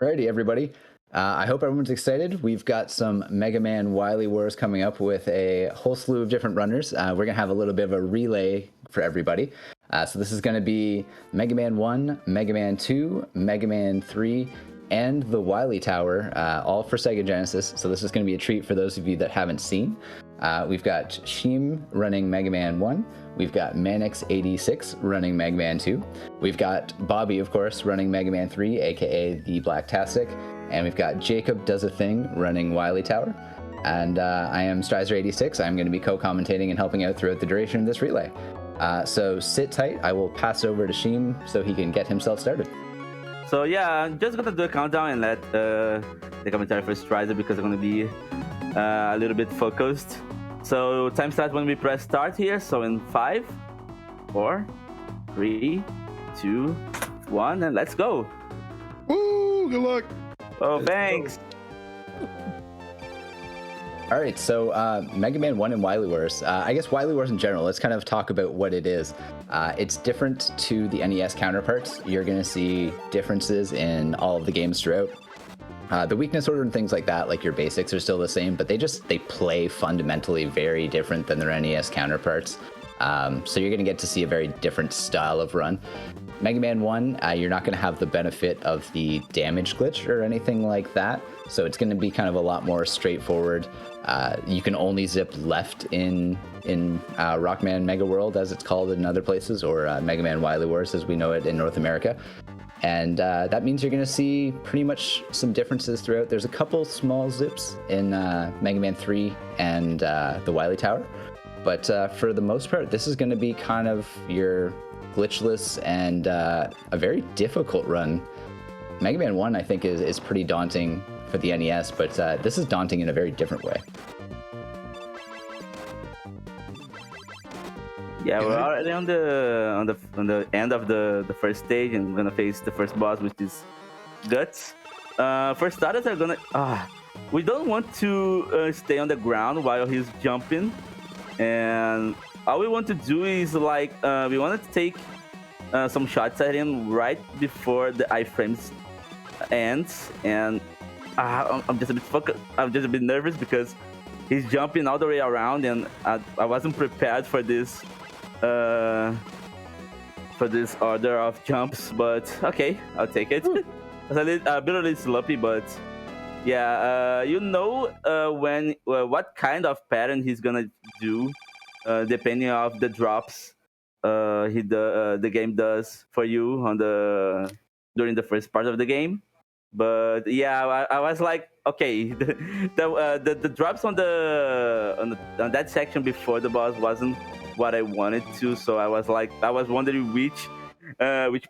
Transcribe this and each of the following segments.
Alrighty, everybody. I hope everyone's excited. We've got some Mega Man Wily Wars coming up with a whole slew of different runners. We're going to have a little bit of a relay for everybody. So this is going to be Mega Man 1, Mega Man 2, Mega Man 3, and the Wily Tower, all for Sega Genesis. So this is going to be a treat for those of you that haven't seen. We've got Shim running Mega Man 1. We've got Mannix86 running Mega Man 2. We've got Bobby, of course, running Mega Man 3, aka TheBlac. And we've got Jacob Does a Thing running Wily Tower. And I am Strizer86. I'm going to be co-commentating and helping out throughout the duration of this relay. So sit tight. I will pass over to Shim so he can get himself started. So yeah, I'm just going to do a countdown and let the commentary for Strizer because I'm going to be a little bit focused. So time starts when we press start here. So in 5, 4, 3, 2, 1, and let's go. Woo! Good luck. Oh, thanks. All right, so Mega Man 1 and Wily Wars. I guess Wily Wars in general, let's kind of talk about what it is. It's different to the NES counterparts. You're going to see differences in all of the games throughout. The weakness order and things like that, like your basics, are still the same, but they play fundamentally very different than their NES counterparts. So you're going to get to see a very different style of run. Mega Man 1, you're not going to have the benefit of the damage glitch or anything like that. So it's going to be kind of a lot more straightforward. You can only zip left in Rockman Mega World, as it's called in other places, or Mega Man Wily Wars as we know it in North America. And that means you're going to see pretty much some differences throughout. There's a couple small zips in Mega Man 3 and the Wily Tower. But for the most part, this is going to be kind of your glitchless and a very difficult run. Mega Man 1, I think, is pretty daunting for the NES, but this is daunting in a very different way. Yeah, we're already on the end of the first stage, and we're gonna face the first boss, which is Guts. For starters, we don't want to stay on the ground while he's jumping, and all we want to do is like we want to take some shots at him right before the iframes ends, and I'm just a bit nervous because he's jumping all the way around, and I wasn't prepared for this order of jumps, but okay, I'll take it. It's a bit a little sloppy, but yeah, what kind of pattern he's gonna do, depending on the drops the game does for you during the first part of the game. But yeah, I was like, okay, the drops on that section before the boss wasn't what I wanted to, so I was wondering which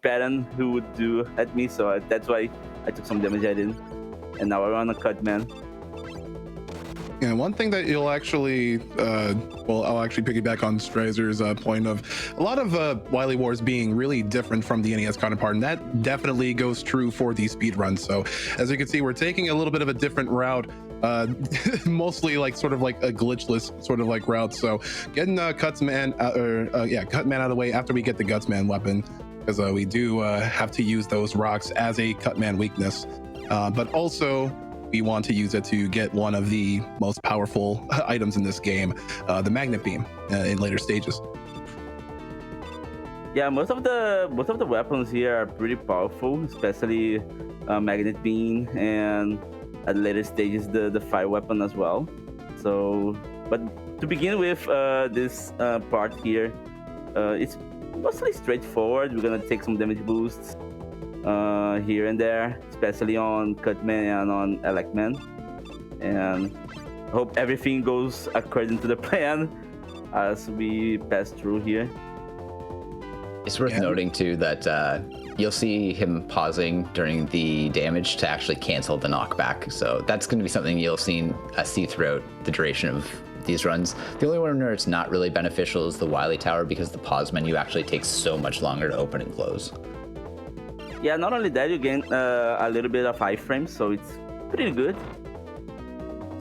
pattern he would do at me, so that's why I took some damage at him, and now we're on a cut, man. Yeah, one thing that you'll actually, I'll actually piggyback on Strazer's point of a lot of Wily Wars being really different from the NES counterpart, and that definitely goes true for the speed runs. So as you can see, we're taking a little bit of a different route, mostly like sort of like a glitchless sort of like route. So getting Cutman out of the way after we get the Gutsman weapon, because we do have to use those rocks as a Cutman weakness, but also we want to use it to get one of the most powerful items in this game, the magnet beam, in later stages. Yeah, most of the weapons here are pretty powerful, especially magnet beam, and at later stages the fire weapon as well. So, but to begin with, this part here, it's mostly straightforward. We're gonna take some damage boosts here and there, especially on Cutman and on Elecman, and hope everything goes according to the plan as we pass through here. It's worth noting too that you'll see him pausing during the damage to actually cancel the knockback, so that's going to be something you'll see throughout the duration of these runs. The only one where it's not really beneficial is the Wily Tower, because the pause menu actually takes so much longer to open and close. Yeah, not only that, you gain a little bit of iframes, so it's pretty good.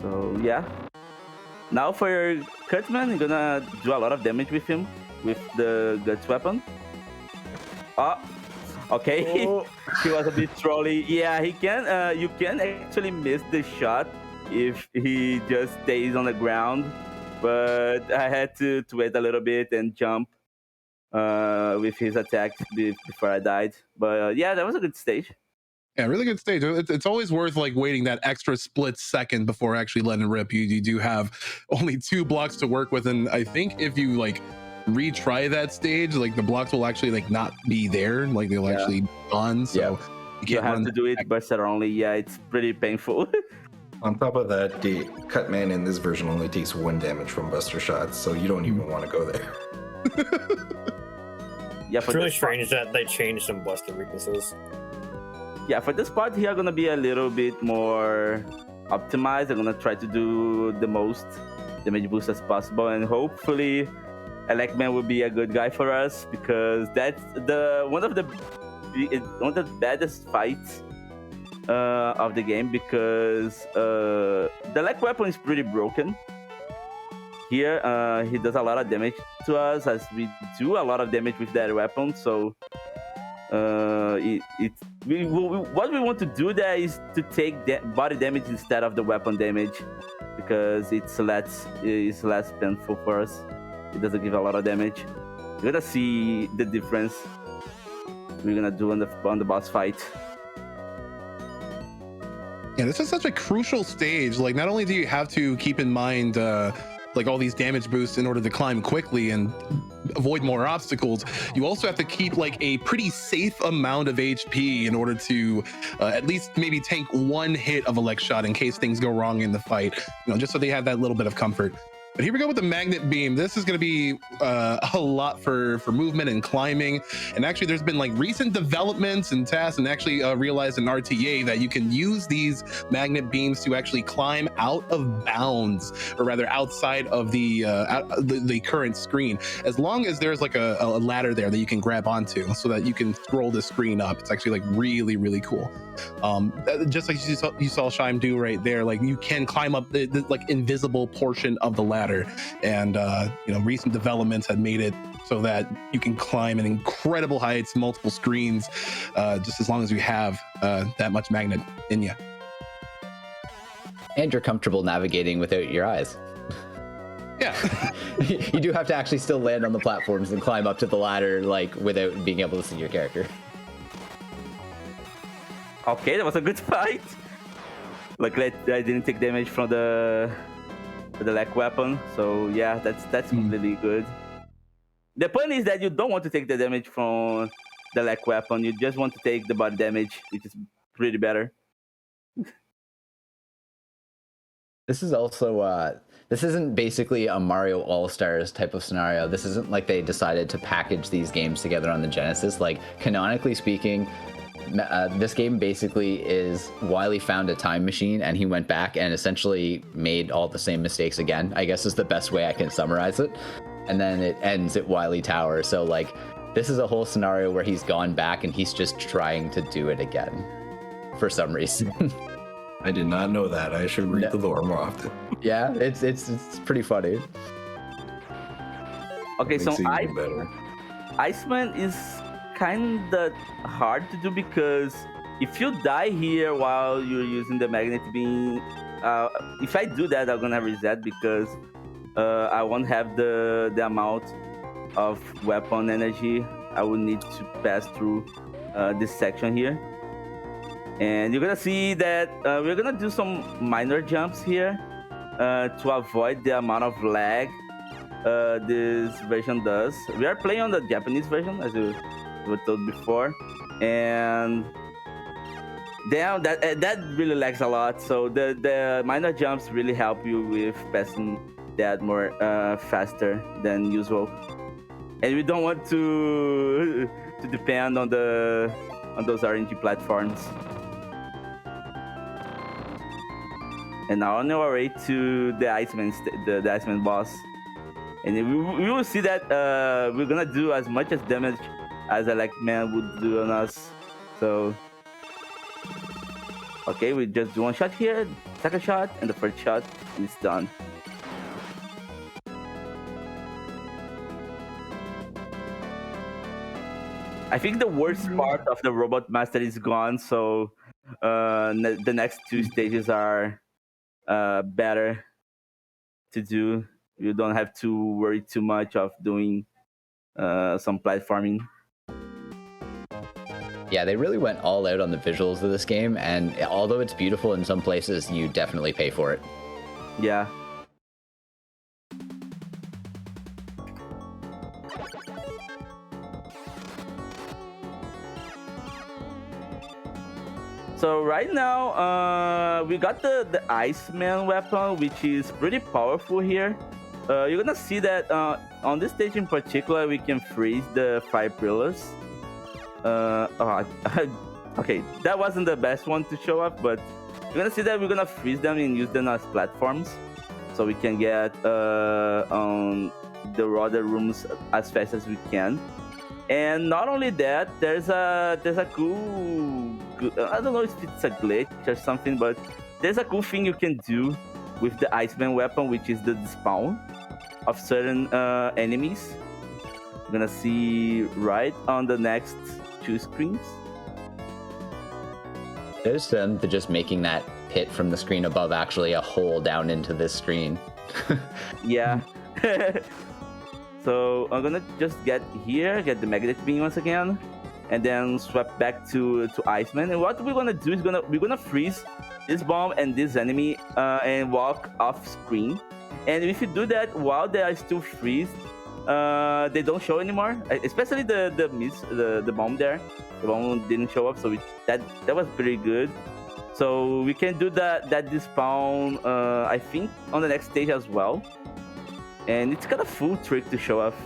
So yeah. Now for your Cutman, you're gonna do a lot of damage with him with the Guts weapon. Oh, Okay, Oh. he was a bit trolly. Yeah, he can. You can actually miss the shot if he just stays on the ground. But I had to wait a little bit and jump with his attack before I died. But yeah, that was a good stage. Yeah, really good stage. It's always worth like waiting that extra split second before actually letting it rip. You do have only 2 blocks to work with, and I think if you like retry that stage, like the blocks will actually like not be there, like they'll actually be gone. So you have to do it Buster only. Yeah, it's pretty painful. On top of that, the cut man in this version only takes 1 damage from Buster shots, so you don't even want to go there. Yeah, It's really strange that they changed some Buster weaknesses. Yeah, for this part here, I'm gonna be a little bit more optimized. I'm gonna try to do the most damage boost as possible, and hopefully Elecman will be a good guy for us, because that's one of the baddest fights of the game, because the Black weapon is pretty broken. Here, he does a lot of damage to us, as we do a lot of damage with that weapon. So what we want to do there is to take body damage instead of the weapon damage, because it's less painful for us. It doesn't give a lot of damage. You're gonna see the difference we're gonna do on the boss fight. Yeah, this is such a crucial stage. Like, not only do you have to keep in mind like all these damage boosts in order to climb quickly and avoid more obstacles, you also have to keep like a pretty safe amount of HP in order to at least maybe tank 1 hit of a leg shot in case things go wrong in the fight, just so they have that little bit of comfort. But here we go with the magnet beam. This is going to be a lot for movement and climbing. And actually, there's been like recent developments and tasks, and actually realized in RTA that you can use these magnet beams to actually climb out of bounds, or rather outside of the current screen, as long as there's like a ladder there that you can grab onto, so that you can scroll the screen up. It's actually like really, really cool. Just like you saw Shime do right there, like you can climb up the like invisible portion of the ladder. And recent developments have made it so that you can climb in incredible heights, multiple screens, just as long as you have that much magnet in you. And you're comfortable navigating without your eyes. Yeah. You do have to actually still land on the platforms and climb up to the ladder, like, without being able to see your character. Okay, that was a good fight. Luckily, I didn't take damage from the Black weapon, so yeah, that's completely good. The point is that you don't want to take the damage from the Black weapon. You just want to take the body damage, which is pretty better. This is also this isn't basically a Mario All-Stars type of scenario. This isn't like they decided to package these games together on the Genesis. Like, canonically speaking, this game basically is Wily found a time machine and he went back and essentially made all the same mistakes again, I guess is the best way I can summarize it. And then it ends at Wily Tower. So like, this is a whole scenario where he's gone back and he's just trying to do it again for some reason. I did not know that. I should read the lore more often. Yeah, it's pretty funny. Okay, so better. Iceman is kind of hard to do, because if you die here while you're using the magnet beam, if I do that, I'm gonna reset, because I won't have the amount of weapon energy I would need to pass through this section here. And you're gonna see that we're gonna do some minor jumps here to avoid the amount of lag this version does. We are playing on the Japanese version, as you were told before, and damn, that really lags a lot. So the minor jumps really help you with passing that more faster than usual. And we don't want to depend on those RNG platforms. And now on our way to the Iceman boss, and we will see that we're gonna do as much as damage as Elecman would do on us. So okay, we just do 1 shot here, second shot, and the first shot, and it's done. I think the worst part of the Robot Master is gone, so the next two stages are better to do. You don't have to worry too much of doing some platforming. Yeah, they really went all out on the visuals of this game, and although it's beautiful in some places, you definitely pay for it. Yeah. So right now, we got the Iceman Weapon, which is pretty powerful here. You're gonna see that on this stage in particular, we can freeze the 5 pillars. Okay, that wasn't the best one to show up, but you're gonna see that we're gonna freeze them and use them as platforms, so we can get on the other rooms as fast as we can. And not only that, there's a cool, I don't know if it's a glitch or something, but there's a cool thing you can do with the Iceman Weapon, which is the despawn of certain enemies. You're gonna see right on the next 2 screens. There's them to just making that pit from the screen above actually a hole down into this screen. Yeah. So I'm gonna just get here, get the magnet beam once again, and then swap back to Iceman. And what we're gonna do is we're gonna freeze this bomb and this enemy and walk off screen. And if you do that while they are still freezed, they don't show anymore. Especially the bomb there. The bomb didn't show up, so that was pretty good. So we can do that despawn, I think, on the next stage as well. And it's got a full trick to show off.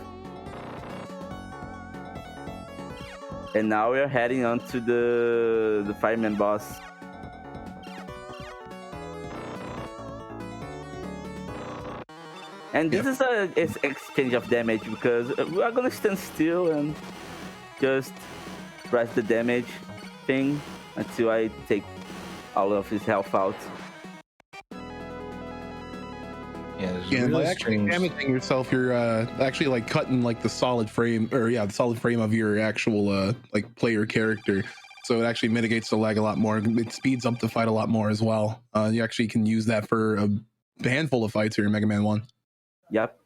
And now we're heading on to the Fireman Boss. And this is a exchange of damage, because we are gonna stand still and just press the damage thing until I take all of his health out. Yeah, it's Yeah, really by actually strange. damaging yourself, you're actually like cutting like the solid frame, or the solid frame of your actual like player character. So it actually mitigates the lag a lot more. It speeds up the fight a lot more as well. You actually can use that for a handful of fights here in Mega Man 1. Yep.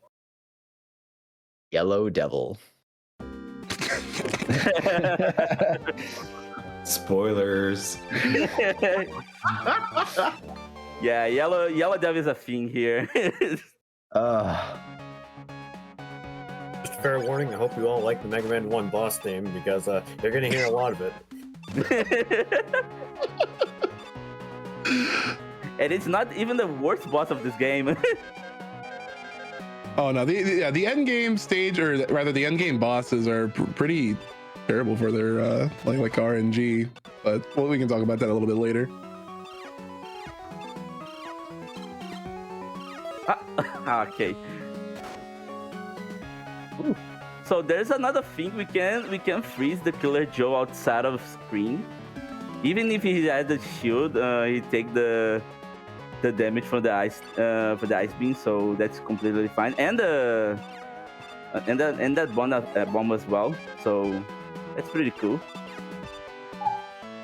Yellow Devil. Spoilers. Yeah, yellow devil is a thing here. Just a fair warning, I hope you all like the Mega Man 1 boss theme, because you're gonna hear a lot of it. And it's not even the worst boss of this game. Oh no, the end game stage, or rather the end game bosses are pretty terrible for their like RNG. But we can talk about that a little bit later. Okay. Ooh. So there's another thing, we can freeze the Killer Joe outside of screen. Even if he has the shield, he take the damage from the ice beam, so that's completely fine. And that bomb as well. So that's pretty cool.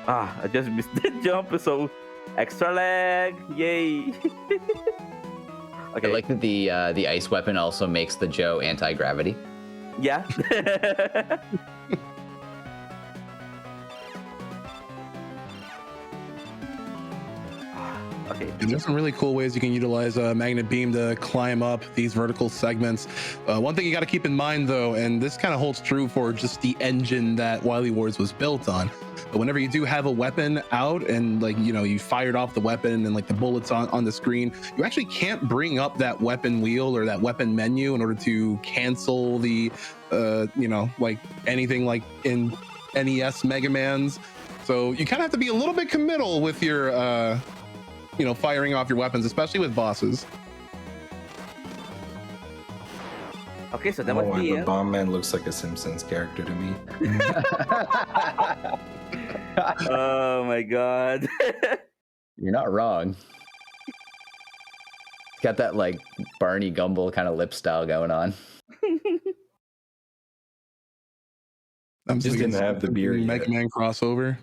I just missed the jump, so extra lag, yay! Okay. I like that the ice weapon also makes the Joe anti-gravity. Yeah. Okay. And there's some really cool ways you can utilize a magnet beam to climb up these vertical segments. One thing you got to keep in mind, though, and this kind of holds true for just the engine that Wily Wars was built on, but whenever you do have a weapon out and you fired off the weapon and like the bullets on the screen, you actually can't bring up that weapon wheel or that weapon menu in order to cancel the like anything like in NES Mega Mans. So you kind of have to be a little bit committal with your firing off your weapons, especially with bosses. Okay, so that was the The end. Bomb Man looks like a Simpsons character to me. Oh my god. You're not wrong. It's got that like Barney Gumble kind of lip style going on. I'm Just didn't have the beer Mega yet. Man crossover.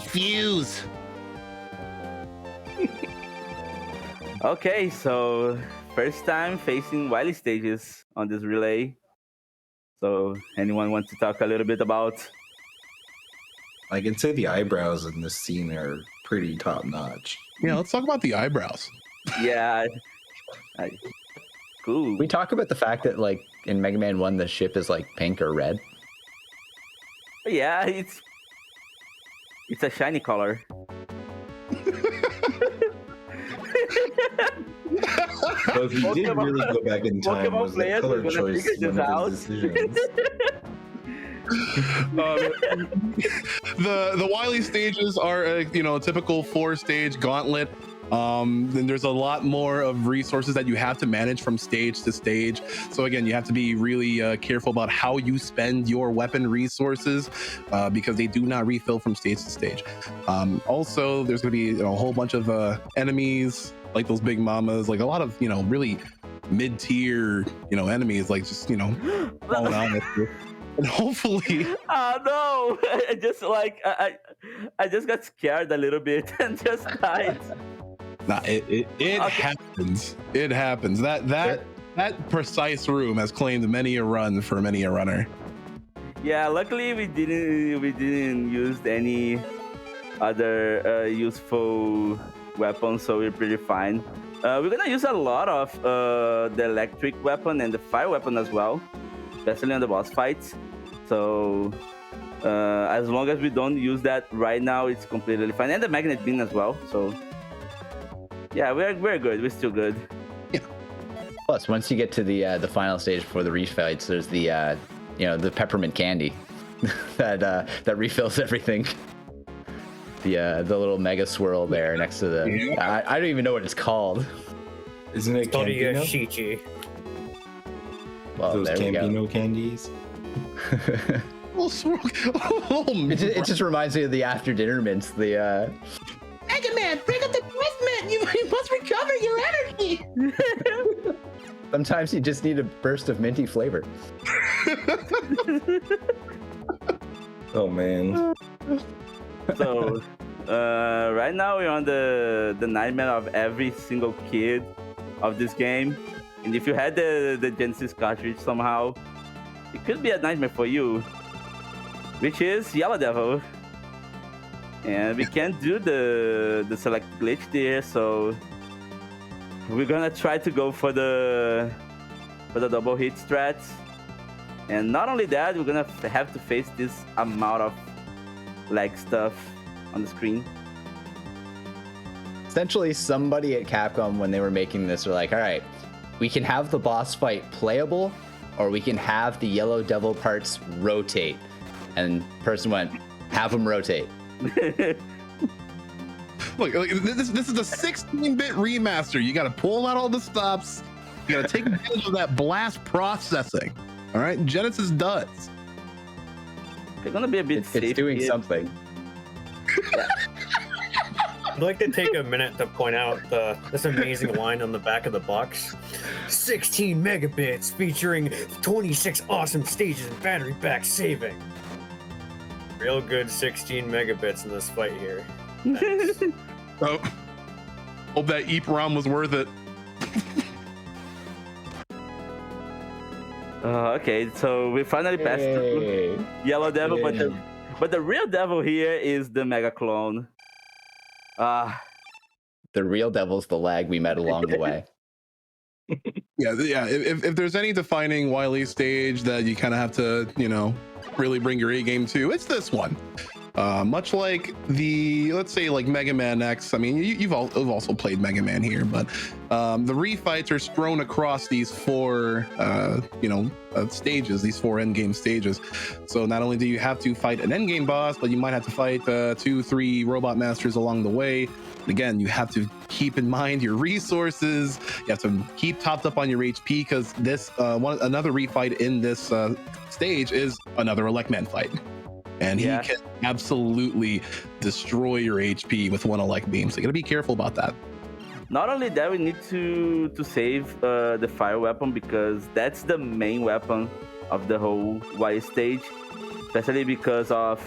Fuse. Okay, so first time facing Wily stages on this relay. So anyone want to talk a little bit about? I can say the eyebrows in this scene are pretty top notch. Yeah, let's talk about the eyebrows. Yeah, cool. We talk about the fact that like in Mega Man 1 the ship is like pink or red. Yeah, it's a shiny color. So if you did really go back in time, Pokemon was the players color are gonna choice figure this one of out. his decisions? The Wily stages are a typical 4-stage gauntlet. Then there's a lot more of resources that you have to manage from stage to stage. So again, you have to be really careful about how you spend your weapon resources because they do not refill from stage to stage. Also, there's going to be a whole bunch of enemies like those big mamas, like a lot of really mid-tier enemies, like just falling out with you. And hopefully, Oh no! I just got scared a little bit and just died. nah, it Okay. happens. It happens. That precise room has claimed many a run for many a runner. Yeah, luckily we didn't use any other useful weapons, so we're pretty fine. We're gonna use a lot of the electric weapon and the fire weapon as well, especially on the boss fights. So as long as we don't use that right now, it's completely fine. And the magnet beam as well. So yeah, we're good. We're still good. Plus, once you get to the final stage before the refights, there's the the peppermint candy that refills everything. The little mega swirl there next to the I don't even know what it's called. Isn't it Campino? Shichi. Well, Those there we go. Campino candies? Oh, swirl. Oh, It just reminds me of the after dinner mints. The Mega Man, bring up the breath mint! You must recover your energy! sometimes you just need a burst of minty flavor. Oh man. So right now we're on the nightmare of every single kid of this game, and if you had the Genesis cartridge somehow, it could be a nightmare for you, which is Yellow Devil. And we can't do the select glitch there, so we're gonna try to go for the double hit strats. And not only that, we're gonna have to face this amount of lag stuff on the screen. Essentially, somebody at Capcom, when they were making this, were like, all right, we can have the boss fight playable, or we can have the Yellow Devil parts rotate. And person went, have them rotate. Look, this is a 16-bit remaster. You got to pull out all the stops. You got to take advantage of that blast processing. All right, Genesis does. We're gonna be a bit safe. It's doing here. something. I'd like to take a minute to point out this amazing line on the back of the box. 16 megabits featuring 26 awesome stages and battery back saving. Real good 16 megabits in this fight here. Thanks. Oh, hope that EEPROM was worth it. Okay, so we finally passed through Yellow Devil, but the real devil here is the Mega Clone. The real devil's the lag we met along the way. Yeah. If there's any defining Wily stage that you kind of have to, really bring your A game to, it's this one. Much like let's say like Mega Man X. I mean, you've also played Mega Man here, but the refights are strewn across these four, stages, these four endgame stages. So not only do you have to fight an endgame boss, but you might have to fight 2-3 robot masters along the way. Again, you have to keep in mind your resources. You have to keep topped up on your HP because this another refight in this stage is another Elecman fight. And he can absolutely destroy your HP with one elect beam. So you gotta be careful about that. Not only that, we need to save the fire weapon because that's the main weapon the whole Wily stage, especially because of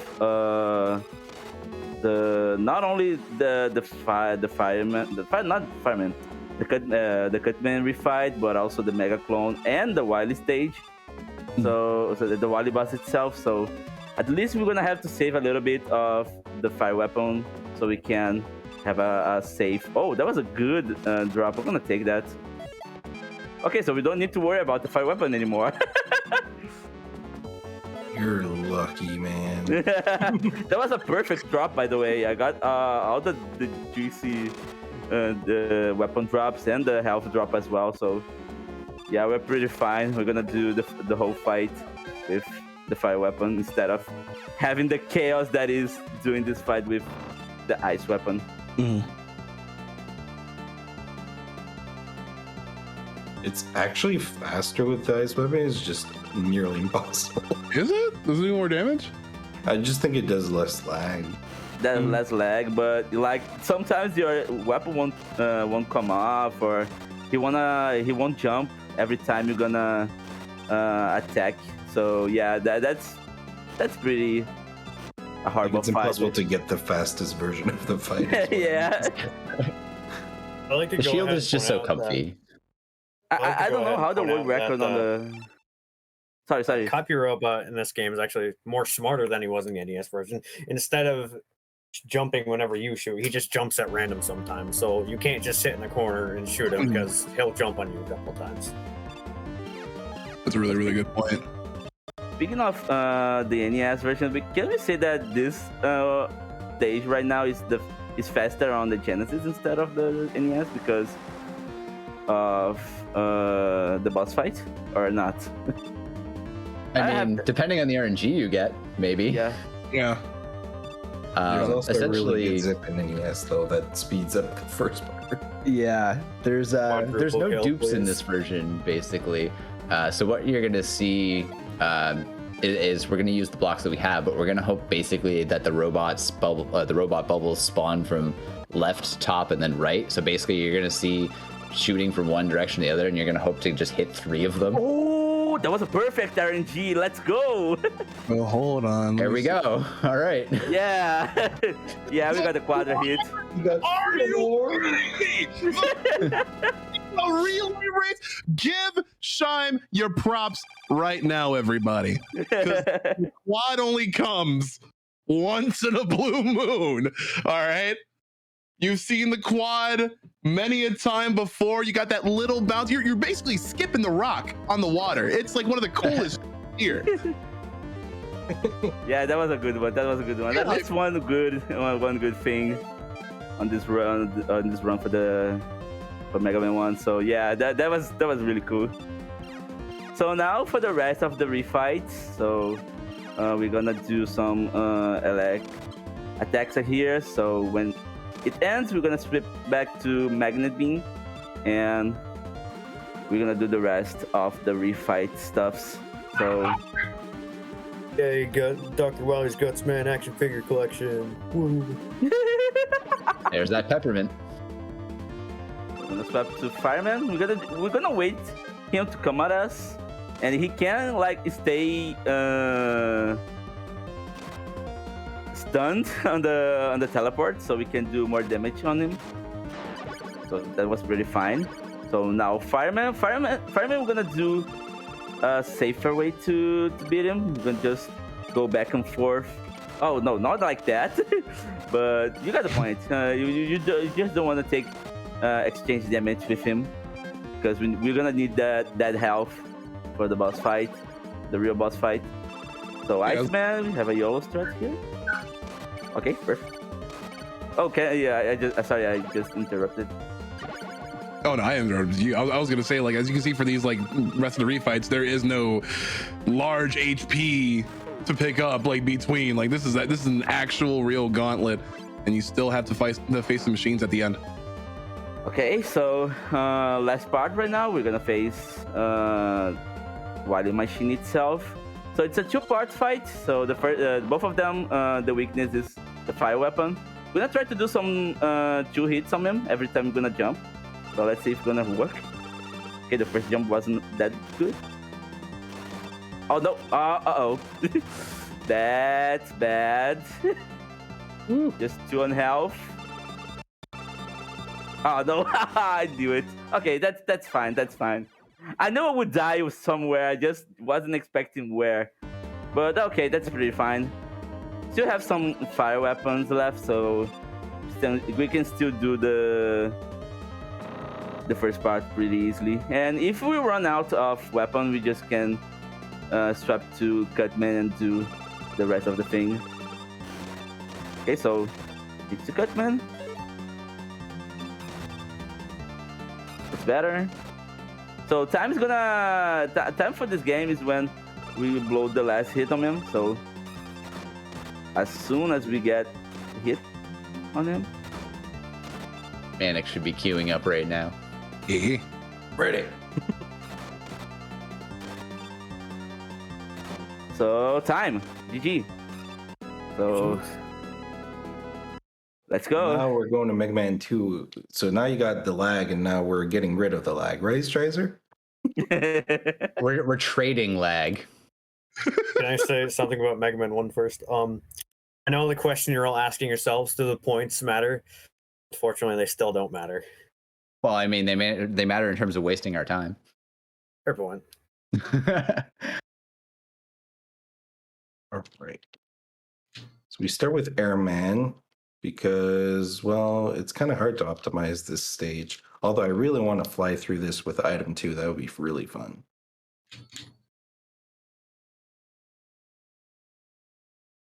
not only the Cutman refight, but also the Mega Clone and the Wily stage. So the Wily boss itself. So at least we're gonna have to save a little bit of the fire weapon so we can have a safe. Oh, that was a good drop. I'm gonna take that. Okay, so we don't need to worry about the fire weapon anymore. You're lucky, man. That was a perfect drop, by the way. I got all the juicy the weapon drops and the health drop as well. So yeah, we're pretty fine. We're gonna do the whole fight with the fire weapon instead of having the chaos that is doing this fight with the ice weapon. It's actually faster with the ice weapon. It's just nearly impossible. Is it? Does it do more damage? I just think it does less lag. There's less lag, but like sometimes your weapon won't come off, or he won't jump every time you're gonna attack. So yeah, that's pretty a horrible It's impossible to get the fastest version of the fight. Yeah. I like to The go shield ahead is and just point so out that comfy. I don't know how the world point out record that, on the. Sorry. Copy Robot in this game is actually more smarter than he was in the NES version. Instead of jumping whenever you shoot, he just jumps at random sometimes. So you can't just sit in the corner and shoot him because he'll jump on you a couple times. That's a really, really good point. Speaking of the NES version, can we say that this stage right now is faster on the Genesis instead of the NES because of the boss fight, or not? I mean, depending on the RNG you get, maybe. Yeah. Yeah. There's also a really Essentially, good zip in NES though that speeds up the first part. yeah. There's no Quadruple kill, dupes in please. this version, basically. So what you're gonna see is we're gonna use the blocks that we have, but we're gonna hope basically that the robot bubbles spawn from left, top, and then right. So basically, you're gonna see shooting from one direction to the other, and you're gonna hope to just hit 3 of them. Oh, that was a perfect RNG. Let's go. Oh, hold on. There we go. All right. Yeah. Yeah, we got the quadra hit. Are you kidding me? A relay race? Give Shime your props right now, everybody. Quad only comes once in a blue moon. All right. You've seen the quad many a time before. You got that little bounce. You're basically skipping the rock on the water. It's like one of the coolest here. Yeah, that was a good one. That's one good thing on this run for Mega Man 1. So yeah, that was really cool. So now for the rest of the refights, so we're gonna do some attacks here. So when it ends, we're gonna flip back to Magnet Beam, and we're gonna do the rest of the refight stuffs. So Yeah, you got Dr. Wily's Gutsman action figure collection. Woo. There's that peppermint. we're gonna swap to Fireman. We're gonna wait him to come at us, and he can like stay stunned on the teleport, so we can do more damage on him. So that was pretty fine. So now Fireman, we're gonna do a safer way to beat him. We're gonna just go back and forth. Oh no, not like that. But you got the point. You just don't want to take exchange damage with him, because we're gonna need that health for the boss fight, the real boss fight. So Yeah. Iceman, we have a YOLO strat here. Okay, perfect. Okay, yeah, I just interrupted. Oh no, I interrupted you. I was gonna say, like, as you can see for these like rest of the refights, there is no large HP to pick up like between. Like this is an actual real gauntlet, and you still have to face the machines at the end. Okay, so last part right now, we're gonna face Wily Machine itself. So it's a 2-part fight. So the first, both of them, the weakness is the fire weapon. We're gonna try to do some 2 hits on him every time we're gonna jump. So let's see if it's gonna work. Okay, the first jump wasn't that good. Oh no! Uh-oh. That's bad. Just 2 on health. Oh no! I knew it. Okay, that's fine. That's fine. I knew I would die somewhere. I just wasn't expecting where. But okay, that's pretty fine. Still have some fire weapons left, so we can still do the first part pretty easily. And if we run out of weapon, we just can swap to Cutman and do the rest of the thing. Okay, so it's the Cutman. It's better. So time for this game is when we blow the last hit on him. So as soon as we get a hit on him, Mannix should be queuing up right now. Ready. so time, GG. So let's go. Now we're going to Mega Man 2. So now you got the lag, and now we're getting rid of the lag, right, Strizer? We're trading lag. Can I say something about Mega Man 1 first? I know the question you're all asking yourselves, do the points matter? Unfortunately, they still don't matter. Well, I mean, they matter in terms of wasting our time. Everyone. All right. So we start with Airman because, well, it's kind of hard to optimize this stage. Although I really want to fly through this with item 2. That would be really fun.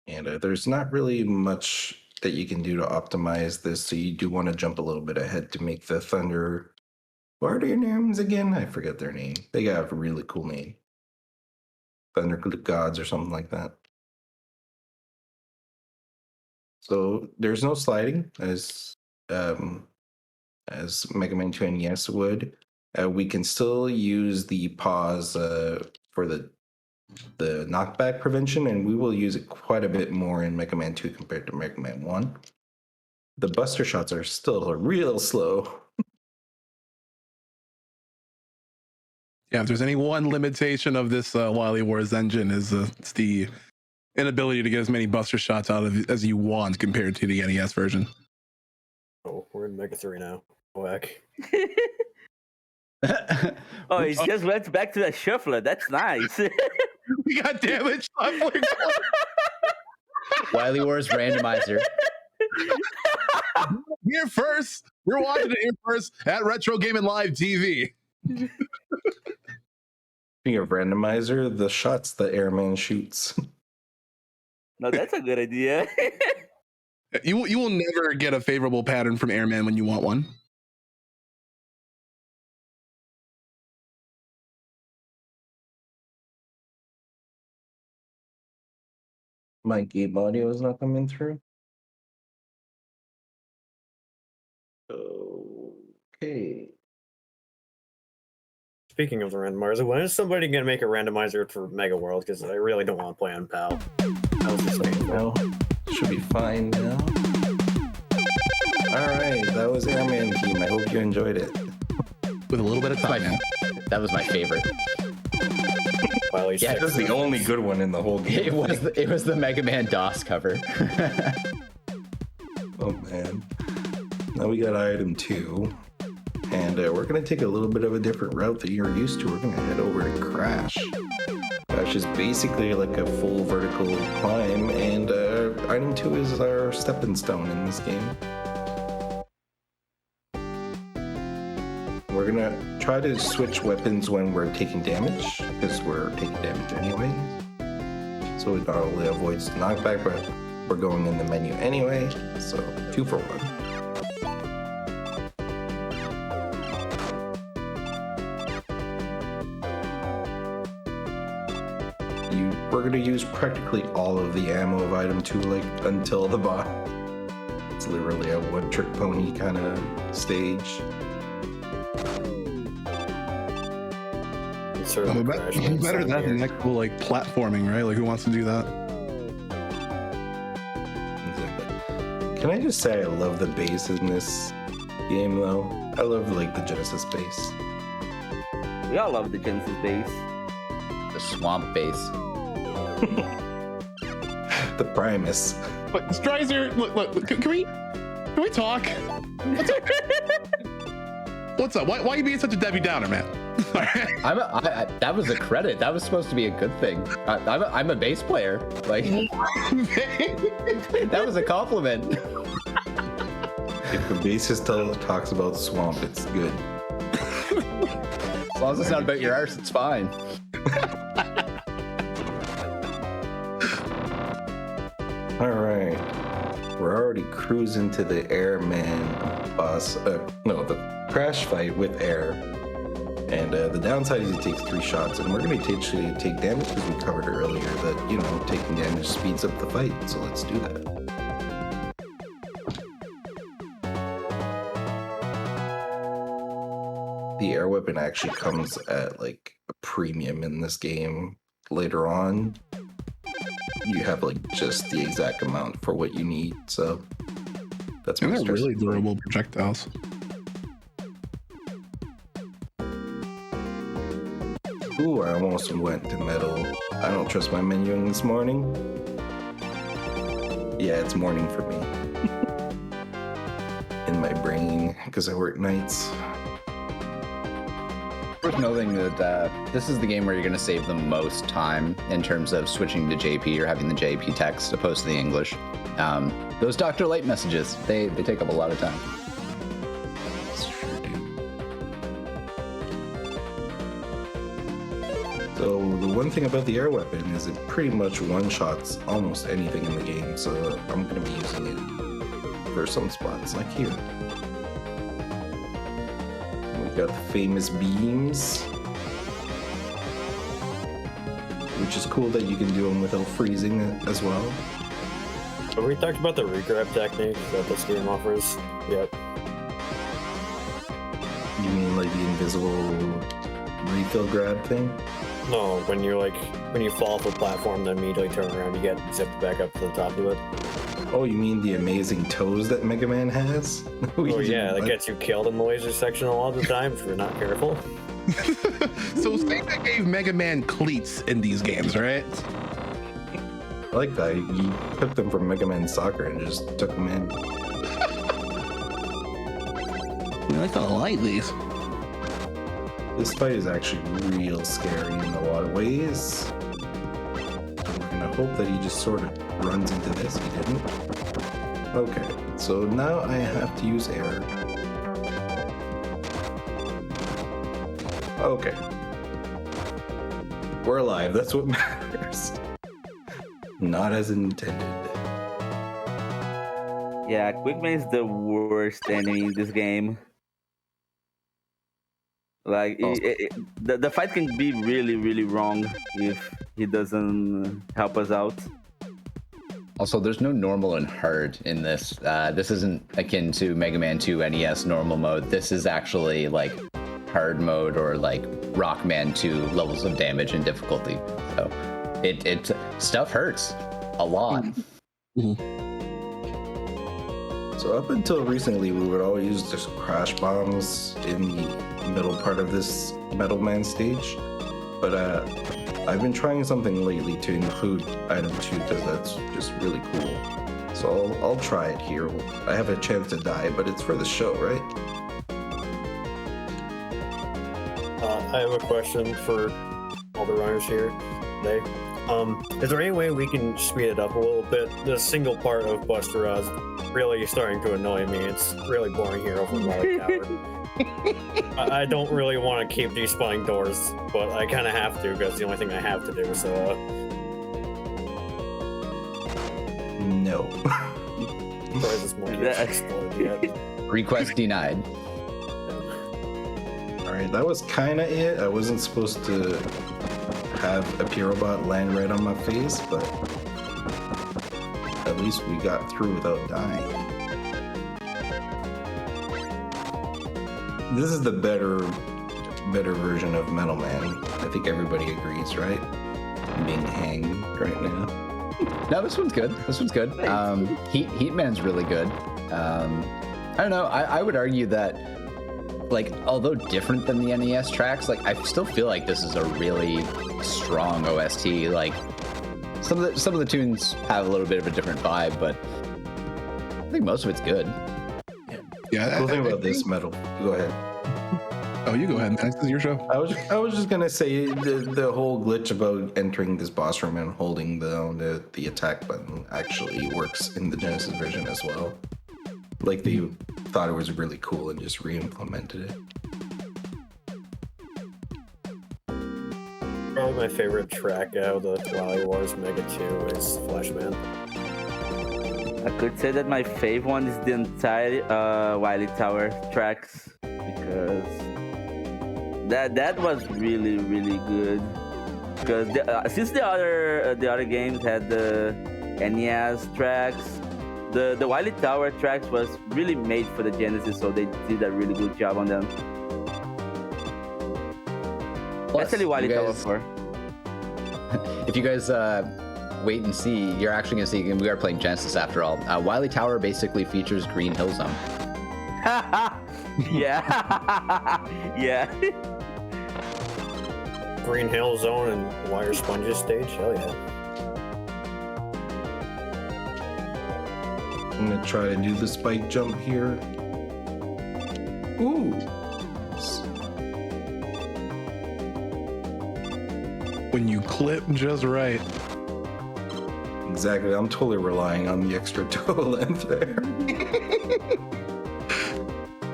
And there's not really much that you can do to optimize this. So you do want to jump a little bit ahead to make the Thunder. What are their names again? I forget their name. They got a really cool name. Thunder Gods or something like that. So there's no sliding as Mega Man 2 NES would. We can still use the pause for the knockback prevention, and we will use it quite a bit more in Mega Man 2 compared to Mega Man 1. The buster shots are still real slow. Yeah, if there's any one limitation of this Wily Wars engine is it's the inability to get as many buster shots out of it as you want compared to the NES version. Oh, we're in Mega 3 now. Whack. Oh, he just went back to the shuffler. That's nice. We got damage. Wily Wars randomizer. Here first. We're watching it here first at Retro Gaming Live TV. Speaking of randomizer, the shots the Airman shoots. No, that's a good idea. You will never get a favorable pattern from Airman when you want one. My game audio is not coming through. Okay. Speaking of the randomizer, when is somebody going to make a randomizer for Mega World? Because I really don't want to play on PAL. That was just saying. Well, should be fine now. All right, that was Airman team. I hope you enjoyed it. With a little bit of time. That was my favorite. Wily Yeah, that's the only good one in the whole game. It was the Mega Man DOS cover. Oh man. Now we got item 2. And we're going to take a little bit of a different route that you're used to. We're going to head over to Crash. Crash is basically like a full vertical climb, and item 2 is our stepping stone in this game. We're going to try to switch weapons when we're taking damage, because we're taking damage anyway. So it not only avoids knockback, but we're going in the menu anyway. So 2 for 1. We're going to use practically all of the ammo of item 2, like, until the boss. It's literally a one-trick pony kind of stage. Better than actual, like, platforming, right? Like, who wants to do that? Exactly. Can I just say I love the bass in this game, though? I love, like, the Genesis bass. We all love the Genesis bass. the swamp base. The Primus. Look, Strizer, look, can we talk? What's up? Why are you being such a Debbie Downer, man? That was a credit. That was supposed to be a good thing. I'm a bass player. Like that was a compliment. If the bassist talks about the swamp, it's good. As long as it's not about your arse, it's fine. All right, we're already cruising to the Airman boss. The crash fight with air. And the downside is it takes 3 shots, and we're going to take damage because we covered earlier that, taking damage speeds up the fight. So let's do that. The air weapon actually comes at like a premium in this game. Later on, you have like just the exact amount for what you need. So that's And my they're really durable projectiles. Ooh, I almost went to metal. I don't trust my menuing this morning. Yeah, it's morning for me. In my brain, because I work nights. Worth noting that this is the game where you're going to save the most time in terms of switching to JP or having the JP text opposed to the English. Those Dr. Light messages, they take up a lot of time. So the one thing about the air weapon is it pretty much one-shots almost anything in the game, so I'm going to be using it for some spots, like here. We've got the famous beams, which is cool that you can do them without freezing as well. Have we talked about the regrab technique that this game offers yet? You mean like the invisible refill grab thing? No, when you fall off a platform, then immediately turn around, you get zipped back up to the top of it. Oh, you mean the amazing toes that Mega Man has? Oh yeah, that gets you killed in the laser section a lot of the time if you're not careful. So Sega gave Mega Man cleats in these games, right? I like that. You took them from Mega Man Soccer and just took them in. I kind of like these. This fight is actually real scary in a lot of ways. We're gonna hope that he just sort of runs into this. He didn't. Okay, so now I have to use air. Okay. We're alive, that's what matters. Not as intended. Yeah, Quickman is the worst enemy in this game. Like, the fight can be really, really wrong if he doesn't help us out. Also, there's no normal and hard in this. This isn't akin to Mega Man 2 NES normal mode. This is actually like hard mode or like Rockman 2 levels of damage and difficulty. So it stuff hurts a lot. So up until recently, we would always use just crash bombs in the middle part of this Metal Man stage. But I've been trying something lately to include item 2 because that's just really cool. So I'll try it here. I have a chance to die, but it's for the show, right? I have a question for all the runners here today. Is there any way we can speed it up a little bit? The single part of Buster is really starting to annoy me. It's really boring here over Wily Tower. I don't really want to keep despawning doors, but I kind of have to because it's the only thing I have to do, so... No. Surprised this monkey hasn't exploded yet. Request denied. Alright, that was kind of it. I wasn't supposed to have a Pirobot land right on my face, but at least we got through without dying. This is the better version of Metal Man. I think everybody agrees, right? I'm being hanged right now. No, this one's good. This one's good. Heatman's really good. I don't know. I would argue that like, although different than the NES tracks, like, I still feel like this is a really strong OST. Like, some of the tunes have a little bit of a different vibe, but I think most of it's good. Yeah. Cool thing about this metal. Go ahead. Oh, you go ahead. This is your show. I was just gonna say the whole glitch about entering this boss room and holding down the attack button actually works in the Genesis version as well. Like they thought it was really cool and just re-implemented it. Probably my favorite track out of the Wily Wars Mega 2 is Flashman. I could say that my fave one is the entire Wily Tower tracks because that was really good. Because since the other games had the NES tracks, the Wily Tower tracks was really made for the Genesis, so they did a really good job on them. Especially Wily Tower 4. If you guys wait and see, you're actually going to see, and we are playing Genesis after all. Wily Tower basically features Green Hill Zone. Yeah. Yeah. Green Hill Zone and Wire Sponges stage? Hell yeah. I'm gonna try to do the spike jump here. Ooh. When you clip just right. Exactly. I'm totally relying on the extra toe length there.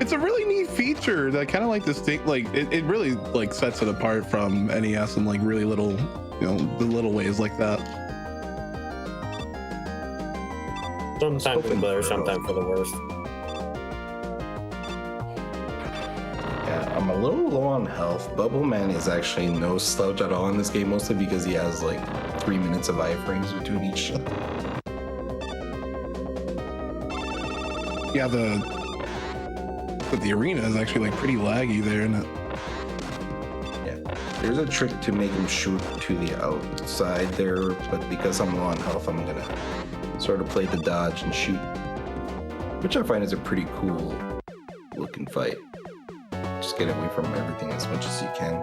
It's a really neat feature that kind of like distinct, like it really like sets it apart from NES in like really little, you know, the little ways like that. Sometimes for the better, sometimes for the worst. Yeah, I'm a little low on health. Bubble Man is actually no slouch at all in this game, mostly because he has like 3 minutes of iframes between each shot. Yeah, the arena is actually like pretty laggy there, isn't it? Yeah, there's a trick to make him shoot to the outside there, but because I'm low on health, I'm gonna sort of play the dodge and shoot, which I find is a pretty cool looking fight. Just get away from everything as much as you can.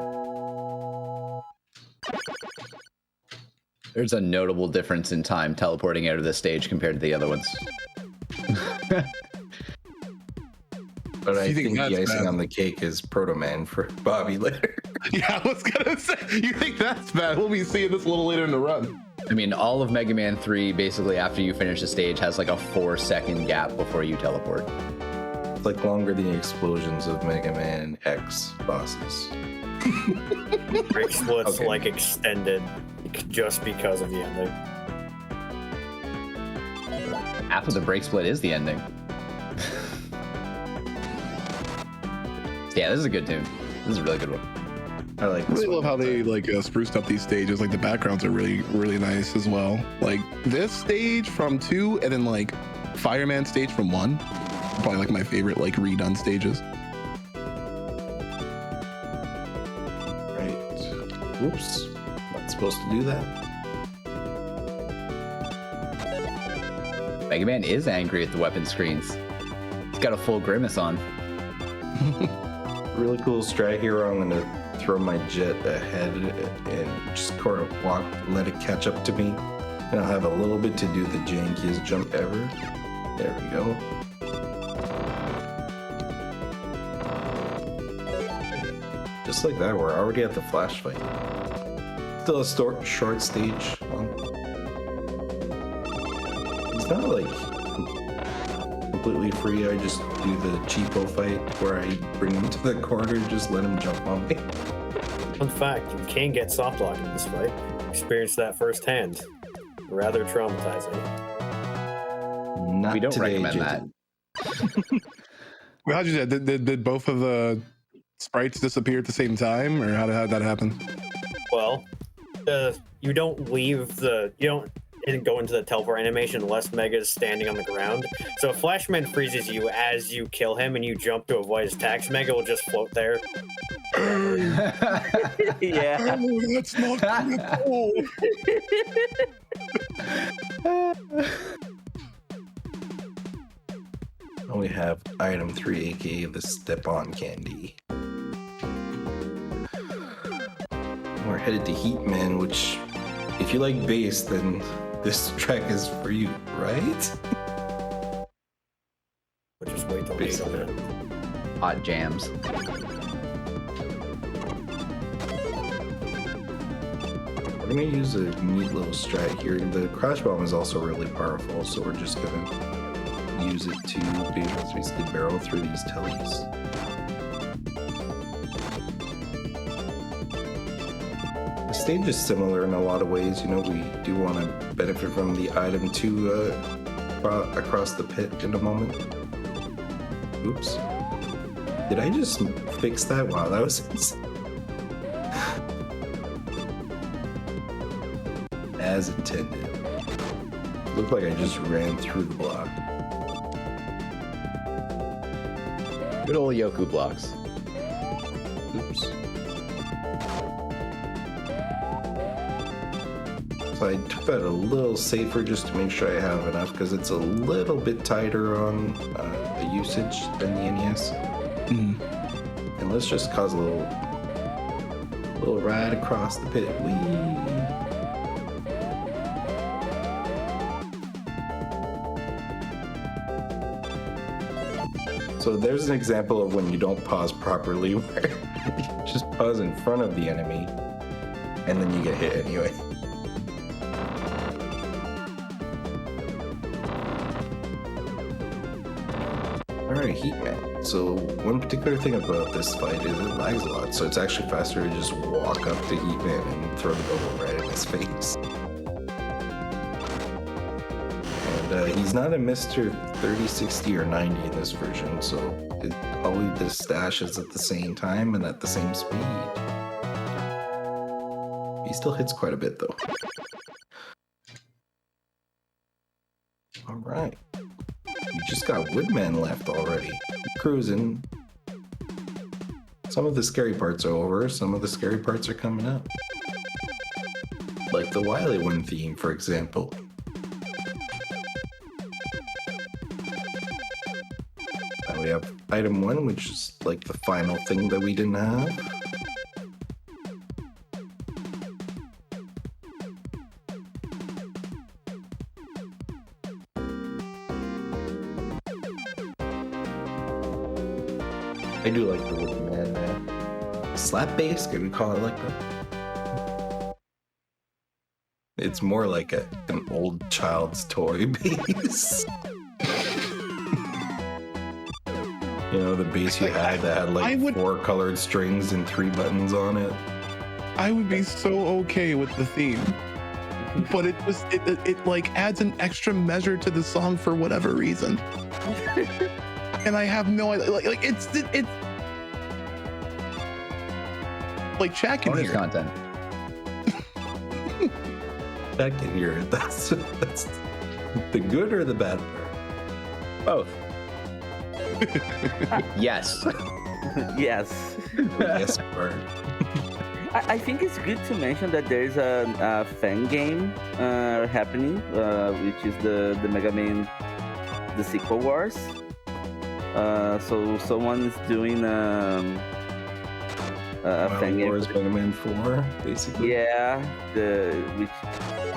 There's a notable difference in time teleporting out of this stage compared to the other ones. But I You think think the that's icing bad? on the cake is Proto Man for Bobby later. Yeah, I was gonna say, you think that's bad? We'll be seeing this a little later in the run. I mean, all of Mega Man 3, basically, after you finish the stage, has like a 4-second gap before you teleport. It's like longer than the explosions of Mega Man X bosses. Break splits Okay. like extended just because of the ending. Half of the break split is the ending. Yeah, this is a good tune. This is a really good one. I like I this really love one. how they like spruced up these stages. Like the backgrounds are really nice as well. Like this stage from 2 and then like Fireman stage from 1. Probably like my favorite like redone stages. Right. Whoops. Not supposed to do that. Mega Man is angry at the weapon screens. He's got a full grimace on. Really cool strat here. I'm gonna throw my jet ahead and just sort of walk, let it catch up to me. And I'll have a little bit to do the jankiest jump ever. There we go. Just like that, we're already at the flash fight. Still a short stage. It's not like completely free. I just do the cheapo fight where I bring him to the corner and just let him jump on me. Fun fact, you can get soft lock in this fight. Experienced that firsthand. Rather traumatizing. Not We don't today, recommend Jason. that. Well, how'd you do that? Did both of the sprites disappear at the same time, or how did that happen? Well, you don't didn't go into the teleport animation unless Mega's standing on the ground. So if Flashman freezes you as you kill him and you jump to avoid his attacks, Mega will just float there. Yeah. Oh, that's not cool. We have item 3, aka the step-on candy. We're headed to Heatman, which, if you like bass, then this track is for you, right? We'll just wait till Bass 8 on that. Hot jams. We're gonna use a neat little strat here. The crash bomb is also really powerful, so we're just gonna use it to basically barrel through these tellies. The stage is similar in a lot of ways. You know, we do want to benefit from the item 2 across the pit in a moment. Oops. Did I just fix that? Wow, that was insane. As intended. Looked like I just ran through the block. Good old Yoku blocks. Oops. So I took that a little safer just to make sure I have enough, because it's a little bit tighter on the usage than the NES. And let's just cause a little ride across the pit. Whee! So there's an example of when you don't pause properly, where you just pause in front of the enemy, and then you get hit anyway. Alright, Heatman. So one particular thing about this fight is it lags a lot, so it's actually faster to just walk up to Heatman and throw the bubble right in his face. And he's not a Mr. 30, 60, or 90 in this version, so it always the stash is at the same time and at the same speed. He still hits quite a bit though. Alright. We just got Woodman left already. Cruising. Some of the scary parts are over, some of the scary parts are coming up. Like the Wily One theme, for example. Now we have item 1, which is like the final thing that we didn't have. I do like the Woodman slap bass, could we call it like that? It's more like an old child's toy bass. You know, the bass you had that had like 4 colored strings and 3 buttons on it. I would be so okay with the theme, but it just it like adds an extra measure to the song for whatever reason. And I have no idea. Like it's like Jack in Bonus here. content. Back in here, that's the good or the bad part? Both. Yes. Yes. The yes part. I think it's good to mention that there's a fan game happening, which is the Mega Man, the sequel Wars. So someone is doing a fan game. Wars Mega Man 4, basically. Yeah, which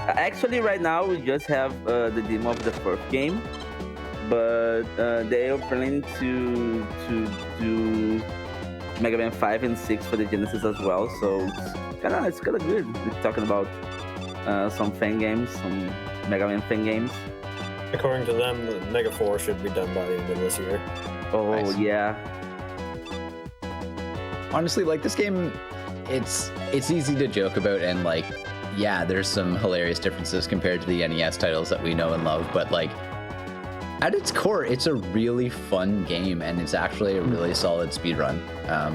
actually right now we just have the demo of the 4th game, but they are planning to do Mega Man 5 and 6 for the Genesis as well. So it's kind of good. We're talking about some fan games, some Mega Man fan games. According to them, the Mega 4 should be done by the end of this year. Oh, Nice. yeah. Honestly, like this game, it's easy to joke about, and like, yeah, there's some hilarious differences compared to the NES titles that we know and love, but like, at its core, it's a really fun game, and it's actually a really solid speedrun.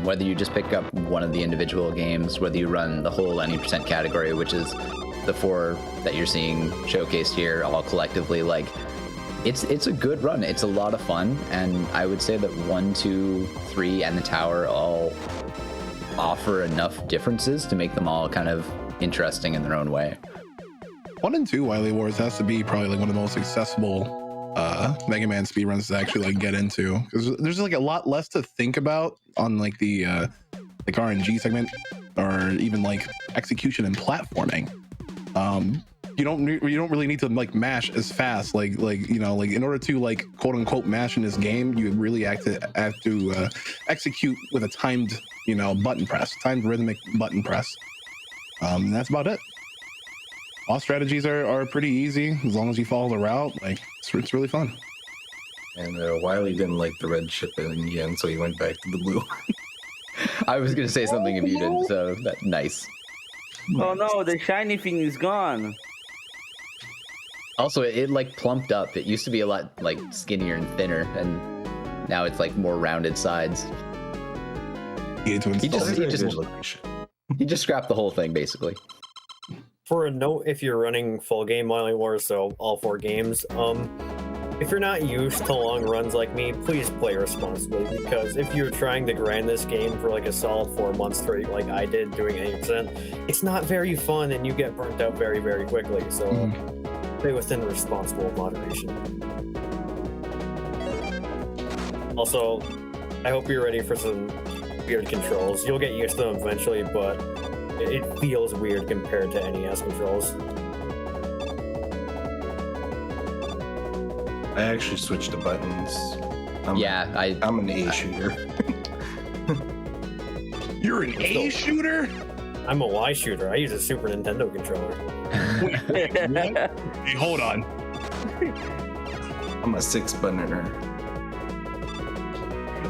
Whether you just pick up one of the individual games, whether you run the whole 90% category, which is the 4 that you're seeing showcased here all collectively, like, it's a good run. It's a lot of fun, and I would say that 1, 2, 3, and the tower all offer enough differences to make them all kind of interesting in their own way. 1 and 2 Wily Wars has to be probably like one of the most accessible Mega Man speedruns to actually like get into, because there's like a lot less to think about on like the like RNG segment, or even like execution and platforming. You don't really need to like mash as fast, like you know, like in order to like quote unquote mash in this game, you really have to execute with a timed, you know, timed rhythmic button press. And that's about it. Boss strategies are pretty easy as long as you follow the route. Like it's really fun. And Wily didn't like the red ship in the end, so he went back to the blue. I was gonna say something if you didn't, so nice. Oh no, the shiny thing is gone. Also, it like plumped up. It used to be a lot like skinnier and thinner, and now it's like more rounded sides. He just scrapped the whole thing basically. For a note, if you're running full game Wily Wars, so all 4 games, if you're not used to long runs like me, please play responsibly, because if you're trying to grind this game for like a solid 4 months straight, like I did doing 80%, it's not very fun and you get burnt out very, very quickly. So play within responsible moderation. Also, I hope you're ready for some weird controls. You'll get used to them eventually, but it feels weird compared to NES controls. I actually switched the buttons. I'm an A shooter. You're an A shooter? I'm a Y shooter. I use a Super Nintendo controller. Hey, hold on. I'm a 6-buttoner.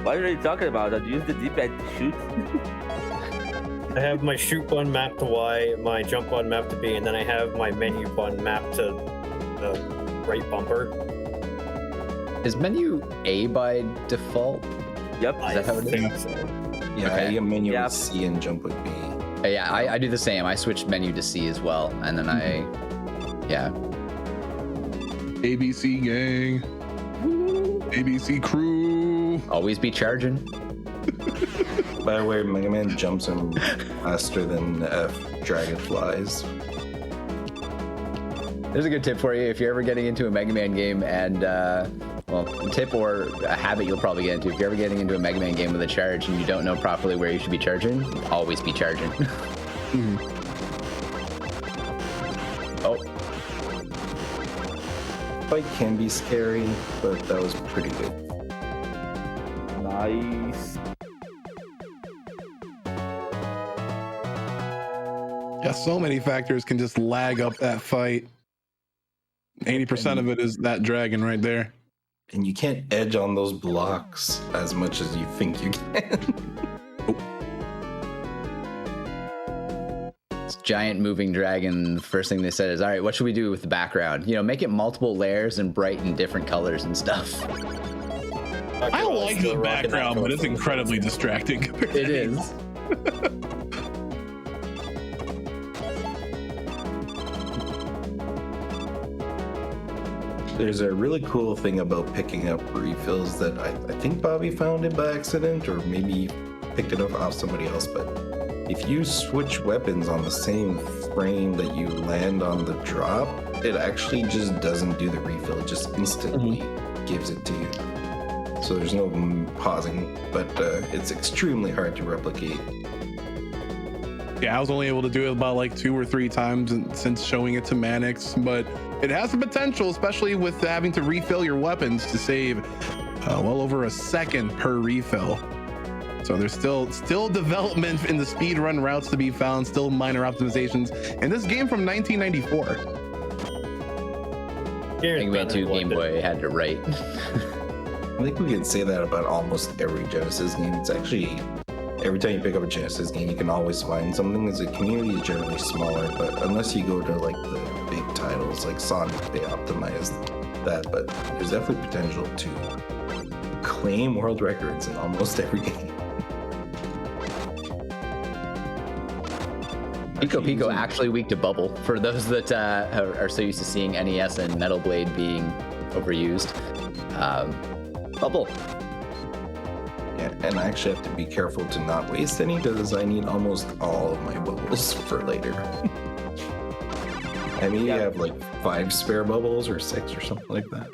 What are you talking about? Did you use the D-pad to shoot? I have my shoot button mapped to Y, my jump button mapped to B, and then I have my menu button mapped to the right bumper. Is menu A by default? Yep. Is that how it is? So. Yeah, Okay. I get menu with C and jump with B. Yeah, I do the same. I switched menu to C as well, and then ABC gang. ABC crew. always be charging. By the way, Mega Man jumps him faster than dragonflies. There's a good tip for you if you're ever getting into a Mega Man game and, well, a tip or a habit you'll probably get into. If you're ever getting into a Mega Man game with a charge and you don't know properly where you should be charging, always be charging. Oh. Fight can be scary, but that was pretty good. Nice. Yeah, so many factors can just lag up that fight. 80% of it is that dragon right there. And you can't edge on those blocks as much as you think you can. This giant moving dragon, the first thing they said is, all right, what should we do with the background? You know, make it multiple layers and bright and different colors and stuff. I like the background, but it's incredibly distracting. It is. There's a really cool thing about picking up refills that I think Bobby found it by accident, or maybe picked it up off somebody else, but if you switch weapons on the same frame that you land on the drop, it actually just doesn't do the refill, it just instantly gives it to you. So there's no pausing, but it's extremely hard to replicate. Yeah, I was only able to do it about like 2 or 3 times since showing it to Mannix, but it has the potential, especially with having to refill your weapons, to save well over a second per refill. So there's still development in the speedrun routes to be found, still minor optimizations. And this game from 1994. Mega Man 2 Game Boy had it right. I think we can say that about almost every Genesis game. It's actually, every time you pick up a Genesis game, you can always find something. As the community is generally smaller, but unless you go to like the big titles like Sonic, they optimize that. But there's definitely potential to claim world records in almost every game. Pico actually weak to bubble. For those that are so used to seeing NES and Metal Blade being overused, bubble. Yeah, and I actually have to be careful to not waste any because I need almost all of my bubbles for later. I mean, you have like 5 spare bubbles or 6 or something like that.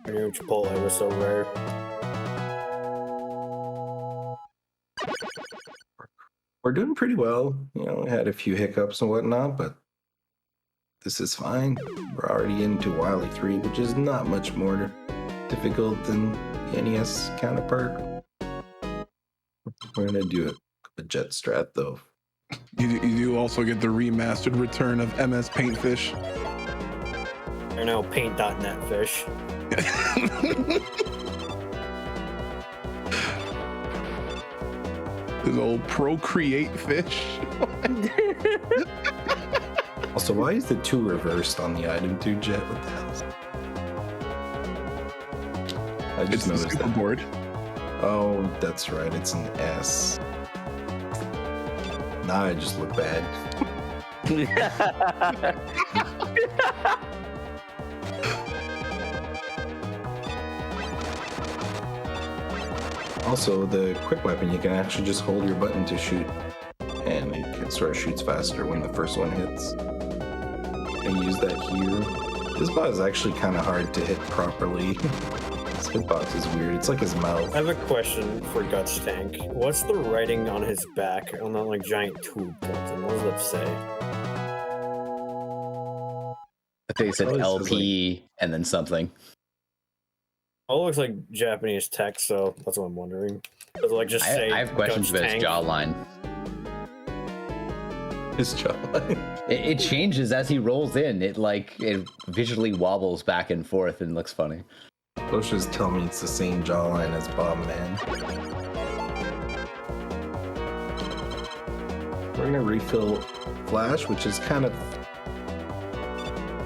I knew Chipotle was so rare. We're doing pretty well. You know, we had a few hiccups and whatnot, but this is fine. We're already into Wily 3, which is not much more difficult than the NES counterpart. We're gonna do a jet strat though. You do also get the remastered return of MS Paintfish. They're now paint.net fish. This old Procreate fish. Also, why is the 2 reversed on the item 2 jet? What the hell is that? I It's just the noticed that. scuba Oh, that's right. It's an S. Now I just look bad. Also, the quick weapon, you can actually just hold your button to shoot, and it sort of shoots faster when the first one hits. I use that here. This boss is actually kind of hard to hit properly. His hitbox is weird. It's like his mouth. I have a question for Guts Tank. What's the writing on his back on that like giant tube Captain? What does that say? I think it said Oh, it says, LP and then something. Oh, it looks like Japanese text, so that's what I'm wondering. Does it like just say I have questions Guts about his Tank? jawline. His jawline. It changes as he rolls in. It visually wobbles back and forth and looks funny. Those just tell me it's the same jawline as Bob Man. We're gonna refill Flash, which is kind of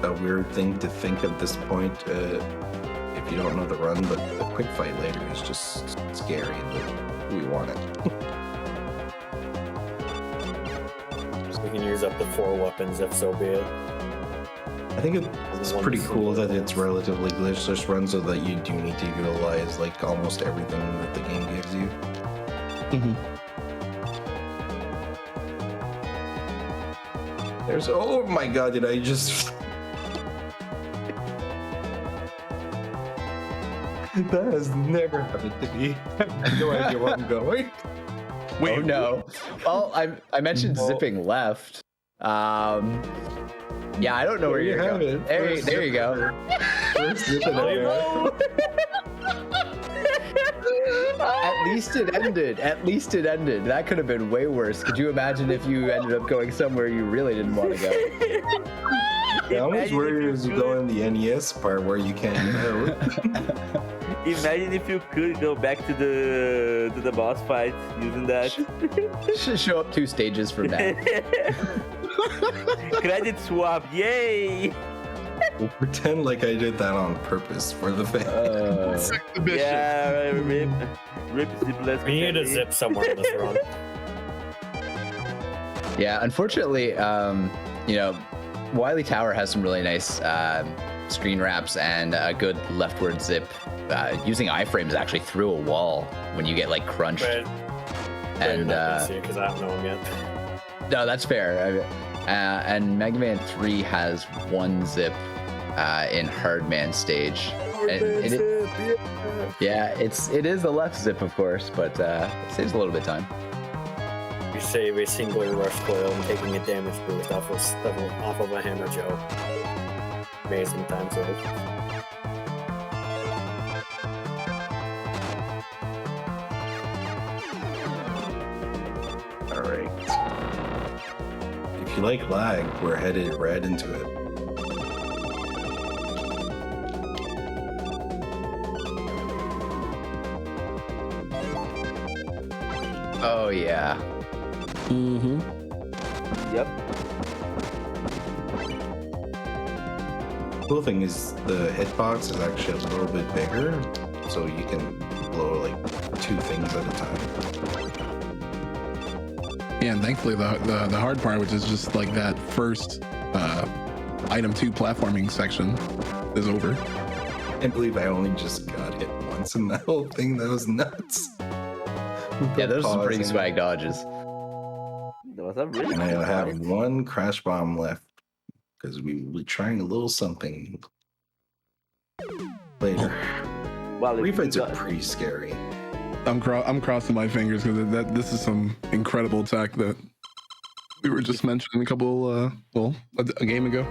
a weird thing to think at this point if you don't know the run, but the quick fight later is just scary and we want it. So we can use up the 4 weapons if so be it. I think it's pretty cool that it's relatively glitchless run so that you do need to utilize like almost everything that the game gives you. There's, oh my god, did I just... That has never happened to me. I have no idea where I'm going. Wait, oh no. Well, I mentioned zipping left. Yeah, I don't know where you're going. There you go. First zipping anywhere. At least it ended. At least it ended. That could have been way worse. Could you imagine if you ended up going somewhere you really didn't want to go? How much worrier is you go in the NES part where you can't out? Imagine if you could go back to the boss fight using that. Should show up 2 stages from now. Credit swap, yay! We'll pretend like I did that on purpose for the fans. Yeah, rip zipless. We need to zip somewhere in this run. Yeah, unfortunately, you know, Wily Tower has some really nice screen wraps and a good leftward zip. Using iframes actually through a wall when you get like crunched. And because I don't know him yet. No, that's fair. And Mega Man 3 has 1 zip in Hardman stage. Yeah, it is the left zip, of course, but it saves a little bit of time. You save a singular rush coil and taking a damage boost off of a hammer Joe. Amazing time save. All right. If you like lag, we're headed right into it. Oh yeah. Mm-hmm. Yep. Cool thing is the hitbox is actually a little bit bigger, so you can blow like 2 things at a time. Yeah, and thankfully the hard part, which is just like that first item 2 platforming section, is over. I can't believe I only just got hit once in that whole thing. That was nuts. Yeah, those are some pretty Pausing. swag dodges. That was a really And I good have fight. 1 crash bomb left because we were trying a little something. later. Well, if Refights we are got- pretty scary. I'm crossing my fingers because this is some incredible tech that we were just mentioning a couple a game ago.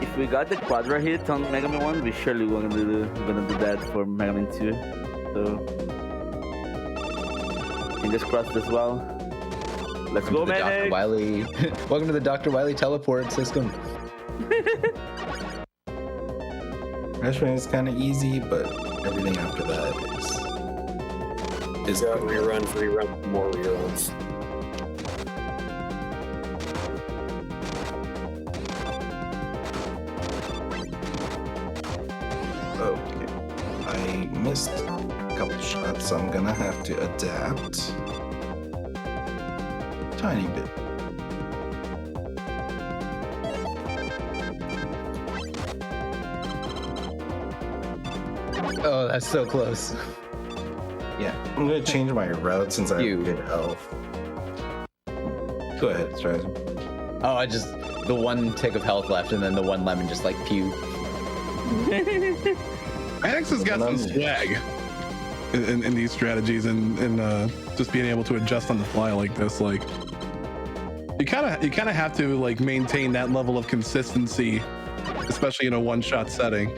If we got the Quadra hit on Mega Man 1, we surely gonna do that for Mega Man 2. So fingers crossed as well. Let's go, Welcome to the Dr. Mannix! Wily. Welcome to the Dr. Wily teleport system. Freshman is kind of easy, but everything after that is Got reruns, more reruns. okay. I missed a couple shots, so I'm gonna have to adapt. Tiny bit. Oh, that's so close. Yeah, I'm gonna change my route since I You. have good health. Go ahead, Strider. Oh, I just the one tick of health left, and then the one lemon just like pew. Mannix has got some swag in these strategies and just being able to adjust on the fly like this. Like you kind of have to like maintain that level of consistency, especially in a one-shot setting.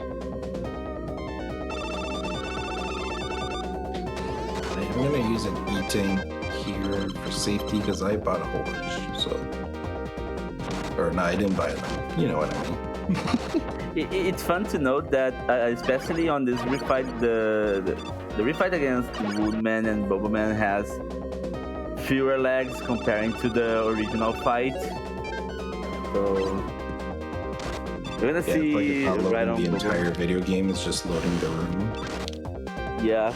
I'm gonna use an eating here for safety because I bought a whole bunch. So, or no, I didn't buy them. You know what I mean. It's fun to note that, especially on this refight, the refight against Woodman and Boboman has fewer legs comparing to the original fight. So we're gonna Yeah, see like it's not right loading on the Bobo. entire video game. It's just loading the room. Yeah.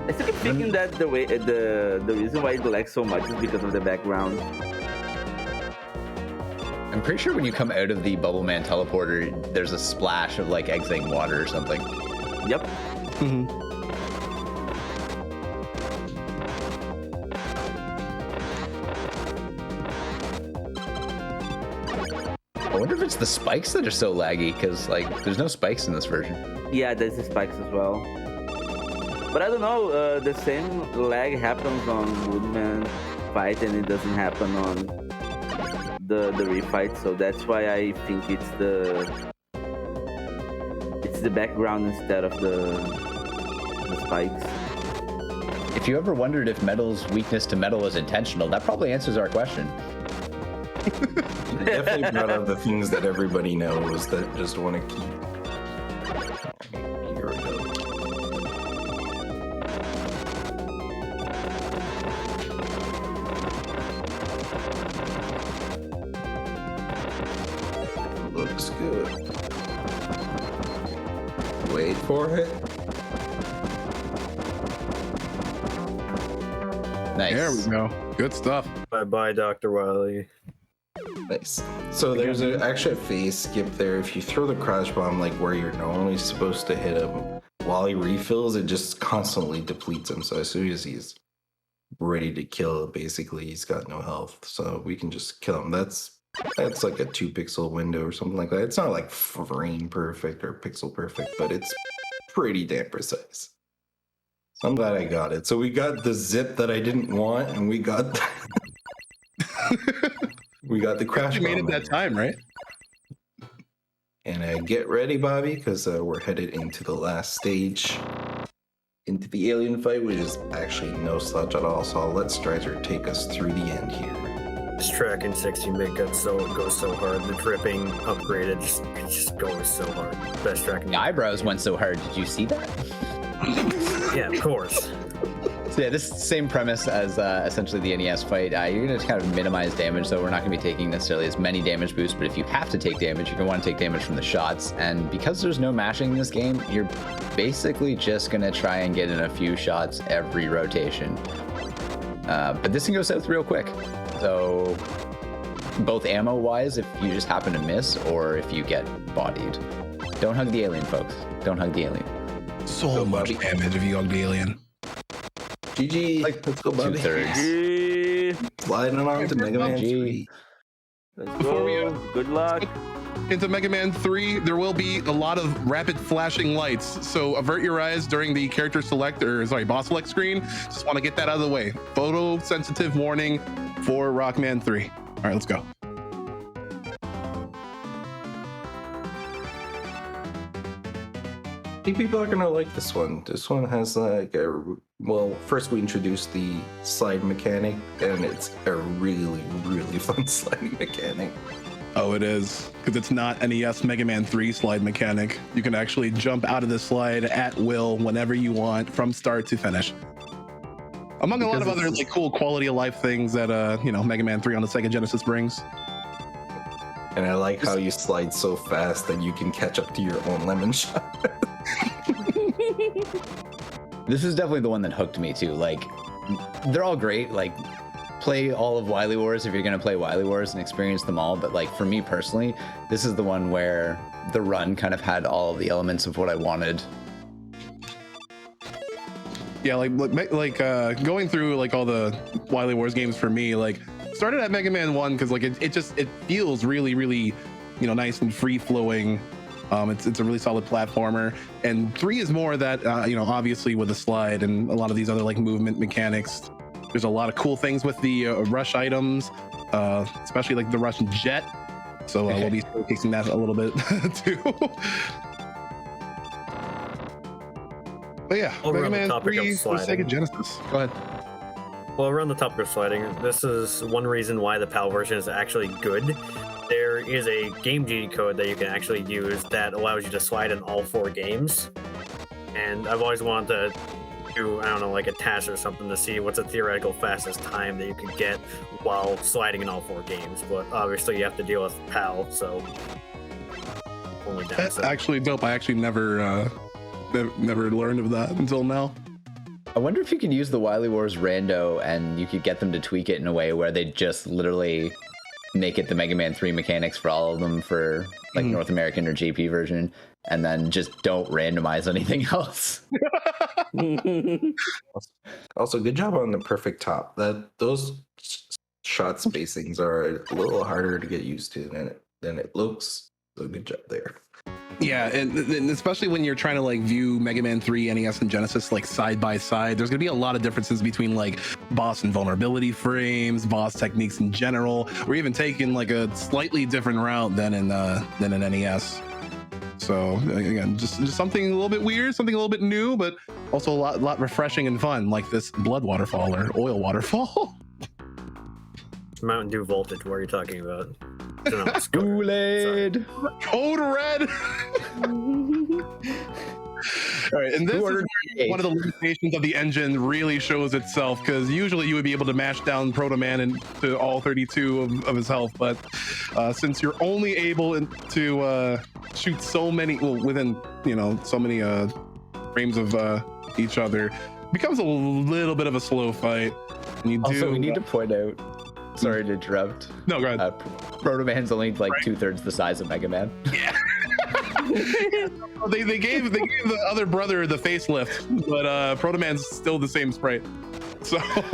I still keep thinking that the reason why it lags so much is because of the background. I'm pretty sure when you come out of the Bubble Man teleporter, there's a splash of like exiting water or something. Yep. Mm-hmm. I wonder if it's the spikes that are so laggy, because like there's no spikes in this version. Yeah, there's the spikes as well. But I don't know, the same lag happens on Woodman fight and it doesn't happen on the refight, so that's why I think it's the background instead of the spikes. If you ever wondered if Metal's weakness to metal is intentional, that probably answers our question. It definitely brought out the things that everybody knows that just want to keep. Here we go. Looks good. Wait for it. Nice. There we go. Good stuff. Bye, Dr. Wily. Nice. So there's actually a phase skip there. If you throw the crash bomb like where you're normally supposed to hit him, while he refills, it just constantly depletes him. So as soon as he's ready to kill, basically he's got no health. So we can just kill him. That's like a 2-pixel window or something like that. It's not like frame perfect or pixel perfect, but it's pretty damn precise. So I'm glad I got it. So we got the zip that I didn't want, and we got we got the crash You made it bomb. that time, right? And get ready, Bobby, because we're headed into the last stage, into the alien fight, which is actually no slouch at all. So I'll let Strider take us through the end here. This track in 60-bit goes so hard. The dripping upgraded just goes so hard. Best track in The eyebrows went so hard. Did you see that? Yeah, of course. So yeah, this same premise as essentially the NES fight. You're going to kind of minimize damage, so we're not going to be taking necessarily as many damage boosts, but if you have to take damage, you're going to want to take damage from the shots. And because there's no mashing in this game, you're basically just going to try and get in a few shots every rotation. But this can go south real quick. So both ammo-wise, if you just happen to miss, or if you get bodied. Don't hug the alien, folks. Don't hug the alien. So much damage if you hug the alien. GG. Let's go, Bobby. 2/3. GG. Sliding on to Mega Man GG. 3. Let's Before we go. Good luck. into Mega Man 3, there will be a lot of rapid flashing lights. So avert your eyes during the character select, or sorry, boss select screen. Just want to get that out of the way. Photosensitive warning for Rockman 3. All right, let's go. I think people are gonna like this one. This one has like a, well, first we introduced the slide mechanic, and it's a really, really fun sliding mechanic. Oh, it is, because it's not NES Mega Man 3 slide mechanic. You can actually jump out of the slide at will whenever you want, from start to finish. Among a lot of other like cool quality of life things that Mega Man 3 on the Sega Genesis brings. And I like how you slide so fast that you can catch up to your own lemon shot. This is definitely the one that hooked me too. Like, they're all great. Like, play all of Wily Wars if you're gonna play Wily Wars and experience them all. But like for me personally, this is the one where the run kind of had all of the elements of what I wanted. Yeah, like going through like all the Wily Wars games for me, like started at Mega Man 1 because like it feels really, really, nice and free flowing. It's a really solid platformer, and 3 is more that obviously with the slide and a lot of these other like movement mechanics. There's a lot of cool things with the rush items, especially like the Russian jet. So we'll be showcasing that a little bit too. But yeah, Mega Man 3 for Sega Genesis. Go ahead. Well, we're on the topic of sliding. This is one reason why the PAL version is actually good. There is a game G code that you can actually use that allows you to slide in all 4 games. And I've always wanted to do, I don't know, like a task or something to see what's a theoretical fastest time that you could get while sliding in all 4 games. But obviously you have to deal with PAL, so only downside. That's actually dope. I actually never learned of that until now. I wonder if you could use the Wily Wars rando and you could get them to tweak it in a way where they just literally make it the Mega Man 3 mechanics for all of them for like North American or JP version, and then just don't randomize anything else. Also, good job on the perfect top. Those shot spacings are a little harder to get used to than it looks. So good job there. Yeah, and especially when you're trying to like view Mega Man 3, NES, and Genesis like side by side, there's gonna be a lot of differences between like boss and vulnerability frames, boss techniques in general, or even taking like a slightly different route than in NES. So again, just something a little bit weird, something a little bit new, but also a lot refreshing and fun, like this blood waterfall or oil waterfall. Mountain Dew Voltage, what are you talking about? Kool-Aid! Code Red! All right, and this is where one of the limitations of the engine really shows itself, because usually you would be able to mash down Proto Man into all 32 of his health, but since you're only able to shoot so many, within so many frames of each other, it becomes a little bit of a slow fight. And Also, we need to point out, sorry to interrupt. No, go ahead. Proto Man's only like 2/3 the size of Mega Man. Yeah. they gave the other brother the facelift, but Proto Man's still the same sprite. So I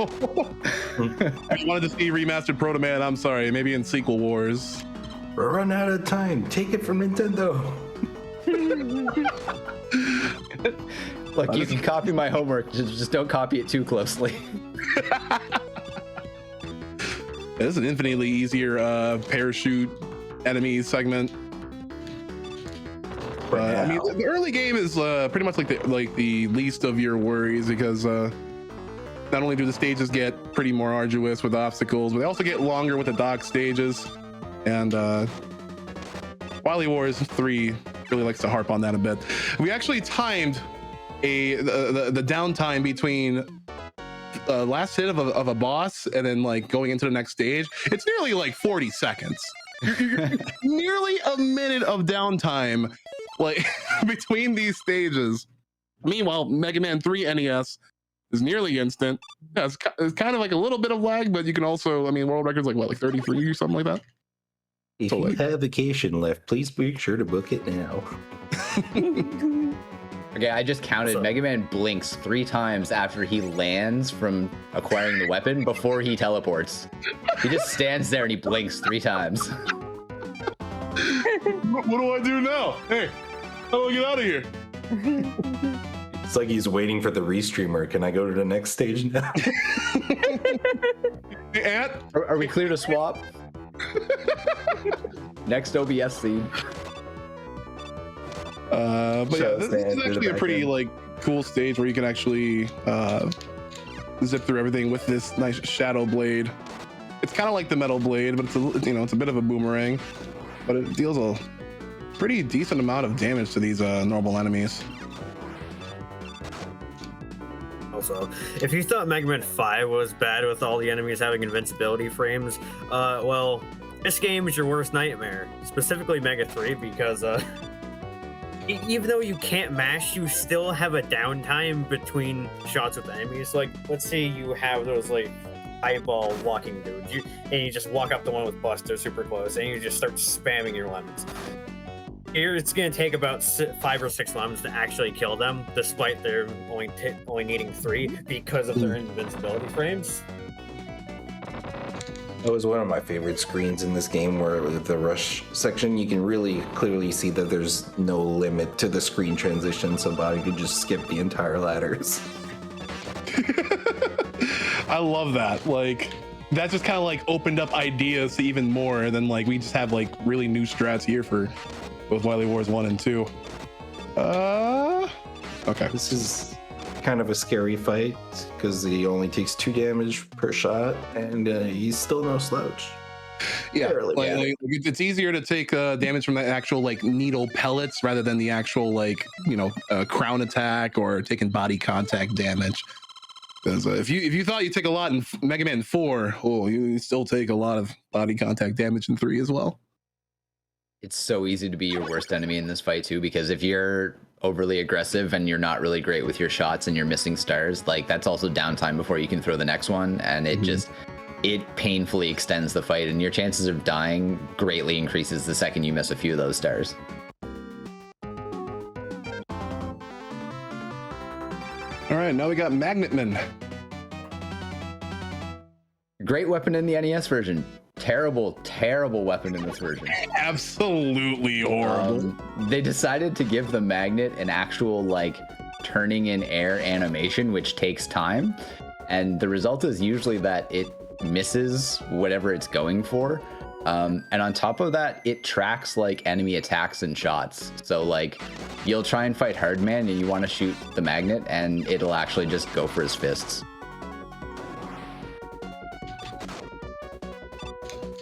wanted to see remastered Proto Man. I'm sorry, maybe in Sequel Wars. We're running out of time. Take it from Nintendo. Look, you can copy my homework, just don't copy it too closely. This is an infinitely easier parachute enemy segment. I mean, the early game is pretty much like the least of your worries, because not only do the stages get pretty more arduous with obstacles, but they also get longer with the dock stages. And Wily Wars 3 really likes to harp on that a bit. We actually timed the downtime between last hit of a boss and then like going into the next stage. It's nearly like 40 seconds. You're nearly a minute of downtime like between these stages. Meanwhile, Mega Man 3 NES is nearly instant. Yeah, it's kind of like a little bit of lag, but you can also, I mean, world record's like what, like 33 or something like that? If you have vacation left, please make sure to book it now. Okay, I just counted. Mega Man blinks 3 times after he lands from acquiring the weapon before he teleports. He just stands there and he blinks 3 times. What do I do now? Hey, how do I get out of here? It's like he's waiting for the restreamer. Can I go to the next stage now? Hey, Ant. Are we clear to swap? Next OBS scene. But yeah, this is actually a pretty like cool stage where you can actually zip through everything with this nice shadow blade. It's kind of like the metal blade, but it's a bit of a boomerang, but it deals a pretty decent amount of damage to these normal enemies. Also, if you thought Mega Man 5 was bad with all the enemies having invincibility frames, well, this game is your worst nightmare. Specifically Mega 3, because even though you can't mash, you still have a downtime between shots with enemies. Like, let's say you have those like eyeball walking dudes, and you just walk up to one with Buster super close, and you just start spamming your lemons. Here, it's going to take about 5 or 6 lemons to actually kill them, despite their only needing 3 because of their invincibility frames. That was one of my favorite screens in this game, where with the rush section, you can really clearly see that there's no limit to the screen transition. Somebody could just skip the entire ladders. I love that. Like, that just kind of like opened up ideas to even more, and then like we just have like really new strats here for both Wily Wars 1 and 2. Okay. This is kind of a scary fight because he only takes 2 damage per shot, and he's still no slouch. Yeah, like, it's easier to take damage from the actual like needle pellets rather than the actual like crown attack or taking body contact damage. Because if you thought you take a lot in Mega Man 4, you still take a lot of body contact damage in 3 as well. It's so easy to be your worst enemy in this fight too, because if you're overly aggressive and you're not really great with your shots and you're missing stars, like that's also downtime before you can throw the next one, and it painfully extends the fight, and your chances of dying greatly increases the second you miss a few of those stars. All right, now we got Magnetman. Great weapon in the NES version. Terrible weapon in this version. Absolutely horrible. They decided to give the magnet an actual like turning in air animation, which takes time, and the result is usually that it misses whatever it's going for, and on top of that, it tracks like enemy attacks and shots. So like you'll try and fight Hardman and you want to shoot the magnet, and it'll actually just go for his fists.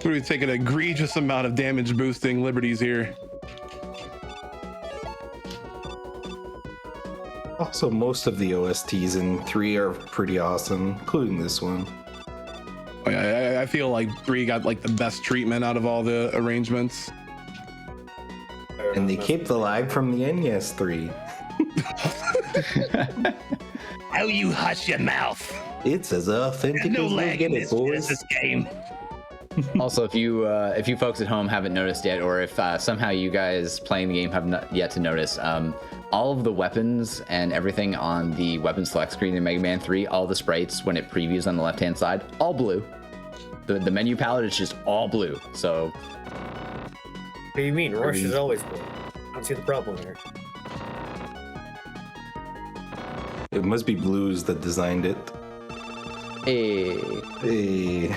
We're taking an egregious amount of damage boosting liberties here. Also, most of the OSTs in 3 are pretty awesome, including this one. I feel like 3 got like the best treatment out of all the arrangements. And they keep the lag from the NES 3. How you hush your mouth? It's as authentic No as we lag get in it, boys. this game. Also, if you folks at home haven't noticed yet, or if somehow you guys playing the game have not yet to notice, all of the weapons and everything on the weapon select screen in Mega Man 3, all the sprites when it previews on the left-hand side, all blue. The menu palette is just all blue. So, What do you mean? Rush is always blue. I don't see the problem there. It must be Blues that designed it. Hey.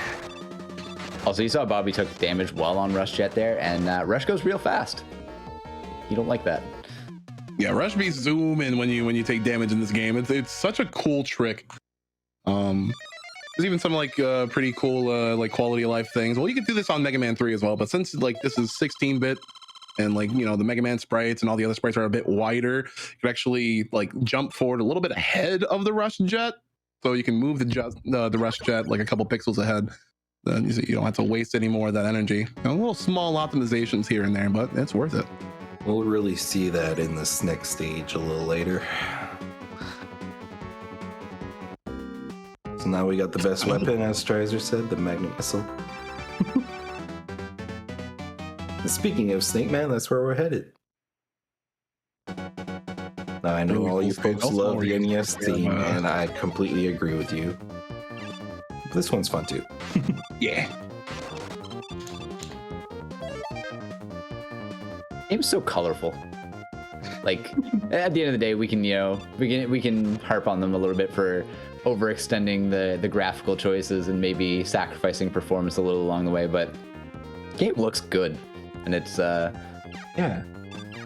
Also, you saw Bobby took damage while on Rush Jet there, and Rush goes real fast. You don't like that. Yeah, Rush beats zoom in when you take damage in this game. It's such a cool trick. There's even some like pretty cool like quality of life things. Well, you can do this on Mega Man 3 as well, but since like this is 16-bit and like the Mega Man sprites and all the other sprites are a bit wider, you can actually like jump forward a little bit ahead of the Rush Jet, so you can move the Rush Jet like a couple pixels ahead. Then you don't have to waste any more of that energy. Little small optimizations here and there, but it's worth it. We'll really see that in this next stage a little later. So now we got the best weapon, as Strizer said, the magnet missile. And speaking of Snake Man, that's where we're headed. Now I know Really all cool you stage. folks Also love the oriented. NES theme, and I completely agree with you. This one's fun too. Yeah. game's so colorful. Like at the end of the day, we can we can harp on them a little bit for overextending the graphical choices and maybe sacrificing performance a little along the way, but the game looks good, and it's Yeah.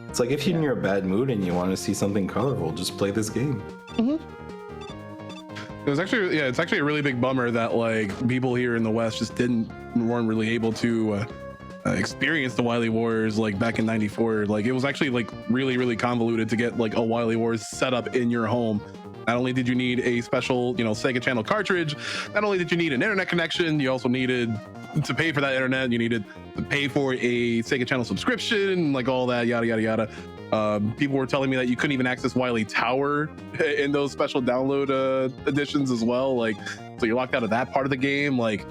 It's like if you're in a bad mood and you want to see something colorful, just play this game. It's actually a really big bummer that like people here in the West just weren't really able to experience the Wily Wars like back in '94. Like it was actually like really convoluted to get like a Wily Wars set up in your home. Not only did you need a special, Sega Channel cartridge, not only did you need an internet connection, you also needed to pay for that internet. You needed to pay for a Sega Channel subscription, like all that, yada yada yada. People were telling me that you couldn't even access Wily Tower in those special download editions as well. Like, so you're locked out of that part of the game. Like,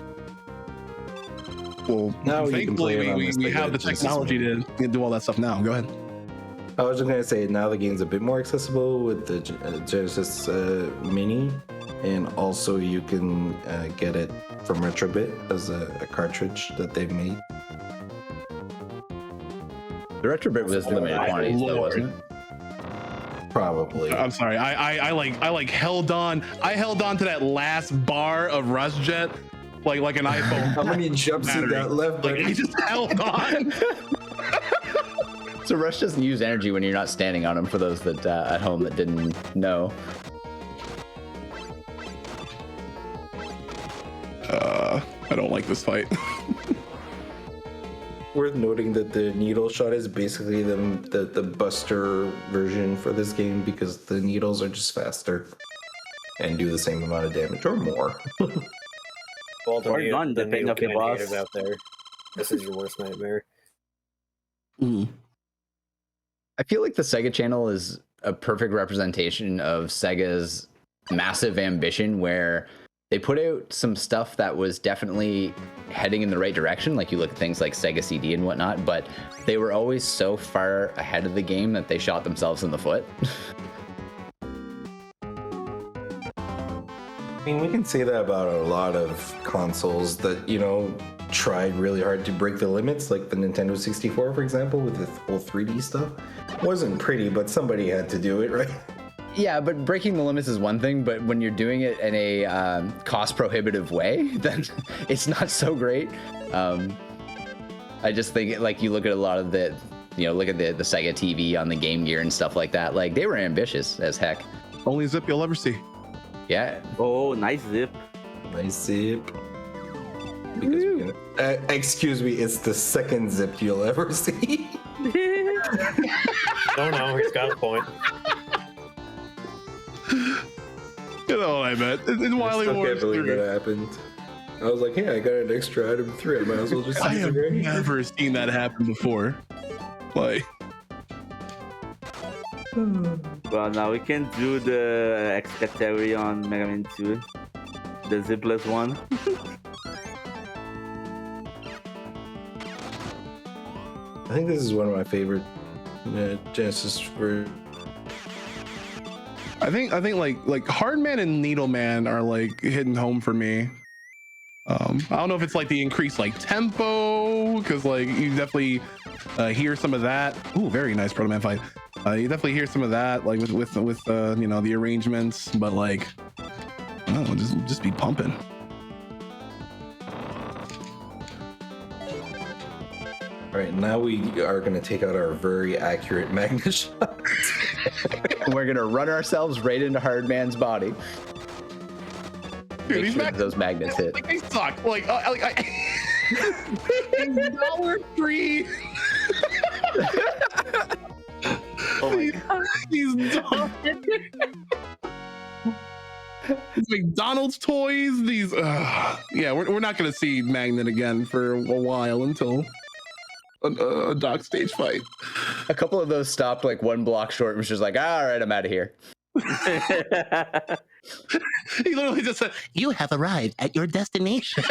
well, Now you can play thankfully it on we this, like, have the Genesis technology to do all that stuff now. Go ahead. I was just gonna say now the game's a bit more accessible with the Genesis Mini, and also you can get it from Retrobit as a cartridge that they've made. the Retrobit was limited quantities, though, wasn't it? Probably. I'm sorry. I held on to that last bar of Rust Jet like an iPhone. How many jumps you got left, Like buddy? I just held on. So Rush doesn't use energy when you're not standing on him, for those that at home that didn't know. I don't like this fight. Worth noting that the needle shot is basically the Buster version for this game because the needles are just faster and do the same amount of damage or more. Well, the Or needle- none, the depending needle on your cannon boss. haters out there. This is your worst nightmare. I feel like the Sega Channel is a perfect representation of Sega's massive ambition, where they put out some stuff that was definitely heading in the right direction. Like you look at things like Sega CD and whatnot, but they were always so far ahead of the game that they shot themselves in the foot. I mean, we can say that about a lot of consoles that, tried really hard to break the limits, like the Nintendo 64, for example, with the whole 3D stuff. Wasn't pretty, but somebody had to do it, right? Yeah, but breaking the limits is one thing, but when you're doing it in a cost prohibitive way, then it's not so great. I just think, like, you look at a lot of look at the Sega TV on the Game Gear and stuff like that. Like, they were ambitious as heck. Only zip you'll ever see. Yeah. Oh, nice zip. Nice zip. Because excuse me, it's the second zip you'll ever see. Oh no, he's got a point. You know what I meant. It's Wily I Wars can't believe 3. that happened. I was like, hey, I got an extra item 3. I might as well just I use have it right here. never seen that happen before. Like, Well, now we can do the X category on Mega Man 2. The zipless one. I think this is one of my favorite Genesis for. I think like Hardman and Needleman are like hitting home for me. I don't know if it's like the increased like tempo, because like you definitely hear some of that. Ooh, very nice Proto Man fight. You definitely hear some of that like with the arrangements, but like I don't know, just be pumping. All right, now we are going to take out our very accurate magnet shot. We're going to run ourselves right into Hardman's body. Dude, Make these sure magnets, those magnets hit. like, they suck. Like Dollar Tree. Oh my god. These It's McDonald's toys. These, yeah, we're not gonna see Magnet again for a while until a dock stage fight. A couple of those stopped like one block short and was just like, all right, I'm out of here. He literally just said, "You have arrived at your destination."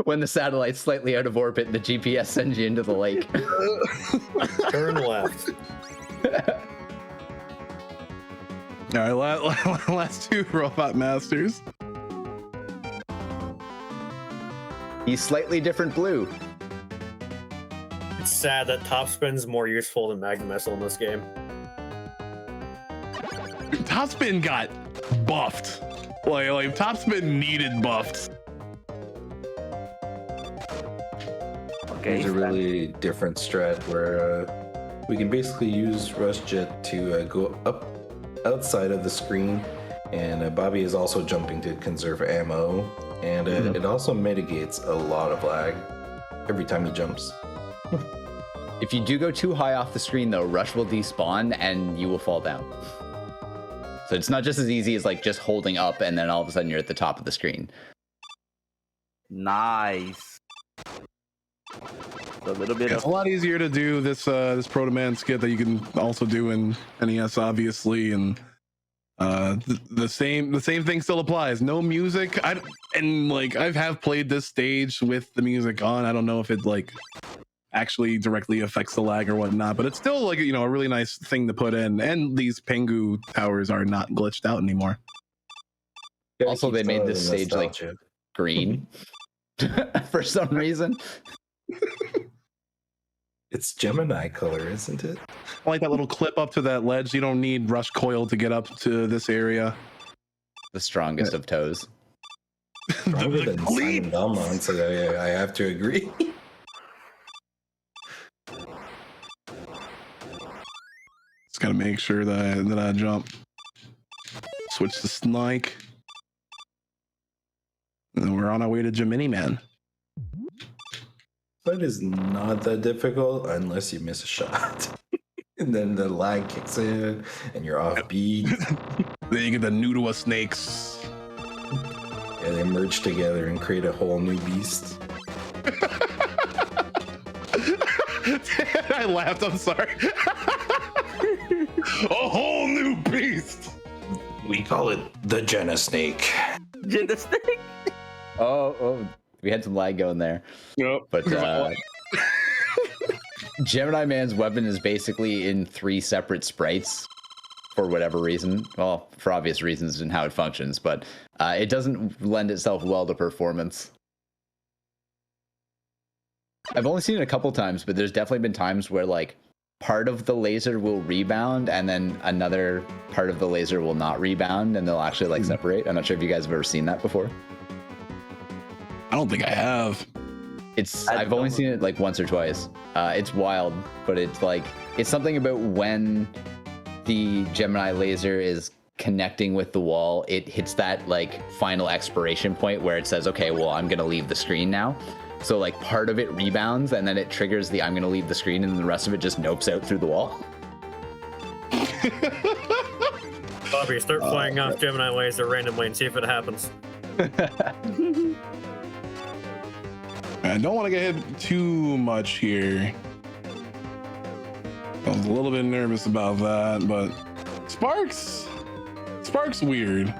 When the satellite's slightly out of orbit, the GPS sends you into the lake. Turn left. All right, last two Robot Masters. He's slightly different blue. it's sad that Topspin's more useful than Magma Missile in this game. Topspin got buffed. Like Topspin needed buffs. Okay. There's a really different strat where we can basically use Rush Jet to go up outside of the screen, and Bobby is also jumping to conserve ammo, and it also mitigates a lot of lag every time he jumps. If you do go too high off the screen, though, Rush will despawn and you will fall down. So it's not just as easy as like just holding up and then all of a sudden you're at the top of the screen. Nice. A little bit It's a of lot easier to do this this Proto Man skit that you can also do in NES, obviously, and the same thing still applies. No music. I have played this stage with the music on. I don't know if it like actually directly affects the lag or whatnot, but it's still like, you know, a really nice thing to put in. And these Pengu towers are not glitched out anymore. Yeah, Also, they made this stage like green for some reason. It's Gemini color, isn't it? I like that little clip up to that ledge. You don't need Rush Coil to get up to this area. The strongest of toes. Stronger than Simon Belmont, so I have to agree. Just gotta make sure that I jump. Switch to Snike. And then we're on our way to Gemini Man. That is not that difficult unless you miss a shot. And then the lag kicks in and you're off beat. Then you get the Noodle snakes. Yeah, they merge together and create a whole new beast. I laughed, I'm sorry. A whole new beast. We call it the Jenna Snake. Jenna Snake. Oh, we had some lag going there. Yep. But Gemini Man's weapon is basically in 3 separate sprites for whatever reason. Well, for obvious reasons and how it functions, but it doesn't lend itself well to performance. I've only seen it a couple times, but there's definitely been times where like part of the laser will rebound and then another part of the laser will not rebound and they'll actually like separate. I'm not sure if you guys have ever seen that before. I don't think I have. I've only seen it like once or twice. It's wild, but it's like it's something about when the Gemini laser is connecting with the wall, it hits that like final expiration point where it says, okay, well, I'm gonna leave the screen now. So like part of it rebounds and then it triggers the I'm gonna leave the screen and the rest of it just nopes out through the wall. Bobby, start flying off Gemini laser randomly and see if it happens. I don't want to get hit too much here. I was a little bit nervous about that, but Spark's weird.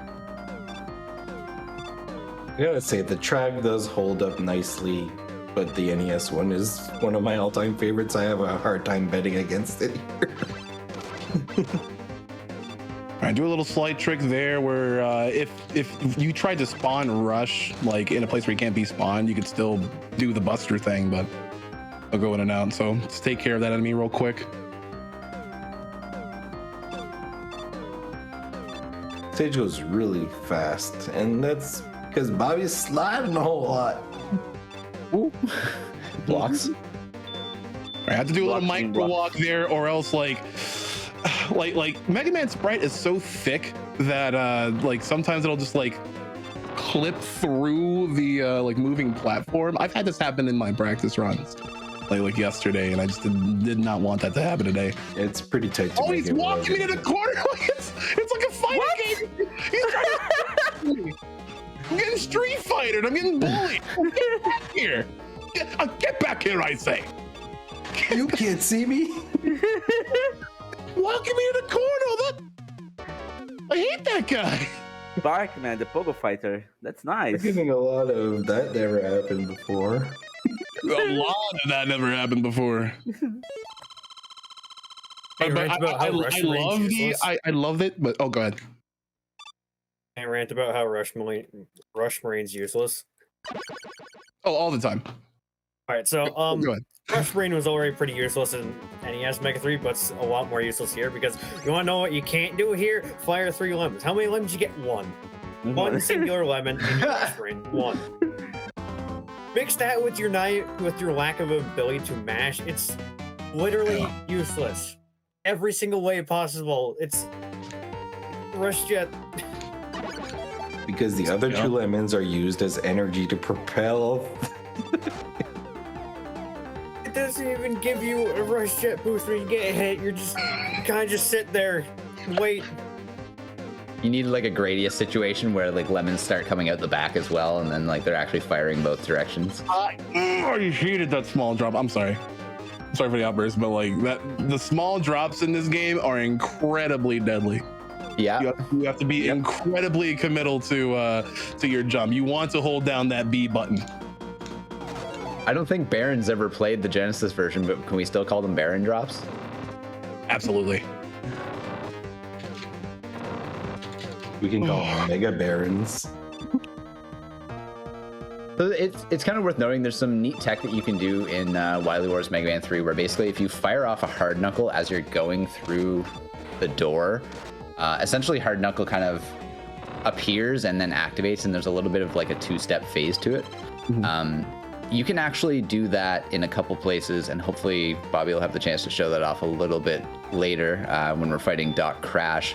I gotta say, the track does hold up nicely, but the NES one is one of my all-time favorites. I have a hard time betting against it here. I do a little slight trick there where if you tried to spawn Rush like in a place where you can't be spawned, you could still do the Buster thing, but I'll go in and out. So let's take care of that enemy real quick. Stage goes really fast, and that's because Bobby's sliding a whole lot. Ooh. Blocks. I have to do a little Blocking micro blocks. walk there, or else like Mega Man Sprite is so thick that like sometimes it'll just like clip through the like moving platform. I've had this happen in my practice runs like yesterday, and I just did not want that to happen today. It's pretty tight to Oh, make he's it walking me work. to the corner. It's like a fighting game. He's trying to me. I'm getting Street Fighter. I'm getting bullied. Get back here. Get back here, I say. You can't see me. Walking me to the corner. I hate that guy. Barkman, the Pogo Fighter. That's We're nice. getting a lot of that never happened before. A lot of that never happened before. Hey, But rant about how Rush love Marine's the useless. I love it, but oh god. Hey, rant about how Rush Marine's useless. Oh, all the time. All right, so Go ahead. Rush Brain was already pretty useless in NES Mega 3, but it's a lot more useless here because you want to know what you can't do here? Fire 3 lemons. How many lemons you get? One. One singular lemon in your Rush Brain. One. Mix that with your lack of ability to mash. It's literally useless. Every single way possible. It's Rush Jet. Because the other 2 lemons are used as energy to propel. It doesn't even give you a Rush Jet boost when you get hit. You're just kind of just sit there and wait. You need like a Gradius situation where like lemons start coming out the back as well, and then like they're actually firing both directions. I hated that small drop. I'm sorry for the outburst, but like the small drops in this game are incredibly deadly. Yeah, you have to be incredibly committal to your jump. You want to hold down that B button. I don't think Baron's ever played the Genesis version, but can we still call them Baron drops? Absolutely. We can call them Mega Barons. So it's kind of worth noting there's some neat tech that you can do in Wily Wars Mega Man 3, where basically if you fire off a hard knuckle as you're going through the door, essentially hard knuckle kind of appears and then activates, and there's a little bit of like a 2-step phase to it. You can actually do that in a couple places, and hopefully Bobby will have the chance to show that off a little bit later when we're fighting Doc Crash.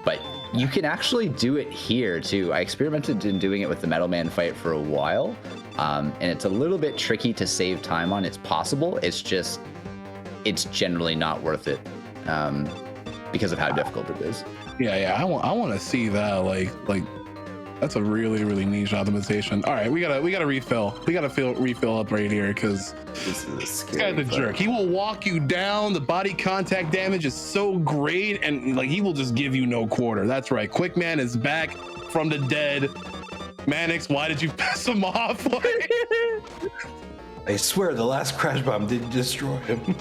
But you can actually do it here too. I experimented in doing it with the Metal Man fight for a while, and it's a little bit tricky to save time on. It's possible. It's generally not worth it because of how difficult it is. Yeah. I want to see that. Like that's a really, really niche optimization. All right, we gotta refill. We gotta refill up right here because This this guy's a jerk. He will walk you down. The body contact damage is so great, and like he will just give you no quarter. That's right. Quickman is back from the dead. Mannix, why did you piss him off? I swear the last crash bomb didn't destroy him.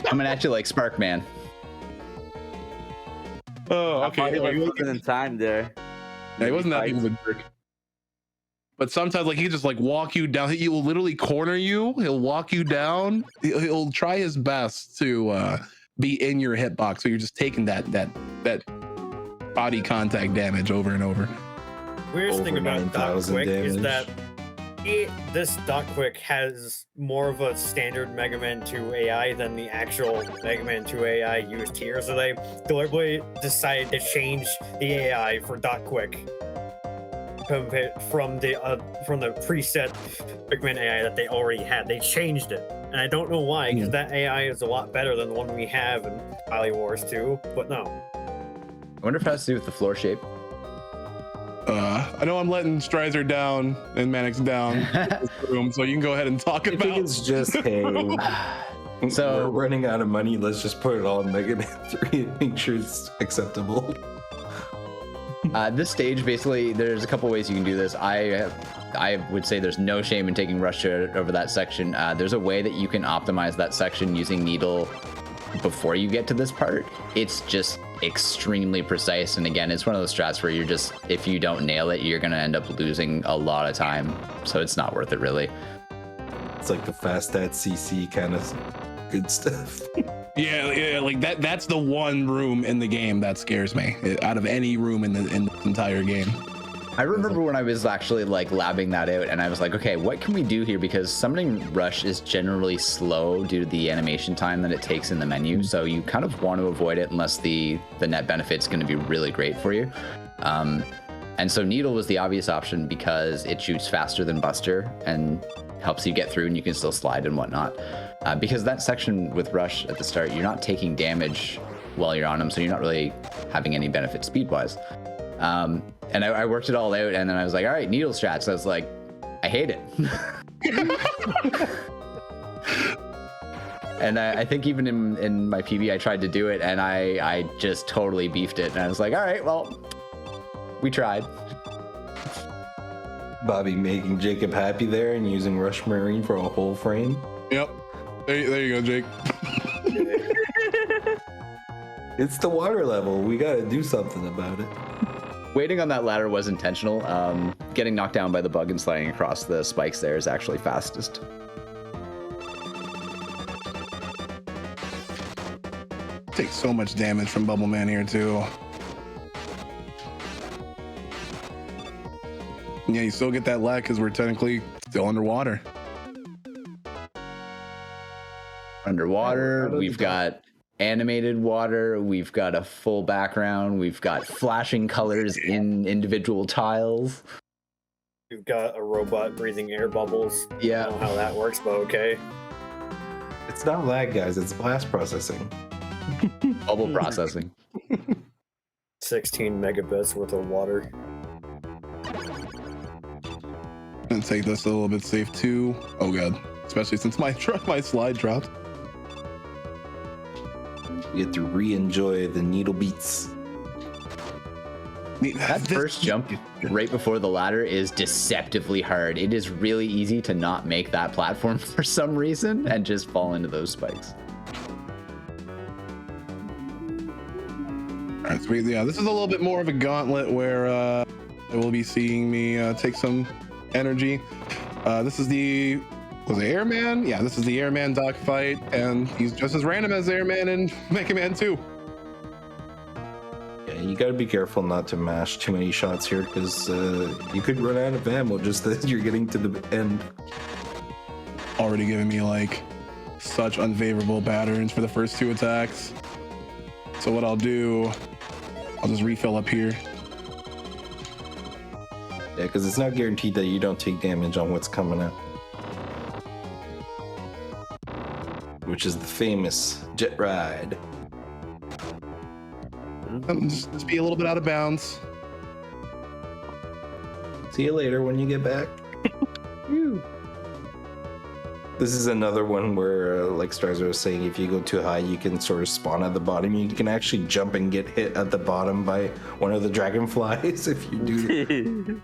Coming at you like Sparkman. Oh, I okay. thought he was looking in time there. Yeah, he wasn't that big of a jerk. But sometimes, like, he just like walk you down. He will literally corner you. He'll walk you down. He'll try his best to be in your hitbox, so you're just taking that body contact damage over and over. Weirdest thing Over about Doc 9,000 Quick is damage. that this Doc Quick has more of a standard Mega Man 2 AI than the actual Mega Man 2 AI used here. So they deliberately decided to change the AI for Doc Quick from the preset Mega Man AI that they already had. They changed it, and I don't know why, because that AI is a lot better than the one we have in Wily Wars 2. But no. I wonder if it has to do with the floor shape. I know I'm letting Strizer down and Mannix down in this room, so you can go ahead and talk I about. think it's just, hey, So- we're running out of money. Let's just put it all in Mega Man 3 and make sure it's acceptable. This stage, basically, there's a couple ways you can do this. I would say there's no shame in taking Rush over that section. There's a way that you can optimize that section using Needle before you get to this part. It's just extremely precise, and again, it's one of those strats where you're just, if you don't nail it, you're gonna end up losing a lot of time, so it's not worth it really. It's like the fast at CC kind of good stuff. Yeah, like that's the one room in the game that scares me out of any room in the entire game. I remember when I was actually like labbing that out, and I was like, okay, what can we do here? Because summoning Rush is generally slow due to the animation time that it takes in the menu, so you kind of want to avoid it unless the net benefit's going to be really great for you. And so Needle was the obvious option because it shoots faster than Buster and helps you get through, and you can still slide and whatnot. Because that section with Rush at the start, you're not taking damage while you're on him, so you're not really having any benefit speed-wise. And I worked it all out, and then I was like, all right, Needle strats. I was like, I hate it. And I think even in my PB, I tried to do it, and I just totally beefed it. And I was like, all right, well, we tried. Bobby making Jacob happy there and using Rush Marine for a whole frame. Yep. There you go, Jake. It's the water level. We got to do something about it. Waiting on that ladder was intentional. Getting knocked down by the bug and sliding across the spikes there is actually fastest. take so much damage from Bubble Man here too. Yeah, you still get that lag because we're technically still underwater. Underwater, we've got animated water, we've got a full background, we've got flashing colors in individual tiles. You've got a robot breathing air bubbles. Yeah. I don't know how that works, but okay. It's not lag, guys. It's blast processing. Bubble processing. 16 megabits worth of water. And take this a little bit safe too. Oh god, especially since my slide dropped. You get to re-enjoy the needle beats. That first jump right before the ladder is deceptively hard. It is really easy to not make that platform for some reason and just fall into those spikes. All right, sweet. Yeah, this is a little bit more of a gauntlet where they will be seeing me take some energy. This is was it Airman? Yeah, this is the Airman Dockfight, and he's just as random as Airman and Mega Man 2. Yeah, you gotta be careful not to mash too many shots here, because you could run out of ammo just as you're getting to the end. Already giving me like such unfavorable patterns for the first two attacks. So what I'll do, I'll just refill up here. Yeah, because it's not guaranteed that you don't take damage on what's coming up. Which is the famous jet ride. Just be a little bit out of bounds. See you later when you get back. This is another one where, like Stryzer was saying, if you go too high, you can sort of spawn at the bottom. You can actually jump and get hit at the bottom by one of the dragonflies if you do.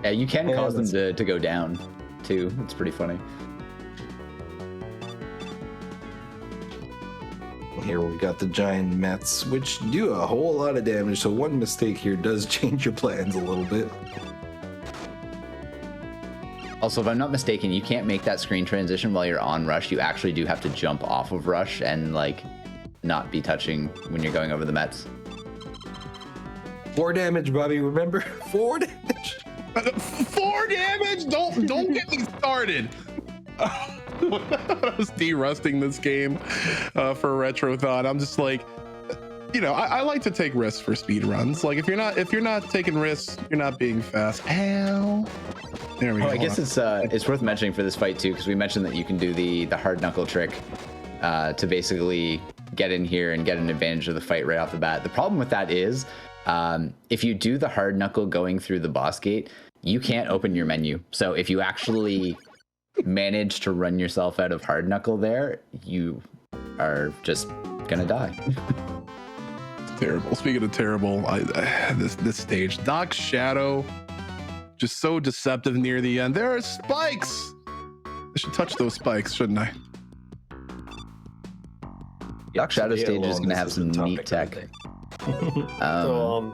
Yeah, you can cause them to go down, too. It's pretty funny. Here we got the giant Mets, which do a whole lot of damage, so one mistake here does change your plans a little bit. Also, if I'm not mistaken, you can't make that screen transition while you're on Rush. You actually do have to jump off of Rush and, like, not be touching when you're going over the Mets. 4 damage, Bobby, remember? 4 damage! 4 damage? Don't get me started! I was de-rusting this game for Retrothon. I'm just like, you know, I like to take risks for speed runs. Like if you're not taking risks, you're not being fast. Ow. There we go. I guess it's worth mentioning for this fight too, because we mentioned that you can do the hard knuckle trick to basically get in here and get an advantage of the fight right off the bat. The problem with that is if you do the hard knuckle going through the boss gate, you can't open your menu. So if you actually manage to run yourself out of hard knuckle there, you are just gonna die. It's terrible. Speaking of terrible, this stage, Doc's shadow, just so deceptive near the end. There are spikes. I should touch those spikes, shouldn't I? Doc Shadow stage is gonna have some neat tech. So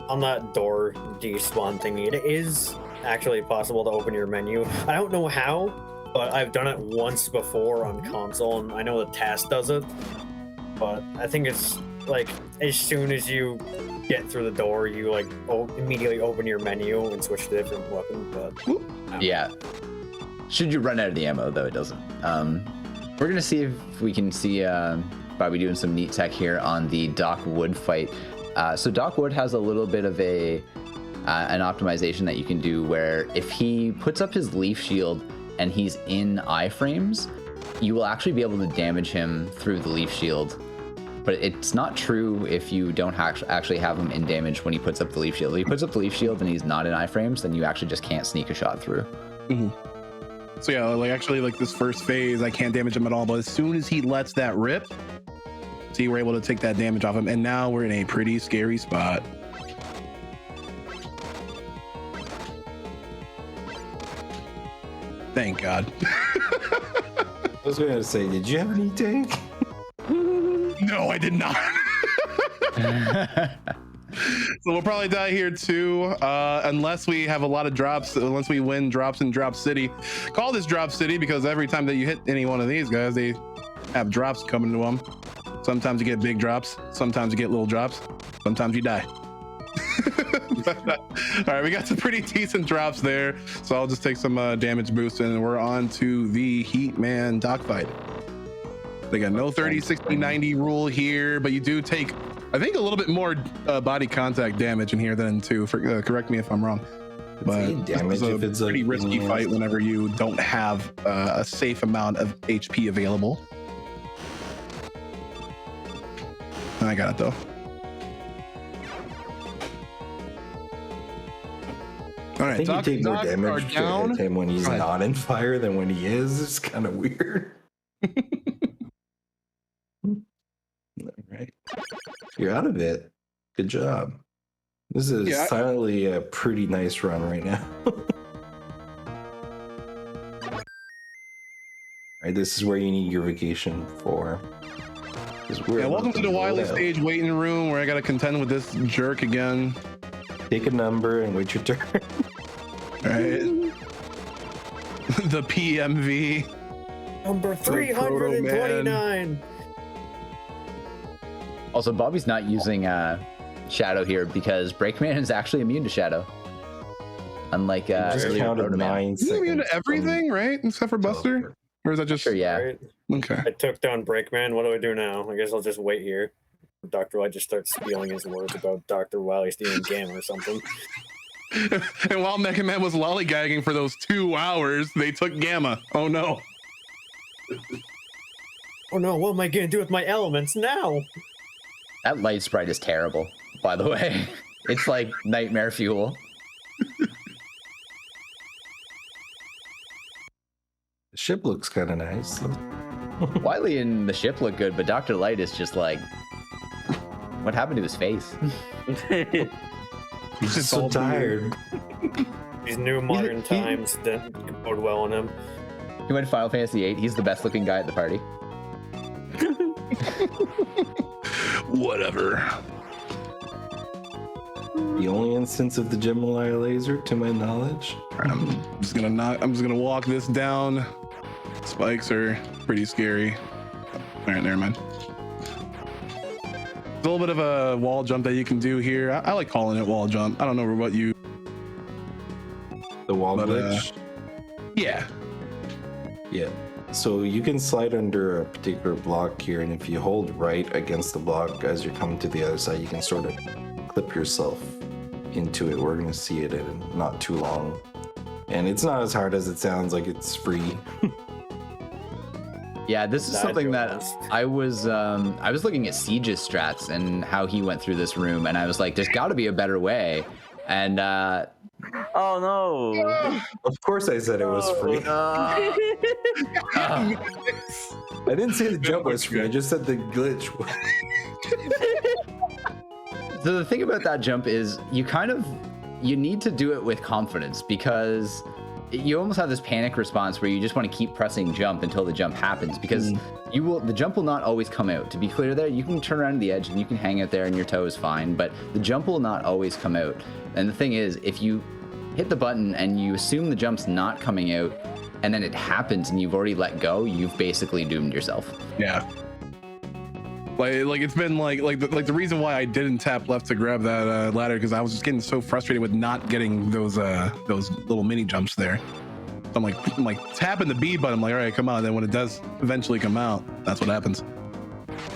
on that door despawn thingy, it is actually possible to open your menu. I don't know how, but I've done it once before on console, and I know the task does it. But I think it's like as soon as you get through the door, you like immediately open your menu and switch to a different weapon. But yeah, should you run out of the ammo though, it doesn't. We're gonna see if we can see Bobby doing some neat tech here on the Doc Wood fight. So Doc Wood has a little bit of an optimization that you can do where if he puts up his leaf shield and he's in iframes, you will actually be able to damage him through the leaf shield. But it's not true if you don't actually have him in damage when he puts up the leaf shield. If he puts up the leaf shield and he's not in iframes, then you actually just can't sneak a shot through. Mm-hmm. So yeah, like actually like this first phase, I can't damage him at all. But as soon as he lets that rip, see, we're able to take that damage off him. And now we're in a pretty scary spot. Thank God. I was going to say, did you have any tank? No, I did not. So we'll probably die here too, unless we have a lot of drops, unless we win drops in Drop City. Call this Drop City because every time that you hit any one of these guys, they have drops coming to them. Sometimes you get big drops. Sometimes you get little drops. Sometimes you die. All right, we got some pretty decent drops there. So I'll just take some damage boost and we're on to the Man Dockfight. They got no 30, 60, 90 rule here, but you do take, I think, a little bit more body contact damage in here than two. Correct me if I'm wrong. But damage this is a pretty risky fight whenever you don't have a safe amount of HP available. I got it though. All right, I think you take more damage to hit him when he's not in fire than when he is. It's kind of weird. All right, you're out of it. Good job. This is silently a pretty nice run right now. All right, this is where you need your vacation for. Welcome to the Wily stage waiting room where I got to contend with this jerk again. Take a number and wait your turn. All right. The PMV. Number 329. Also, Bobby's not using Shadow here because Breakman is actually immune to Shadow. Unlike just counted 9 seconds. He's immune to everything, right? Except for Buster? Or is that just... Sure, yeah. Right. Okay. I took down Breakman. What do I do now? I guess I'll just wait here. Dr. Wily just starts spewing his words about Dr. Wily stealing Gamma or something. And while Mega Man was lollygagging for those 2 hours, they took Gamma. Oh no. Oh no, what am I going to do with my elements now? That light sprite is terrible, by the way. It's like nightmare fuel. The ship looks kind of nice. Wily and the ship look good, but Dr. Light is just like, what happened to his face? He's just so tired. These new modern times that bode well on him. He went Final Fantasy VIII. He's the best looking guy at the party. Whatever. The only instance of the Gemini laser, to my knowledge. I'm just gonna walk this down. Spikes are pretty scary. All right, never mind. There's a little bit of a wall jump that you can do here. I like calling it wall jump. I don't know what you... The wall glitch? Yeah. Yeah. So you can slide under a particular block here, and if you hold right against the block as you're coming to the other side, you can sort of clip yourself into it. We're going to see it in not too long. And it's not as hard as it sounds. Like, it's free. Yeah, this is something that I was looking at Siege's strats and how he went through this room, and I was like, there's got to be a better way. And oh no! Of course, I said it was free. I didn't say the jump was free. I just said the glitch. So the thing about that jump is you need to do it with confidence, because you almost have this panic response where you just want to keep pressing jump until the jump happens, because the jump will not always come out. To be clear there, you can turn around to the edge and you can hang out there and your toe is fine, but the jump will not always come out. And the thing is, if you hit the button and you assume the jump's not coming out and then it happens and you've already let go, you've basically doomed yourself. Yeah. Like it's been like the reason why I didn't tap left to grab that ladder, because I was just getting so frustrated with not getting those little mini jumps there. I'm like tapping the B button. I'm like, all right, come on. Then when it does eventually come out, that's what happens.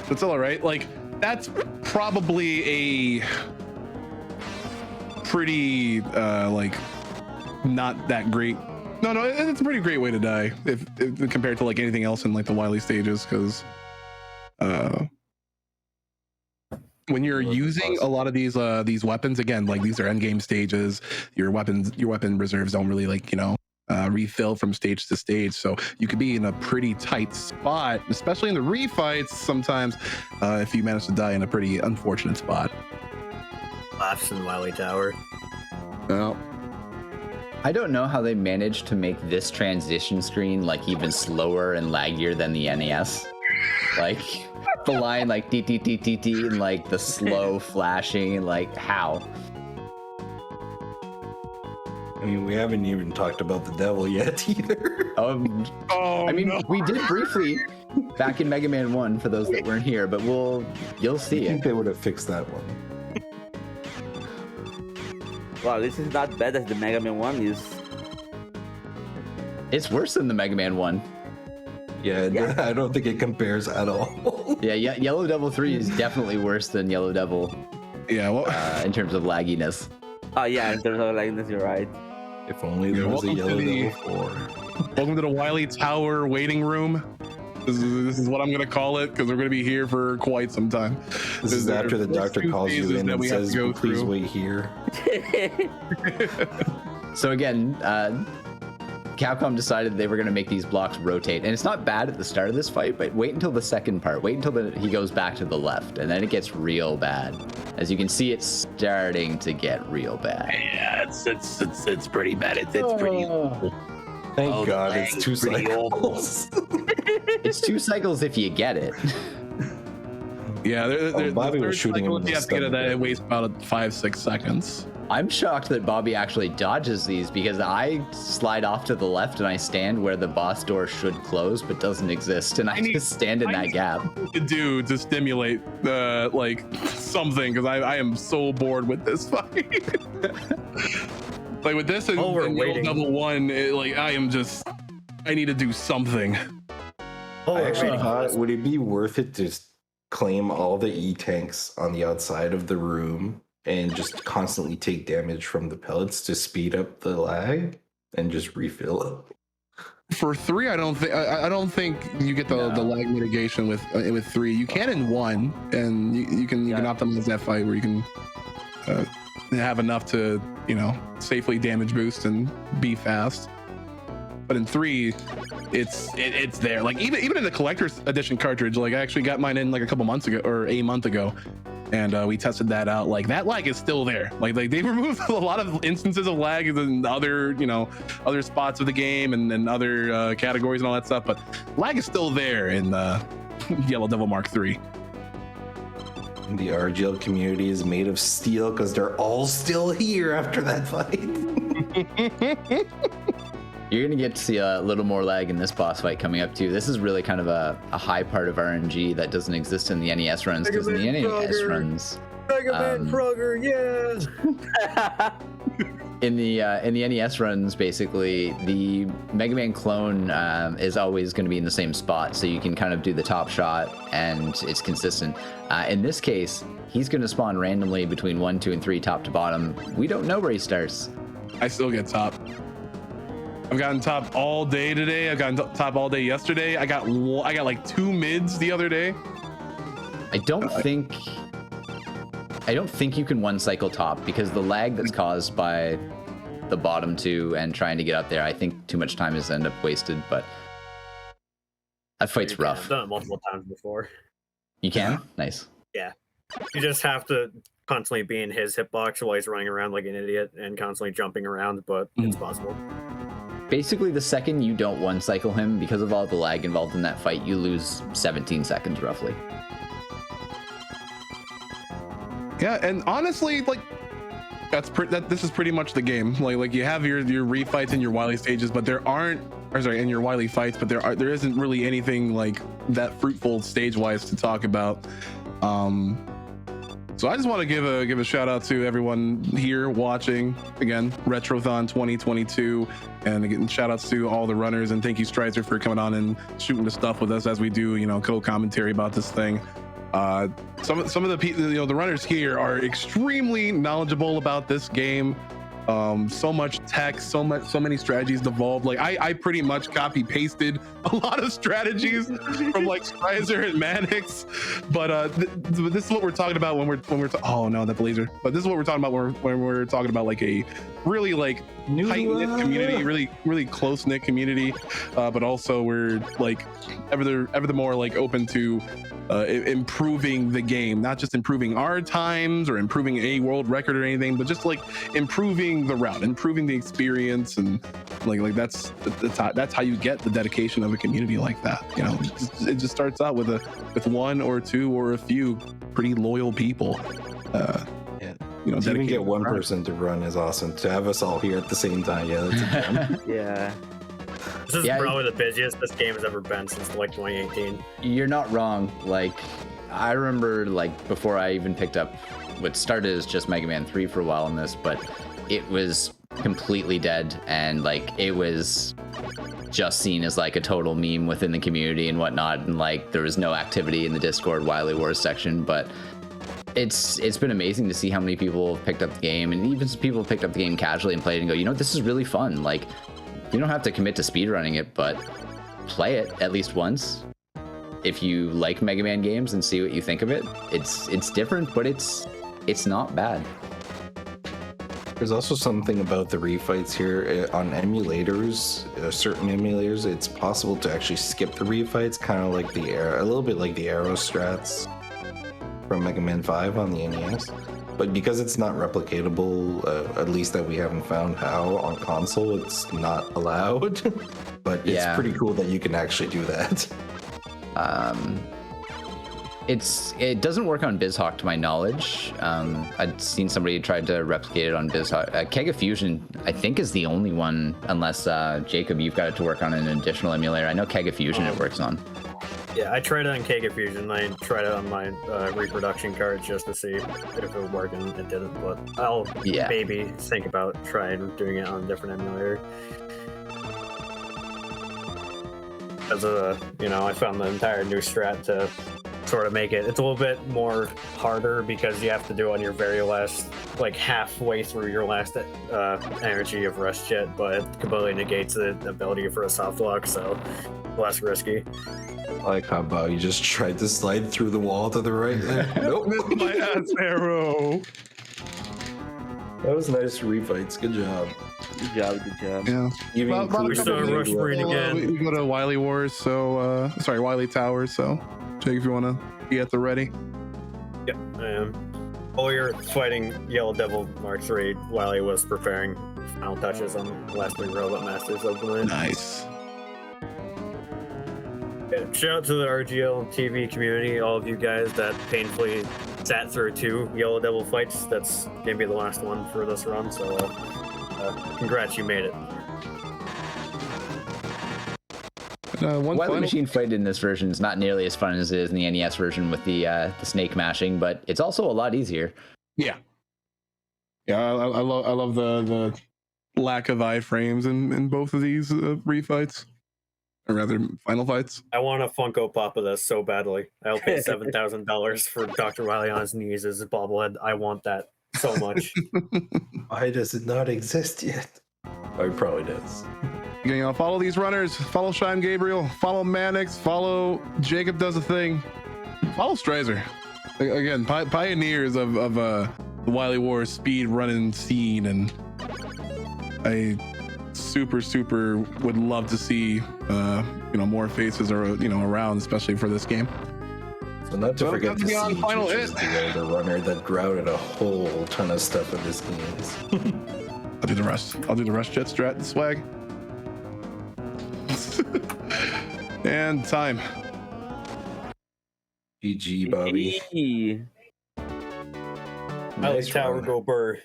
It's all right. Like, that's probably a pretty like not that great. No, it's a pretty great way to die if compared to like anything else in like the Wily stages, because when you're using a lot of these weapons, again, like these are end game stages, your weapon reserves don't really refill from stage to stage, so you could be in a pretty tight spot, especially in the refights sometimes, if you manage to die in a pretty unfortunate spot. Laughs in Wily Tower. Well, I don't know how they managed to make this transition screen like even slower and laggier than the NES. Like the line like dee and like the slow flashing, and like how? mean, we haven't even talked about the devil yet either. Oh, I mean, no. we did briefly back in Mega Man 1 for those that weren't here, but you'll see I think it. they would have fixed that one. Wow, this is not bad as the Mega Man 1 is. It's worse than the Mega Man 1. Yeah, I don't think it compares at all. Yeah, Yellow Devil 3 is definitely worse than Yellow Devil Yeah, well, in terms of lagginess. Oh yeah, in terms of likeness, you're right. If only there was a welcome to Yellow the- Devil 4. welcome to the Wily Tower waiting room. This is what I'm gonna call it because we're gonna be here for quite some time. This is after the There's doctor two calls you phases in that and we have to says, go please through. wait here. So again, Capcom decided they were going to make these blocks rotate, and it's not bad at the start of this fight, but wait until the second part. Wait until he goes back to the left, and then it gets real bad. As you can see, it's starting to get real bad. Yeah, it's pretty bad. It's pretty. Thank Oh, the God lag it's is 2 pretty old. cycles. It's 2 cycles if you get it. Yeah, Bobby was shooting him in if the you have to get it, stomach. it wastes about 5-6 seconds. I'm shocked that Bobby actually dodges these because I slide off to the left and I stand where the boss door should close but doesn't exist, and I just stand in that gap. To do to stimulate like something because I am so bored with this fight. Like with this and, While we're and waiting. Level 1, I need to do something. Oh, I actually waiting for thought, this. would it be worth it to just claim all the E-tanks on the outside of the room and just constantly take damage from the pellets to speed up the lag and just refill it? For 3, I don't think you get the lag mitigation with 3. You can in 1, and you can optimize that fight where you can have enough to safely damage boost and be fast. But in 3, it's there. Like even in the collector's edition cartridge, like I actually got mine in like a couple months ago or a month ago, and we tested that out. Like that lag is still there. Like they removed a lot of instances of lag in other other spots of the game and other categories and all that stuff. But lag is still there in Yellow Devil Mark 3. The RGL community is made of steel because they're all still here after that fight. You're going to get to see a little more lag in this boss fight coming up too. This is really kind of a high part of RNG that doesn't exist in the NES runs, because in the Mega Man NES Frogger. runs, Mega Man Frogger, yeah! in the NES runs, basically the Mega Man clone is always going to be in the same spot, so you can kind of do the top shot and it's consistent. In this case, he's going to spawn randomly between 1, 2, and 3, top to bottom. We don't know where he starts. I still get top. I've gotten top all day today. I've gotten top all day yesterday. I got like 2 mids the other day. I don't think you can one cycle top because the lag that's caused by the bottom 2 and trying to get up there, I think too much time has ended up wasted, but that fight's You can. rough. I've done it multiple times before. You can? Nice. You just have to constantly be in his hitbox while he's running around like an idiot and constantly jumping around, but it's possible. Basically, the second you don't one cycle him, because of all the lag involved in that fight, you lose 17 seconds roughly. Yeah, and honestly, like this is pretty much the game. Like you have your refights and your Wily stages, but and your Wily fights, but there isn't really anything like that fruitful stage wise to talk about. So I just want to give a shout out to everyone here watching again, Retrothon 2022, and again shout outs to all the runners, and thank you Strizer for coming on and shooting the stuff with us as we do co-commentary about this thing. Some of the people, the runners here are extremely knowledgeable about this game. So much tech, so many strategies devolved. Like I pretty much copy pasted a lot of strategies from like Strizer and Mannix, but this is what we're talking about when we're oh no, that blazer. But this is what we're talking about when we're talking about like a really like tight-knit community, really close-knit community, but also we're like ever the more like open to improving the game, not just improving our times or improving a world record or anything, but just like improving the route, improving the experience, and like that's how you get the dedication of a community like that. It just starts out with 1 or 2 or a few pretty loyal people. you know, To even dedicated get one to run. person to run is awesome. To have us all here at the same time, yeah, that's a gem. Yeah. This is Yeah. probably the busiest this game has ever been since like 2018. You're not wrong. Like, I remember, like, before I even picked up what started as just Mega Man 3 for a while in this, but it was completely dead, and like it was just seen as like a total meme within the community and whatnot, and like there was no activity in the Discord Wily Wars section. But it's been amazing to see how many people have picked up the game, and even some people have picked up the game casually and played it and go, you know, this is really fun. Like, you don't have to commit to speedrunning it, but play it at least once. If you like Mega Man games and see what you think of it, it's different, but it's not bad. There's also something about the refights here on emulators. Certain emulators, it's possible to actually skip the refights, kind of like a little bit like the arrow strats from Mega Man 5 on the NES. But because it's not replicatable, at least that we haven't found how on console, it's not allowed. But it's pretty cool that you can actually do that. It doesn't work on BizHawk to my knowledge. I'd seen somebody tried to replicate it on BizHawk. Keg of Fusion, I think, is the only one, unless Jacob, you've got it to work on an additional emulator. I know Keg of Fusion it works on. Yeah, I tried it on Keg of Fusion. I tried it on my reproduction cards just to see if it would work, and it didn't. But I'll maybe think about trying doing it on a different emulator. As I found the entire new strat to sort of make it. It's a little bit more harder because you have to do it on your very last, like halfway through your last energy of Rush Jet, but it completely negates the ability for a soft lock, so less risky. I like how Bao, you just tried to slide through the wall to the right there. Nope. Missed my ass arrow. That was nice refights. Good job. Good job. Yeah. Even Well, included we saw the Rush new Marine level. again. We go to Wily Wars, so Wily Towers. So, Jake, if you want to be at the ready. Yep, I am. While you're fighting Yellow Devil Mark III, Wily was preparing final touches on the last 3 Robot Masters of the night. Nice. Yeah, shout out to the RGLtv community, all of you guys that painfully sat through 2 Yellow Devil fights. That's gonna be the last one for this run, so congrats, you made it. One Wily final- Machine Fight in this version is not nearly as fun as it is in the NES version with the snake mashing, but it's also a lot easier. Yeah. Yeah, I love the lack of iframes in both of these refights, or rather, final fights. I want a Funko Pop of this so badly. I'll pay $7,000 for Dr. Wily on his knees as a bobblehead. I want that so much. Why does it not exist yet? Oh, it probably does. You know, follow these runners. Follow shimegabriel. Follow Mannix. Follow Jacob Does a Thing. Follow Strazer. Again, pioneers of the Wily Wars speed running scene, and I super would love to see more faces around, especially for this game. So not to Well, forget that's the beyond Siege, final which is hit. the runner that grouted a whole ton of stuff in this game. I'll do the rest. I'll do the Rush Jet strat swag. And time. GG, Bobby. Wily Nice Tower run. go burr.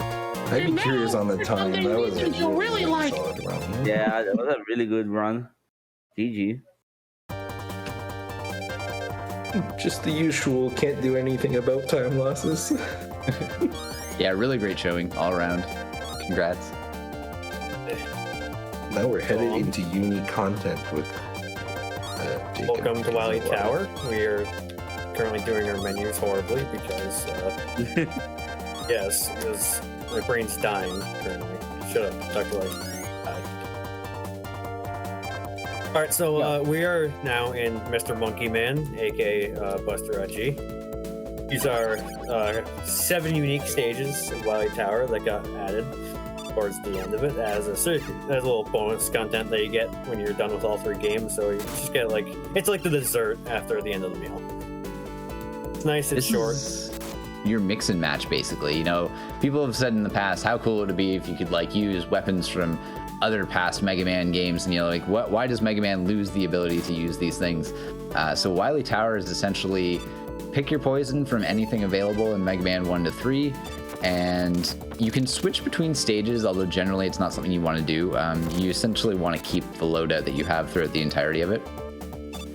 I'd be curious on the time. That was a You really like- solid run. Yeah, that was a really good run. GG. Just the usual, can't do anything about time losses. Yeah, really great showing all around. Congrats. Now we're headed into unique content with Jacob. Welcome to Wily Tower. We are currently doing our menus horribly because, yes, because my brain's dying currently. Shut up, Dr. Wily. Alright, so we are now in Mr. Monkey Man, aka Buster G. These are 7 unique stages of Wily Tower that got added towards the end of it as a little bonus content that you get when you're done with all 3 games. So you just get it's like the dessert after the end of the meal. It's nice, it's short. Is your mix and match, basically. You know, people have said in the past, how cool would it be if you could use weapons from other past Mega Man games, and why does Mega Man lose the ability to use these things? So Wily Tower is essentially pick your poison from anything available in Mega Man 1 to 3, And you can switch between stages, although generally it's not something you want to do. You essentially want to keep the loadout that you have throughout the entirety of it.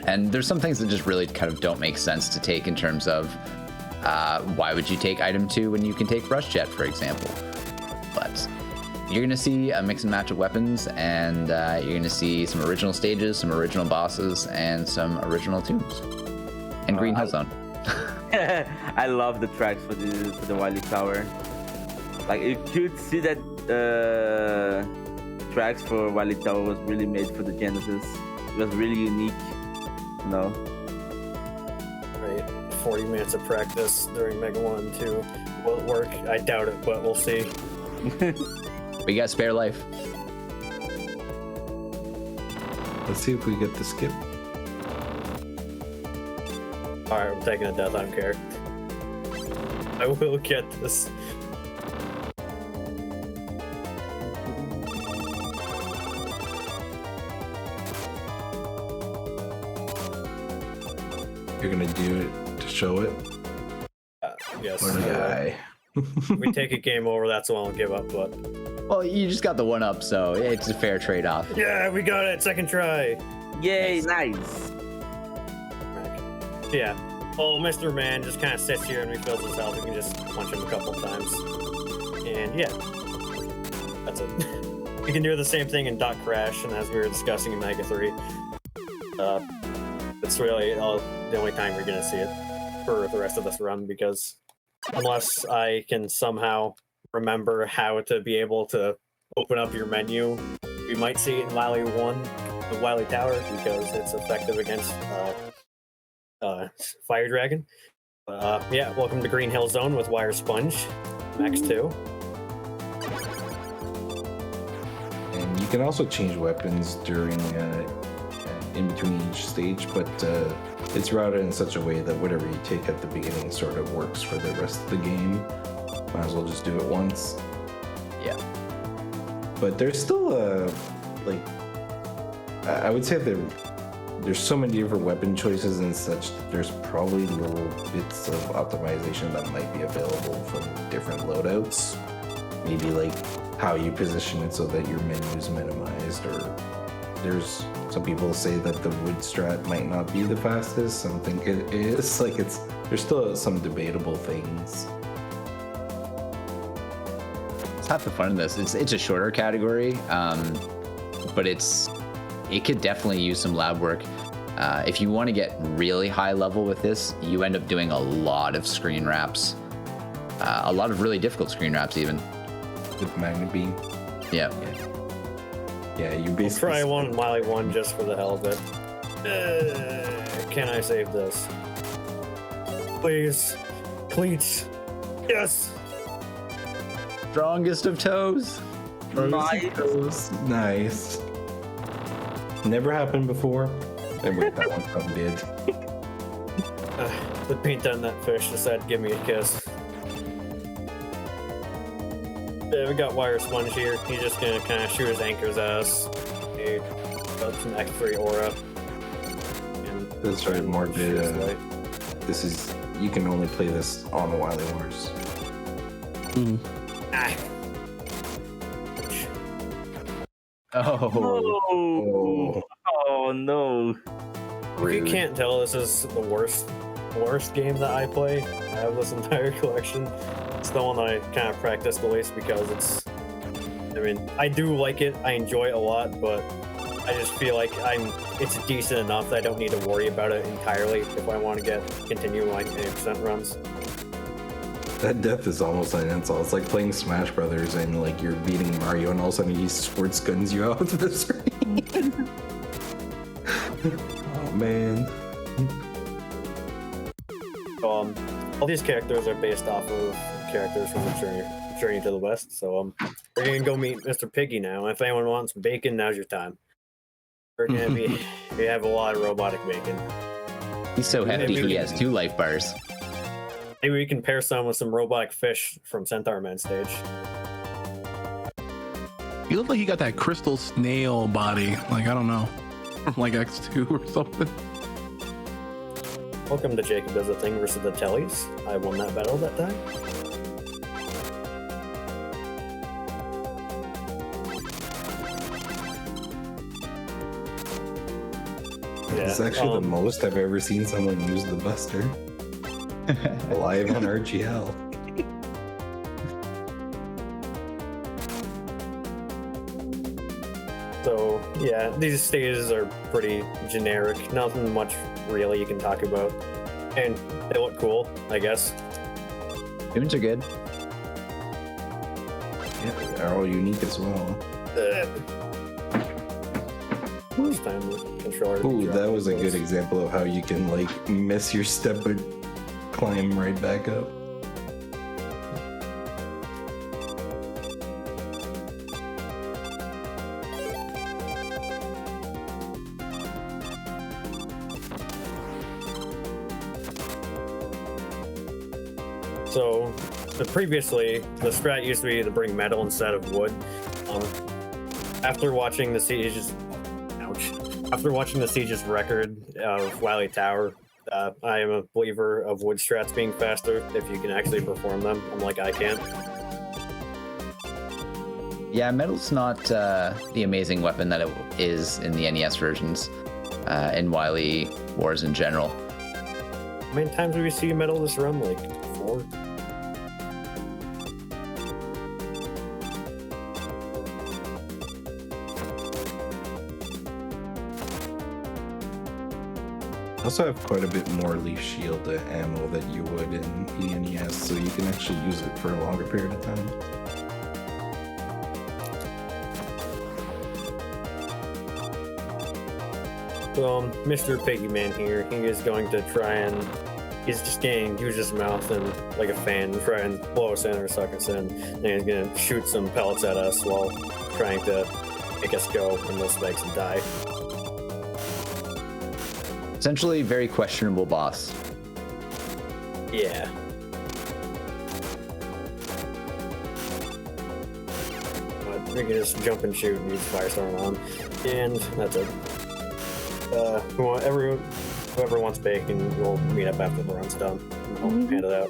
And there's some things that just really kind of don't make sense to take in terms of why would you take item 2 when you can take Brush Jet, for example. But you're going to see a mix and match of weapons, and you're going to see some original stages, some original bosses, and some original tunes. And Green Hill Zone. I love the tracks for the Wily Tower. Like, you could see that tracks for Wily Tower was really made for the Genesis. It was really unique, you know. Right, 40 minutes of practice during Mega 1 and 2. Will it work? I doubt it, but we'll see. We got spare life. Let's see if we get the skip. Alright, I'm taking a death, I don't care. I will get this. You're gonna do it to show it? Yes. What a guy. If we take a game over, that's when I'll give up, but... Well, you just got the 1-up, so it's a fair trade-off. Yeah, we got it! Second try! Yay, nice. Yeah. Well, Mr. Man just kind of sits here and refills his health. We can just punch him a couple times. And yeah. That's it. We can do the same thing in Dot Crash, and as we were discussing in Mega 3. It's really the only time we're gonna see it for the rest of this run, because unless I can somehow remember how to be able to open up your menu, we might see it in Wily 1, the Wily Tower, because it's effective against Fire Dragon. Yeah, welcome to Green Hill Zone with Wire Sponge, Max 2. And you can also change weapons during in between each stage, but it's routed in such a way that whatever you take at the beginning sort of works for the rest of the game. Might as well just do it once. Yeah. But there's still like, I would say there's so many different weapon choices and such that there's probably little bits of optimization that might be available from different loadouts. Maybe like how you position it so that your menu is minimized, or there's some people say that the wood strat might not be the fastest. Some think it is. Like, there's still some debatable things. It's half the fun in this. It's a shorter category, but it could definitely use some lab work. If you want to get really high level with this, you end up doing a lot of screen wraps, a lot of really difficult screen wraps even. With Magnet Beam. Yeah. Yeah, you basically... I'll try one in Wily 1 just for the hell of it. Can I save this? Please. Cleats. Yes! Strongest of toes. Nice. Never happened before. And wait, that one probably did. The paint on that fish decided to give me a kiss. Yeah, we got Wire Sponge here. He's just gonna kind of shoot his anchors at us. He got some X3 aura. And That's right, Morbid. This is... You can only play this on Wily Wars. Ah. Oh. Oh no. If you can't tell, this is the worst game that I play. I have this entire collection. It's the one that I kind of practice the least because it's... I mean, I do like it. I enjoy it a lot, but I just feel like it's decent enough that I don't need to worry about it entirely if I want to continue my 80% runs. That death is almost an insult. It's like playing Smash Brothers and like you're beating Mario and all of a sudden he sports guns you out of the screen. Oh man. All these characters are based off of characters from the Journey to the West, so we're gonna go meet Mr. Piggy now. If anyone wants bacon, now's your time. We're gonna we have a lot of robotic bacon. He's so hefty, he has 2 life bars. Maybe we can pair some with some robotic fish from Centaur Man stage. You look like you got that crystal snail body. Like, I don't know. From like X2 or something. Welcome to Jacob Does a Thing versus the Tellys. I won that battle that time. It's actually the most I've ever seen someone use the Buster live on RGL. So yeah, these stages are pretty generic. Nothing much really you can talk about, and they look cool, I guess. Humans are good. Yeah, they're all unique as well. First time with controller. Ooh, that was a good example of how you can like miss your step but climb right back up. So, previously, the strat used to be to bring metal instead of wood. After watching the Siege's, after watching the Siege's record of Wily Tower, I am a believer of wood strats being faster if you can actually perform them, unlike I can't. Yeah, metal's not the amazing weapon that it is in the NES versions, in Wily Wars in general. How many times have we seen metal this run? Like 4? I also have quite a bit more leaf shield ammo that you would in the NES, so you can actually use it for a longer period of time. So, Mr. Piggy Man here, he is going to try and he's just going to use his mouth and like a fan and try and blow us in or suck us in. And he's going to shoot some pellets at us while trying to make us go, and those makes him die. Essentially, very questionable boss. Yeah. But we can just jump and shoot and use Firestorm on him. And that's it. Whoever wants bacon, we'll meet up after the run's done. And I'll hand it out.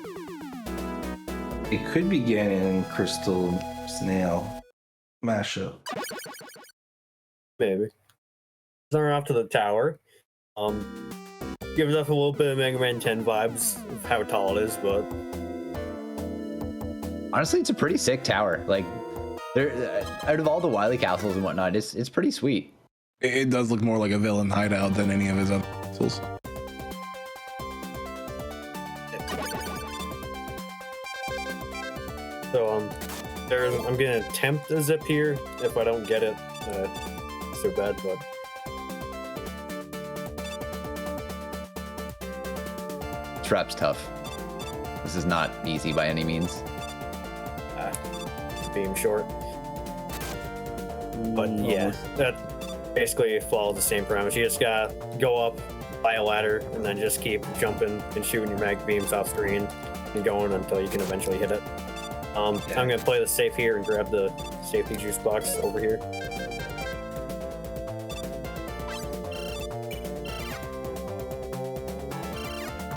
It could be Ganon and Crystal Snail mashup. Maybe. Then we're off to the tower. Gives us a little bit of Mega Man 10 vibes of how tall it is, but Honestly, it's a pretty sick tower. Like, out of all the Wily castles and whatnot, it's pretty sweet. It does look more like a villain hideout than any of his other castles. so I'm gonna attempt a zip here. If I don't get it, it's too bad, but Trap's tough. This is not easy by any means. just being short. But yeah, that basically follows the same premise. You just gotta go up, by a ladder, and then just keep jumping and shooting your mag beams off screen and going until you can eventually hit it. I'm gonna play the safe here and grab the safety juice box over here.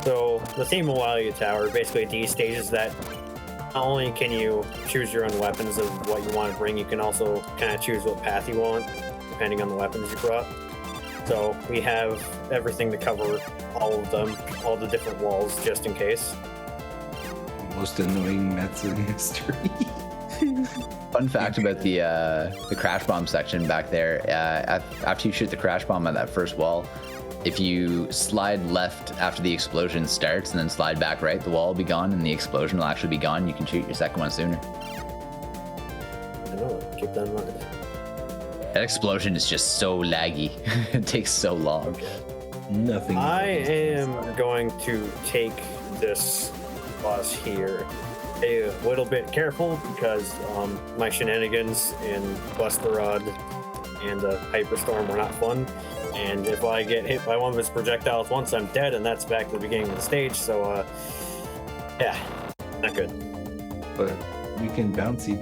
So the theme of Wily Tower, basically these stages that not only can you choose your own weapons of what you want to bring, you can also kind of choose what path you want, depending on the weapons you brought. So we have everything to cover all of them, all the different walls, just in case. Most annoying Mets in history. Fun fact about the crash bomb section back there. After you shoot the crash bomb at that first wall, if you slide left after the explosion starts and then slide back right, the wall will be gone and the explosion will actually be gone. You can shoot your second one sooner. I know, keep that in mind. That explosion is just so laggy. It takes so long. Nothing. I am going to take this boss here a little bit careful because my shenanigans in Busterod and the Hyperstorm were not fun. And if I get hit by one of his projectiles once, I'm dead, and that's back to the beginning of the stage. So, yeah, not good. But we can bouncy.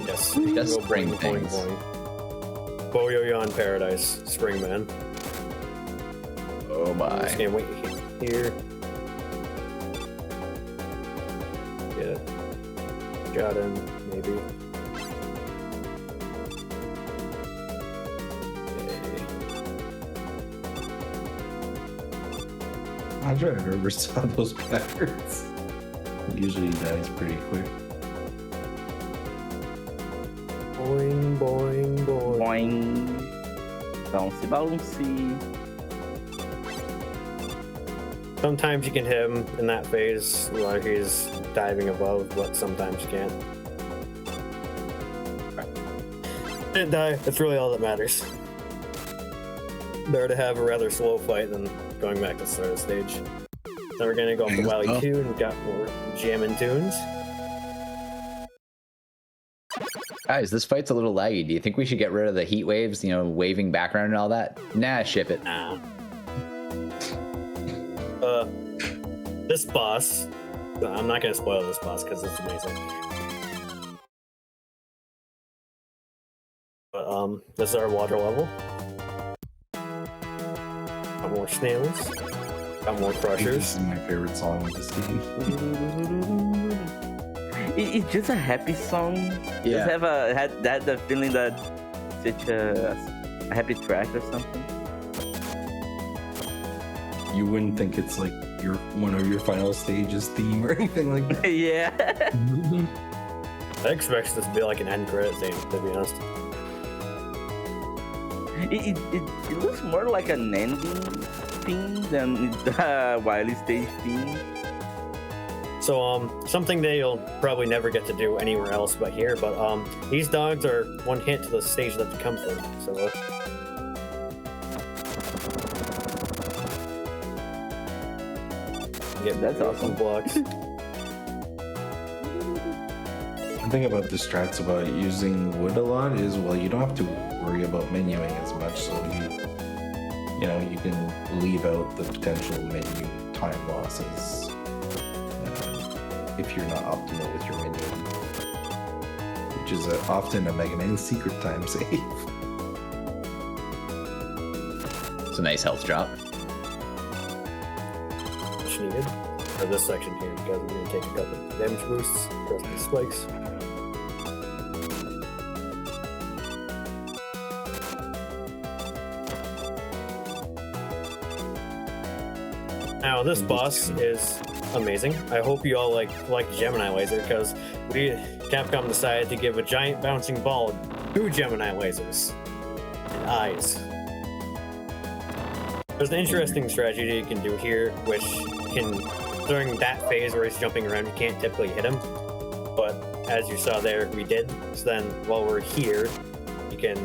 Yes, Just go spring boing, boing, things. boing. Boyo-yo in paradise, Springman. Oh I'm my. just gonna wait here. Got him, maybe. not sure I've ever saw those patterns. Usually he dies pretty quick. Boing, boing, boing. Boing. Bouncy, bouncy. Sometimes you can hit him in that phase while he's diving above, but sometimes you can't. Didn't die. That's really all that matters. Better to have a rather slow fight than going back to the start of the stage. Then we're gonna go up to Wily 2 and got more jamming tunes. Guys, this fight's a little laggy. Do you think we should get rid of the heat waves, waving background and all that? Nah, ship it. Nah. This boss, I'm not gonna spoil this boss because it's amazing. But this is our water level. Got more snails. Got more crushers. This is my favorite song of this game. It's just a happy song. Yeah. Just had the feeling that such a happy track or something. You wouldn't think it's like one of your final stages theme or anything like that. Yeah. I expect this to be like an end credit theme, to be honest. It looks more like an ending theme than the Wily stage theme. So something that you'll probably never get to do anywhere else but here, but these dogs are one hit to the stage that they come from. So That's awesome. Blocks. One thing about the strats about using wood a lot is, well, you don't have to worry about menuing as much, so you can leave out the potential menu time losses if you're not optimal with your menuing, which is often a Mega Man secret time save. It's a nice health drop. Much needed for this section here because we're going to take a couple of damage boosts across these spikes. Now this boss is amazing. I hope you all like Gemini Laser because Capcom decided to give a giant bouncing ball 2 Gemini lasers and eyes. There's an interesting strategy you can do here, which during that phase where he's jumping around, you can't typically hit him. But as you saw there, we did. So then while we're here, you can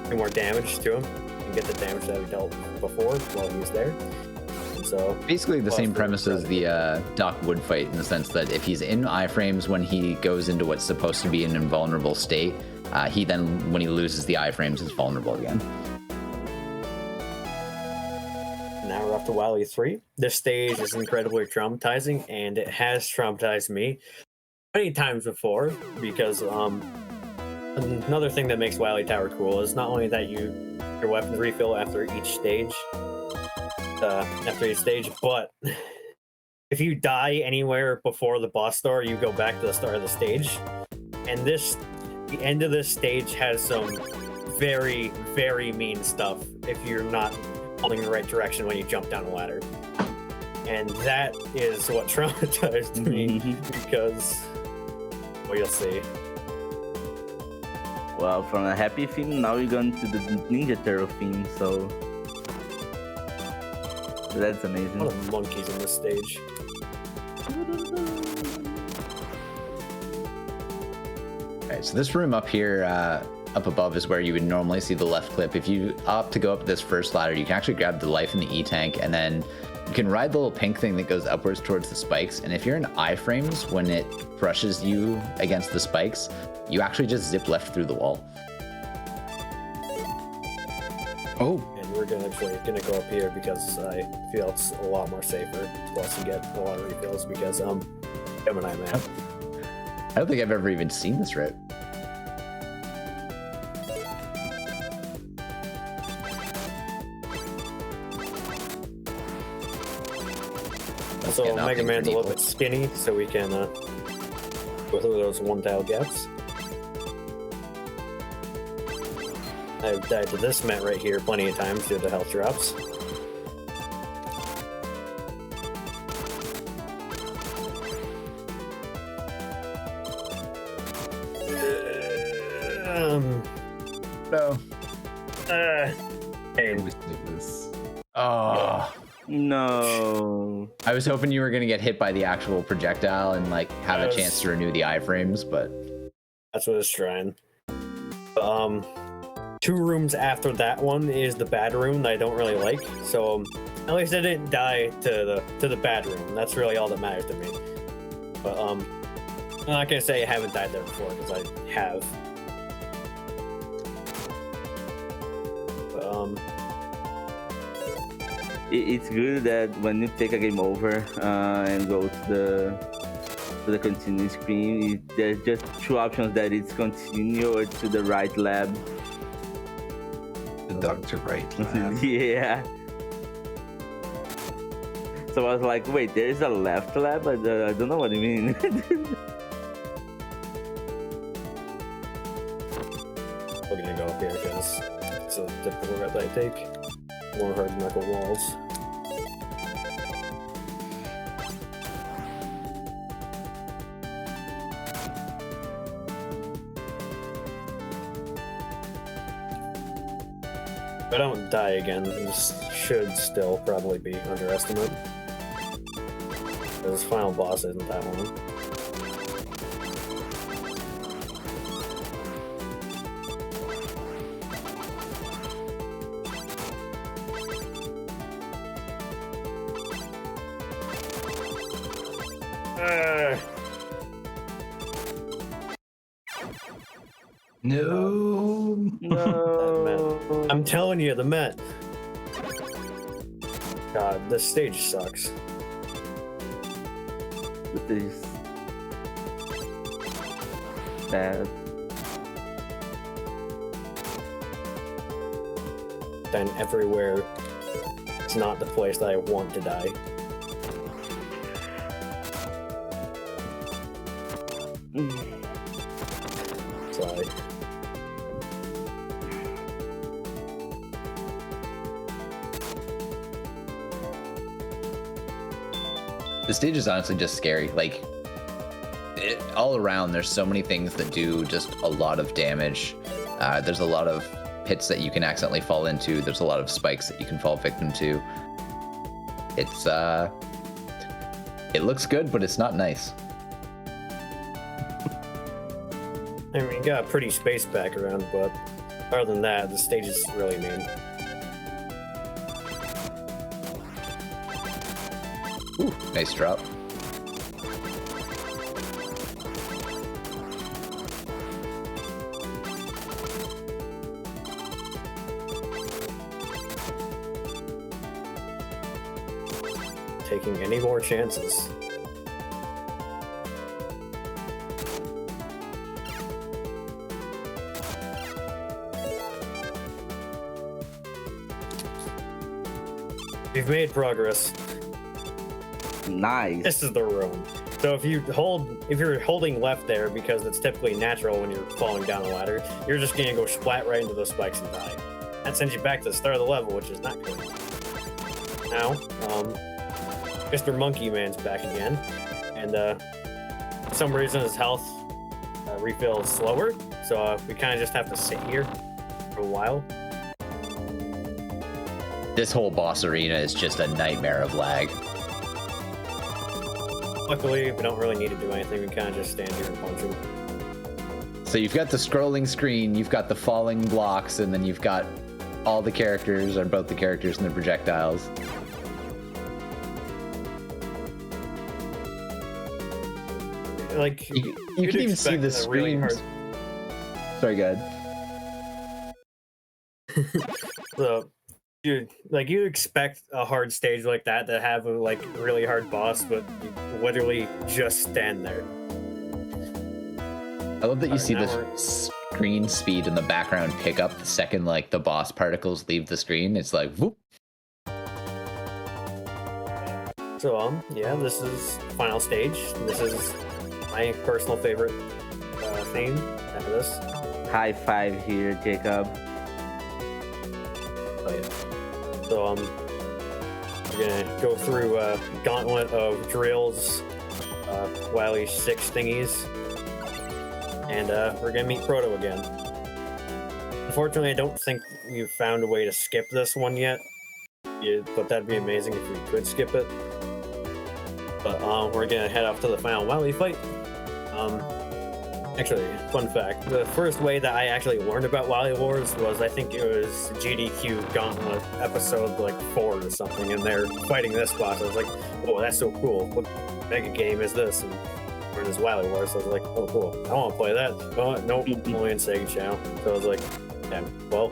do more damage to him and get the damage that we dealt before while he was there. So basically the same premise as the Doc Wood fight, in the sense that if he's in iframes when he goes into what's supposed to be an invulnerable state, he then, when he loses the iframes, is vulnerable again. Now we're up to Wily 3. This stage is incredibly traumatizing, and it has traumatized me many times before, because another thing that makes Wily Tower cool is not only that your weapons refill after each stage, but if you die anywhere before the boss door, you go back to the start of the stage. And the end of this stage has some very, very mean stuff if you're not pulling in the right direction when you jump down a ladder. And that is what traumatized me because, well, you'll see. Well, from a happy theme, now we're going to the Ninja Turtle theme, so that's amazing. A lot of monkeys in this stage. Okay, so this room up here, up above, is where you would normally see the left clip. If you opt to go up this first ladder, you can actually grab the life in the E-tank, and then you can ride the little pink thing that goes upwards towards the spikes. And if you're in iframes, when it brushes you against the spikes, you actually just zip left through the wall. Oh, And we're gonna go up here because I feel it's a lot more safer. Plus, you get a lot of refills because Gemini Man. I don't think I've ever even seen this route. So Yeah, Mega nothing Man's a little evil. bit skinny, so we can go through those one-tile gaps. I've died to this mat right here plenty of times due to health drops. No. Hey, Oh. No. I was hoping you were gonna get hit by the actual projectile and like have a chance to renew the iframes, but that's what it's trying. 2 rooms after that one is the bad room that I don't really like. So at least I didn't die to the bad room. That's really all that matters to me. But I'm not gonna say I haven't died there before because I have. But It's good that when you take a game over and go to the continue screen, there's just 2 options, that it's continue or to the right lab. The Dr. Right lab. Yeah. So I was like, wait, there is a left lab? I don't know what you mean. we're gonna go up here because it's a typical route that I take. More hard knuckle walls. If I don't die again, this should still probably be underestimate. This final boss isn't that long. No. No. I'm telling you, the Met. God, this stage sucks. This is bad. Then everywhere, it's not the place that I want to die. Sorry. the stage is honestly just scary. Like, all around, there's so many things that do just a lot of damage. There's a lot of pits that you can accidentally fall into. There's a lot of spikes that you can fall victim to. It's, it looks good, but it's not nice. I mean, you got a pretty space background, but other than that, the stage is really mean. Ooh, nice drop. Taking any more chances. We've made progress. Nice. This is the room. So if you're holding left there, because it's typically natural when you're falling down a ladder, you're just gonna go splat right into those spikes and die. That sends you back to the start of the level, which is not good. Now, Mr. Monkey Man's back again, and for some reason his health refills slower, so we kind of just have to sit here for a while. This whole boss arena is just a nightmare of lag. Luckily, we don't really need to do anything. We kind of just stand here and punch him. So you've got the scrolling screen, you've got the falling blocks, and then you've got all the characters, or both the characters and the projectiles. Like, You can even see the expect a really screens. Sorry, go ahead. So, you expect a hard stage like that to have a really hard boss, but you literally just stand there. I love that you see now the we're- screen speed in the background pick up the second the boss particles leave the screen. It's like whoop. So yeah, this is final stage. This is my personal favorite theme after this. High five here, Jacob. Oh yeah. So we're gonna go through a gauntlet of drills, Wily 6 thingies, and we're gonna meet Proto again. Unfortunately, I don't think we've found a way to skip this one yet. But that'd be amazing if we could skip it. But we're gonna head off to the final Wily fight. Actually, fun fact: the first way that I actually learned about Wily Wars was, I think it was GDQ Gauntlet episode like 4 or something, and they're fighting this boss. I was like, "Oh, that's so cool! What mega game is this?" And we're in this Wily Wars. So I was like, "Oh, cool! I want to play that." Oh, nope, only in Sega Channel. So I was like, "Damn, well,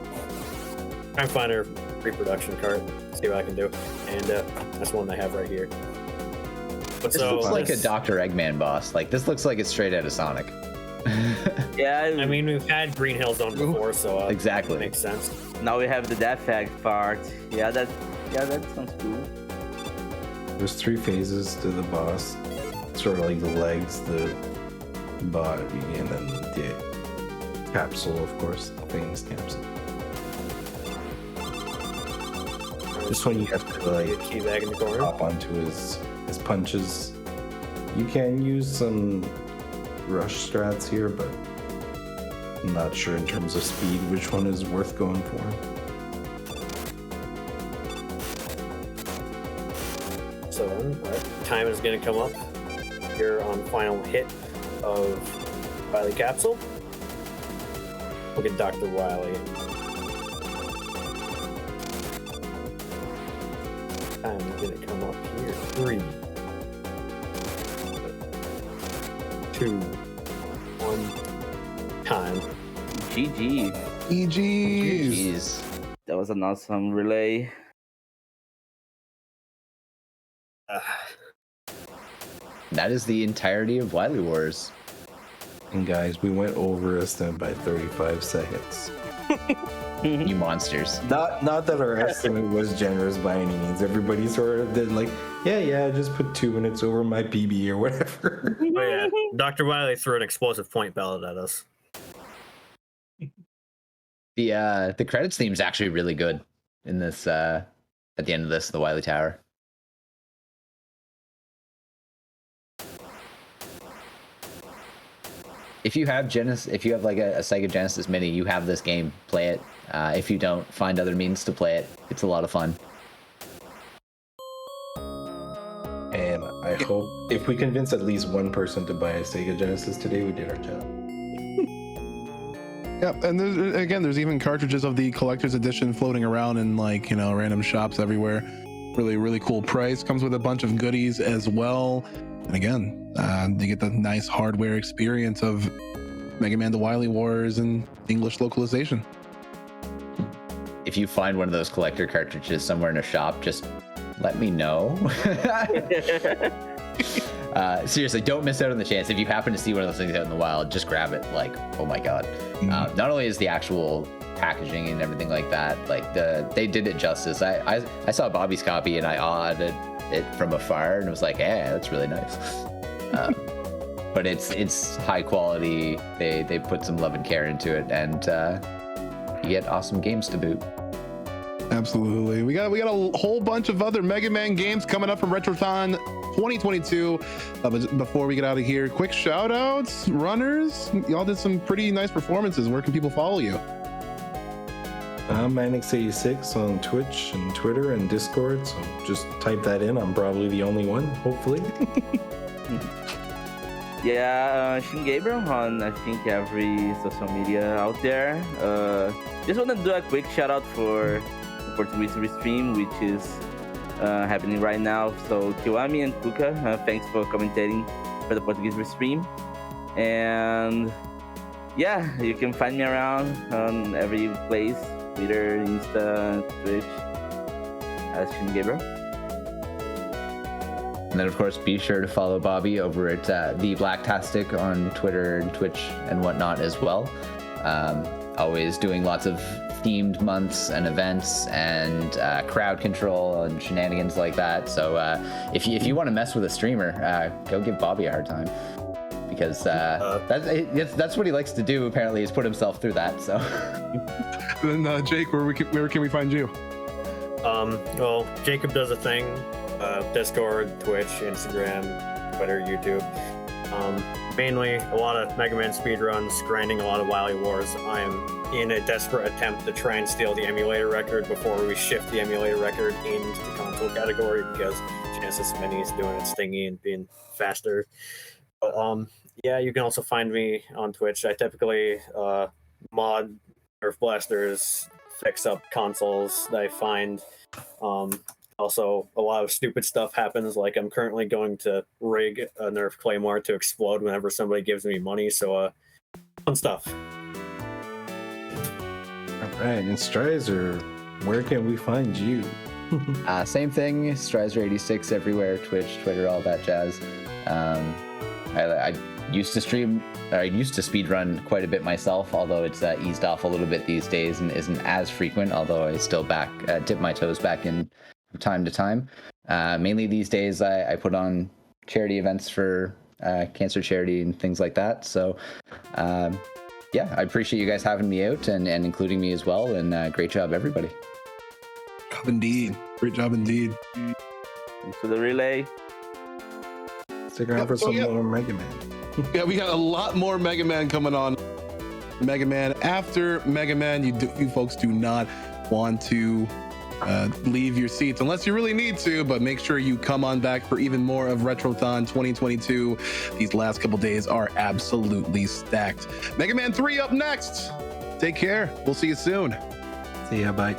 try and find a reproduction cart, see what I can do," and that's one I have right here. But This looks like a Dr. Eggman boss. Like, this looks like it's straight out of Sonic. Yeah, I mean, we've had Green Hill Zone before, so Exactly. makes sense. now we have the death egg part. Yeah, that sounds cool. There's 3 phases to the boss. Sort of like the legs, the body, and then the capsule, of course. The famous capsule. This one you have to like Key bag in the corner. hop onto his punches. You can use some rush strats here, but I'm not sure in terms of speed which one is worth going for. So our time is going to come up here on final hit of Wily Capsule. We'll get Dr. Wily. Time is going to come up here. 3, 2, 1. Time. GG. EGs. Jeez. That was an awesome relay. That is the entirety of Wily Wars. And guys, we went over estimate by 35 seconds. You monsters. Not that our estimate was generous by any means. Everybody sort of did like, yeah, just put 2 minutes over my PB or whatever. Oh, yeah. Dr. Wily threw an explosive point ballot at us. The credits theme is actually really good in this at the end of this, the Wily Tower. If you have like a Sega Genesis Mini, you have this game. Play it. If you don't, find other means to play it. It's a lot of fun. And I hope if we convince at least one person to buy a Sega Genesis today, we did our job. Yep, and there's even cartridges of the collector's edition floating around in random shops everywhere. Really, really cool price. Comes with a bunch of goodies as well. And again, you get the nice hardware experience of Mega Man: The Wily Wars and English localization. If you find one of those collector cartridges somewhere in a shop, just let me know. Seriously, don't miss out on the chance. If you happen to see one of those things out in the wild, just grab it. Like, oh my god. Not only is the actual packaging and everything like that, like they did it justice. I saw Bobby's copy and I awed it from afar and was like, yeah, that's really nice. But it's high quality. They put some love and care into it, and you get awesome games to boot. Absolutely. We got a whole bunch of other Mega Man games coming up from Retrothon 2022. But before we get out of here, quick shout outs, runners. Y'all did some pretty nice performances. Where can people follow you? I'm Mannix86 on Twitch and Twitter and Discord, so just type that in. I'm probably the only one, hopefully. Yeah, shimegabriel on I think every social media out there. Just want to do a quick shout out for the Portuguese restream, which is happening right now. So Kiwami and Kuka, thanks for commentating for the Portuguese restream. And yeah, you can find me around on every place, Twitter, Insta, Twitch, as shimegabriel. And then, of course, be sure to follow Bobby over at TheBlac on Twitter and Twitch and whatnot as well. Always doing lots of themed months and events and crowd control and shenanigans like that. So if you want to mess with a streamer, go give Bobby a hard time. Because that's what he likes to do, apparently, is put himself through that. So. Then Jake, where can we find you? Well, Jacob does a thing. Discord, Twitch, Instagram, Twitter, YouTube. mainly a lot of Mega Man speedruns, grinding a lot of Wily Wars. I am in a desperate attempt to try and steal the emulator record before we shift the emulator record into the console category because Genesis Mini is doing its thingy and being faster. But, yeah, you can also find me on Twitch. I typically mod Nerf blasters, fix up consoles that I find. Also, a lot of stupid stuff happens, like I'm currently going to rig a Nerf Claymore to explode whenever somebody gives me money, so fun stuff. All right, and Strizer, where can we find you? Same thing, Strizer86 everywhere, Twitch, Twitter, all that jazz. I used to stream, I used to speedrun quite a bit myself, although it's eased off a little bit these days and isn't as frequent, although I still dip my toes back in from time to time. Mainly these days I put on charity events for cancer charity and things like that. So yeah, I appreciate you guys having me out and including me as well, and great job everybody. Job indeed. Great job indeed. Thanks for the relay. Stick around for some more Mega Man. Yeah, we got a lot more Mega Man coming on. Mega Man after Mega Man, you folks do not want to leave your seats unless you really need to, but make sure you come on back for even more of Retrothon 2022. These last couple days are absolutely stacked. Mega Man 3 up next. Take care. We'll see you soon. See ya, bye.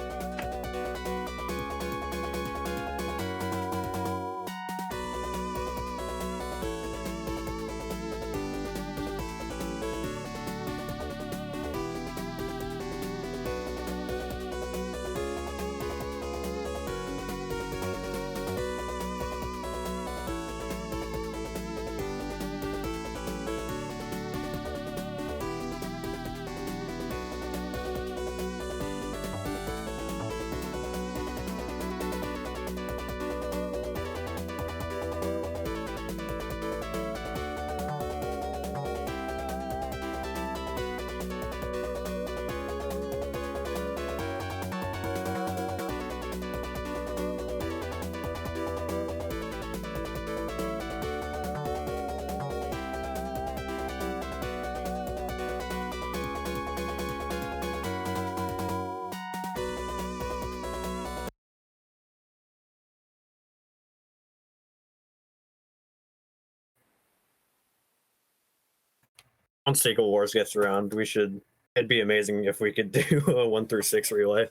Once Sequel Wars gets around, it'd be amazing if we could do a 1 through 6 relay.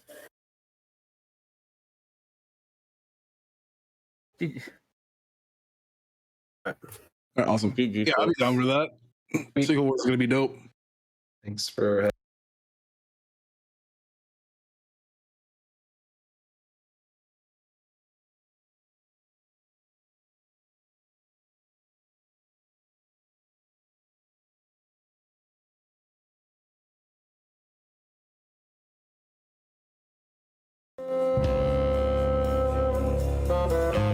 All right, awesome. GG, Yeah, I'll be folks. down for that. Sequel Wars is gonna be dope. Thanks for Thank you.